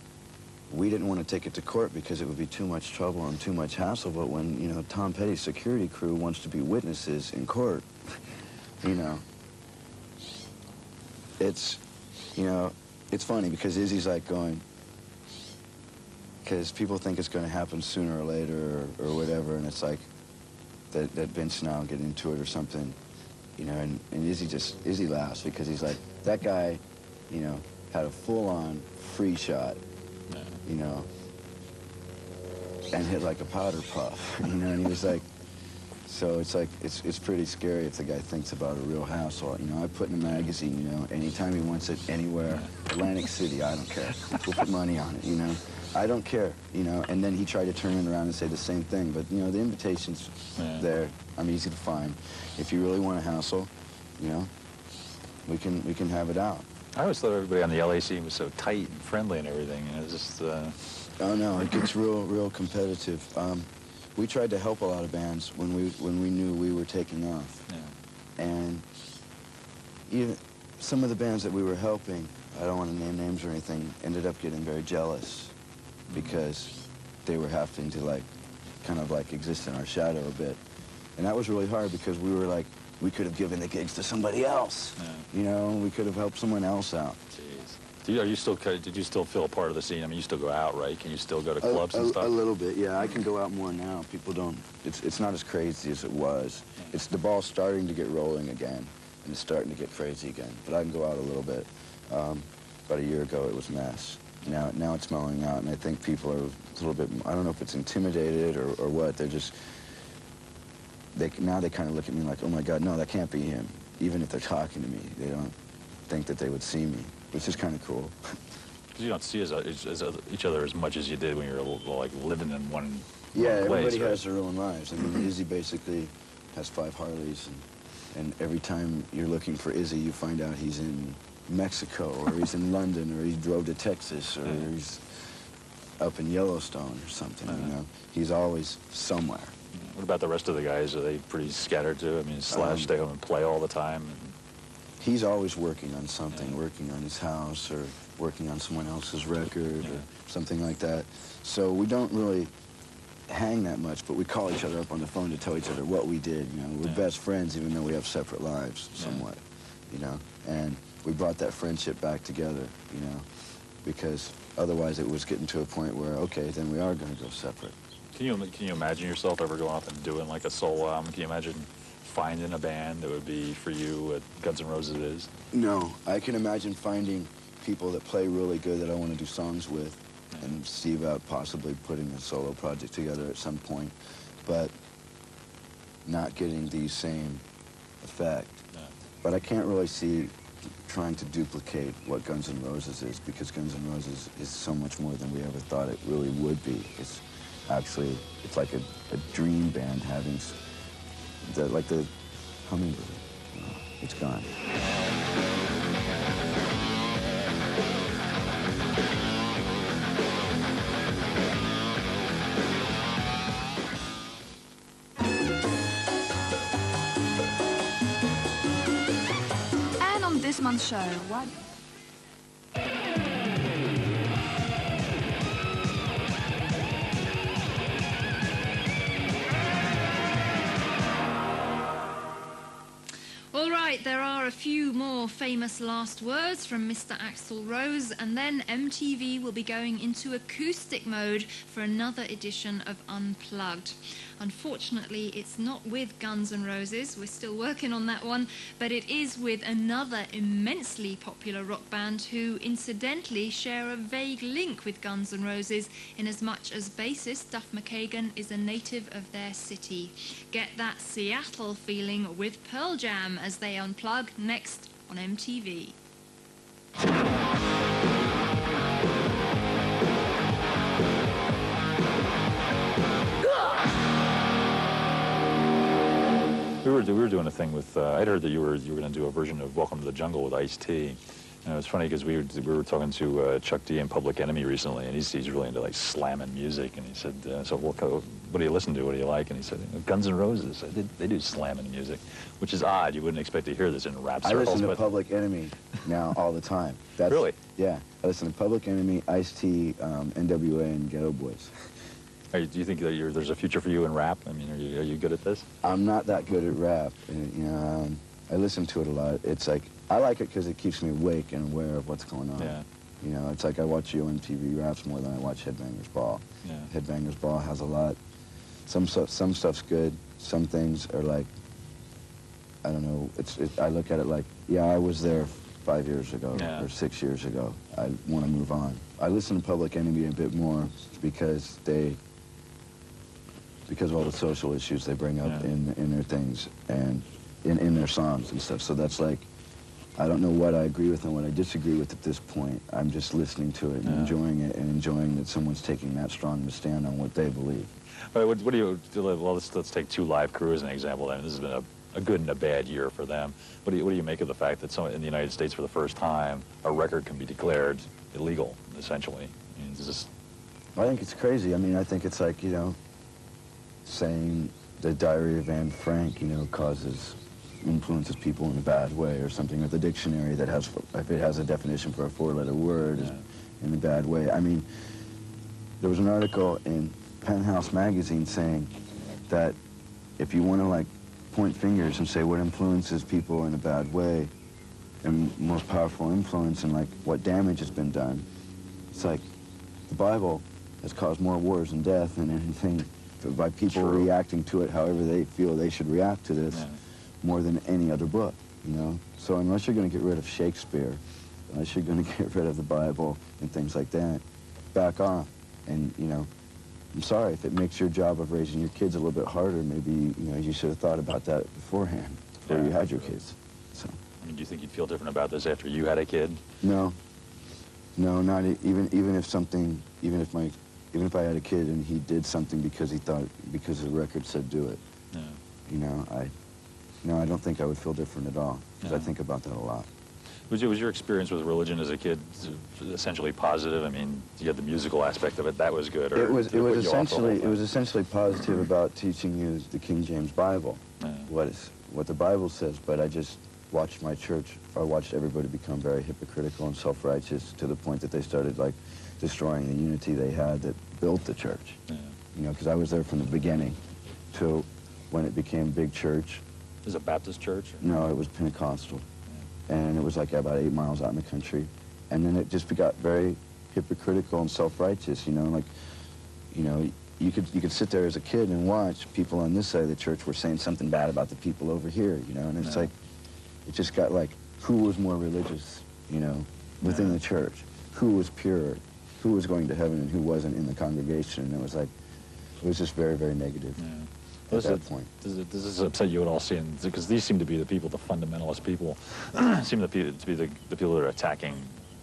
We didn't want to take it to court because it would be too much trouble and too much hassle, but when, you know, Tom Petty's security crew wants to be witnesses in court, you know, it's, you know, it's funny because Izzy's like going, because people think it's going to happen sooner or later or whatever, and it's like that Vince and I'll get into it or something, you know, and Izzy laughs because he's like, that guy, you know, had a full-on free shot, you know, and hit like a powder puff, you know, and he was like, so it's like, it's pretty scary if the guy thinks about a real hassle. You know, I put in a magazine, you know, anytime he wants it, anywhere, Atlantic City, I don't care. We'll put money on it, you know. I don't care, you know, and then he tried to turn it around and say the same thing, but, you know, the invitation's there. I'm easy to find. If you really want a hassle, you know, we can have it out.
I always thought everybody on the LA scene was so tight and friendly and everything, and it's just...
Oh, no, it gets real competitive. We tried to help a lot of bands when we knew we were taking off. Yeah. And even some of the bands that we were helping, I don't want to name names or anything, ended up getting very jealous because they were having to, like, kind of, like, exist in our shadow a bit. And that was really hard because we were like, we could have given the gigs to somebody else. Yeah. You know, we could have helped someone else out.
Jeez. Are you still, did you still feel a part of the scene? I mean, you still go out, right? Can you still go to clubs and stuff?
A little bit, yeah. I can go out more now. People don't, it's not as crazy as it was. It's the ball's starting to get rolling again, and it's starting to get crazy again. But I can go out a little bit. About a year ago, it was a mess. Now it's mellowing out, and I think people are a little bit, I don't know if it's intimidated or what, they're just, now they kind of look at me like, oh my God, no, that can't be him. Even if they're talking to me, they don't think that they would see me, which is kind of cool.
Because you don't see each other as much as you did when you were like living in one
Yeah,
place,
everybody
right?
has their own lives. I mean, Izzy basically has 5 Harleys, and every time you're looking for Izzy, you find out he's in Mexico, or he's in London, or he drove to Texas, or he's up in Yellowstone or something, you know? He's always somewhere.
What about the rest of the guys? Are they pretty scattered too? I mean, Slash stay home and play all the time?
He's always working on something, working on his house, or working on someone else's record, or something like that. So we don't really hang that much, but we call each other up on the phone to tell each other what we did, you know? We're best friends, even though we have separate lives, somewhat, you know? And we brought that friendship back together, you know? Because otherwise it was getting to a point where, okay, then we are going to go separate.
Can you imagine yourself ever going off and doing like a solo album? Can you imagine finding a band that would be for you what Guns N' Roses is?
No, I can imagine finding people that play really good that I want to do songs with and see about possibly putting a solo project together at some point, but not getting the same effect. But I can't really see trying to duplicate what Guns N' Roses is, because Guns N' Roses is so much more than we ever thought it really would be. It's actually, it's like a dream band having like the hummingbird. It's gone.
And on this month's show, what?
All right, there are a few more famous last words from Mr. Axl Rose, and then MTV will be going into acoustic mode for another edition of Unplugged. Unfortunately, it's not with Guns N' Roses, we're still working on that one, but it is with another immensely popular rock band who incidentally share a vague link with Guns N' Roses in as much as bassist Duff McKagan is a native of their city. Get that Seattle feeling with Pearl Jam as they unplug next on MTV.
We were doing a thing with, I'd heard that you were going to do a version of Welcome to the Jungle with Ice-T. And it was funny because we were talking to Chuck D in Public Enemy recently, and he's really into like slamming music. And he said, so what do you listen to? What do you like? And he said, Guns N' Roses. They do slamming music, which is odd. You wouldn't expect to hear this in rap circles.
I listen to Public Enemy now all the time.
Really?
Yeah. I listen to Public Enemy, Ice-T, NWA, and Ghetto Boys.
Do you think that there's a future for you in rap? I mean, are you good at this?
I'm not that good at rap. You know, I listen to it a lot. It's like, I like it because it keeps me awake and aware of what's going on.
Yeah.
You know, it's like I watch MTV raps more than I watch Headbangers Ball.
Yeah.
Headbangers Ball has a lot. Some stuff's good. Some things are like, I don't know. I look at it like, yeah, I was there 5 years ago or 6 years ago. I want to move on. I listen to Public Enemy a bit more because of all the social issues they bring up in their things and in their songs and stuff. So that's like, I don't know what I agree with and what I disagree with at this point. I'm just listening to it and enjoying it and enjoying that someone's taking that strong of a stand on what they believe.
All right, what do you, well, let's take Two Live Crew as an example. I mean, this has been a good and a bad year for them. What do you make of the fact that in the United States for the first time, a record can be declared illegal, essentially? I mean,
I think it's crazy. I mean, I think it's like, you know, saying the Diary of Anne Frank, you know, influences people in a bad way, or something, or the dictionary that if it has a definition for a four-letter word is in a bad way. I mean, there was an article in Penthouse magazine saying that if you want to like point fingers and say what influences people in a bad way and most powerful influence and like what damage has been done, it's like the Bible has caused more wars and death than anything by people reacting to it however they feel they should react to this more than any other book, you know? So unless you're going to get rid of Shakespeare, unless you're going to get rid of the Bible and things like that, back off. And, you know, I'm sorry if it makes your job of raising your kids a little bit harder. Maybe, you know, you should have thought about that beforehand, before you had your kids. So.
I mean, do you think you'd feel different about this after you had a kid?
No. No, not even if I had a kid and he did something because the record said do it.
Yeah.
You know, I don't think I would feel different at all, because I think about that a lot.
Was your experience with religion as a kid essentially positive? I mean, you had the musical aspect of it, that was good. Or
it was essentially positive about teaching you the King James Bible, what the Bible says. But I just watched my church. I watched everybody become very hypocritical and self-righteous to the point that they started like destroying the unity they had that built the church. Yeah. You know, because I was there from the beginning till when it became big church.
Is it a Baptist church?
No, it was Pentecostal. And it was like about 8 miles out in the country. And then it just got very hypocritical and self-righteous, you know, like, you know, you could sit there as a kid and watch people on this side of the church were saying something bad about the people over here, you know, and it's like, it just got like, who was more religious, you know, within the church? Who was pure? Who was going to heaven and who wasn't in the congregation? And it was like, it was just very, very negative. At that point.
Does this upset you at all, seeing, because these seem to be the people, the fundamentalist people, seem to be the people that are attacking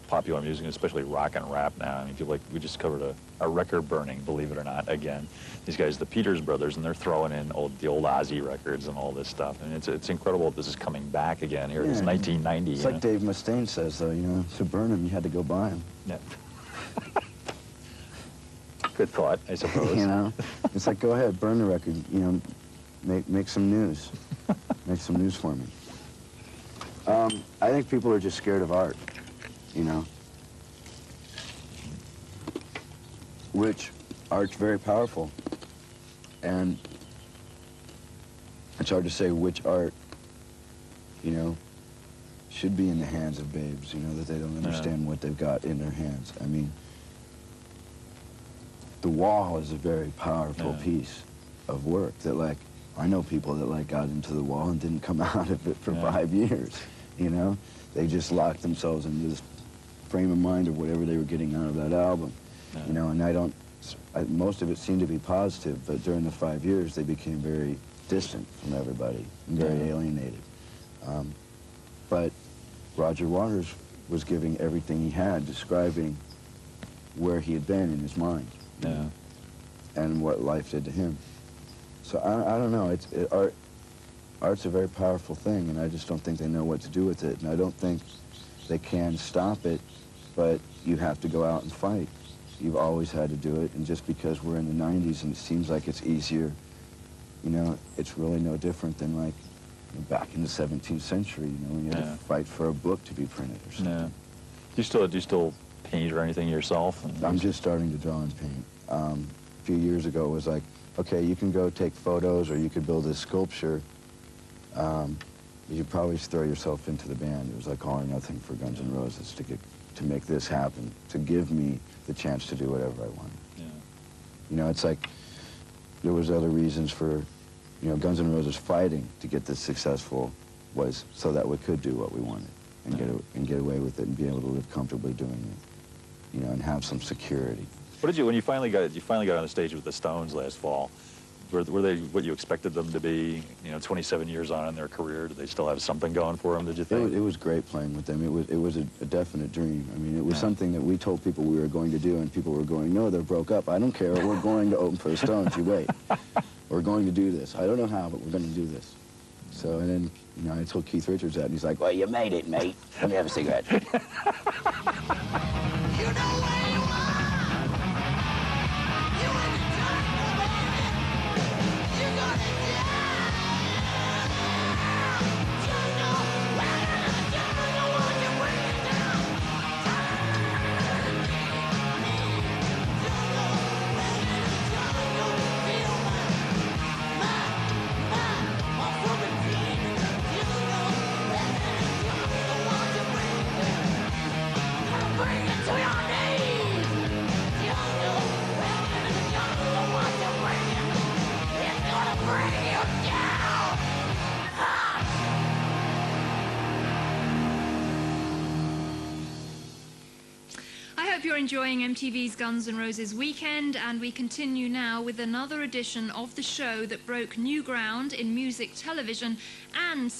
popular music, especially rock and rap now. I mean, people like, we just covered a record burning, believe it or not, again. These guys, the Peters brothers, and they're throwing in the old Ozzy records and all this stuff. And it's incredible that this is coming back again here. It's 1990.
It's like Dave Mustaine says, though, you know, to burn them, you had to go buy them.
Yeah. Good thought, I suppose.
You know, it's like, go ahead, burn the record, you know, make some news. Make some news for me. I think people are just scared of art, you know. Which, art's very powerful. And it's hard to say which art, you know, should be in the hands of babes, you know, that they don't understand what they've got in their hands. I mean, The Wall is a very powerful piece of work that, like, I know people that, like, got into The Wall and didn't come out of it for 5 years, you know? They just locked themselves into this frame of mind of whatever they were getting out of that album, you know, and most of it seemed to be positive, but during the 5 years, they became very distant from everybody and very alienated. But Roger Waters was giving everything he had, describing where he had been in his mind, and what life did to him. So I don't know. Art's a very powerful thing, and I just don't think they know what to do with it. And I don't think they can stop it, but you have to go out and fight. You've always had to do it, and just because we're in the 90s and it seems like it's easier, you know, it's really no different than, like, back in the 17th century, you know, when you had to fight for a book to be printed or something.
Do you still paint or anything yourself?
I'm just starting to draw and paint. A few years ago, it was like, okay, you can go take photos or you could build a sculpture. You could probably just throw yourself into the band. It was like all or nothing for Guns N' Roses to make this happen, to give me the chance to do whatever I wanted. You know, it's like there was other reasons for, you know, Guns N' Roses fighting to get this successful was so that we could do what we wanted and get away with it and be able to live comfortably doing it, you know, and have some security.
What did you, when you finally got on the stage with the Stones last fall, were they what you expected them to be? You know, 27 years on in their career, did they still have something going for them, did you think?
It was great playing with them. It was a definite dream. I mean, it was something that we told people we were going to do, and people were going, no, they're broke up. I don't care. We're going to open for the Stones. You wait. We're going to do this. I don't know how, but we're going to do this. So, and then, you know, I told Keith Richards that, and he's like, well, you made it, mate. Let me have a cigarette.
You're enjoying MTV's Guns N' Roses Weekend, and we continue now with another edition of the show that broke new ground in music, television and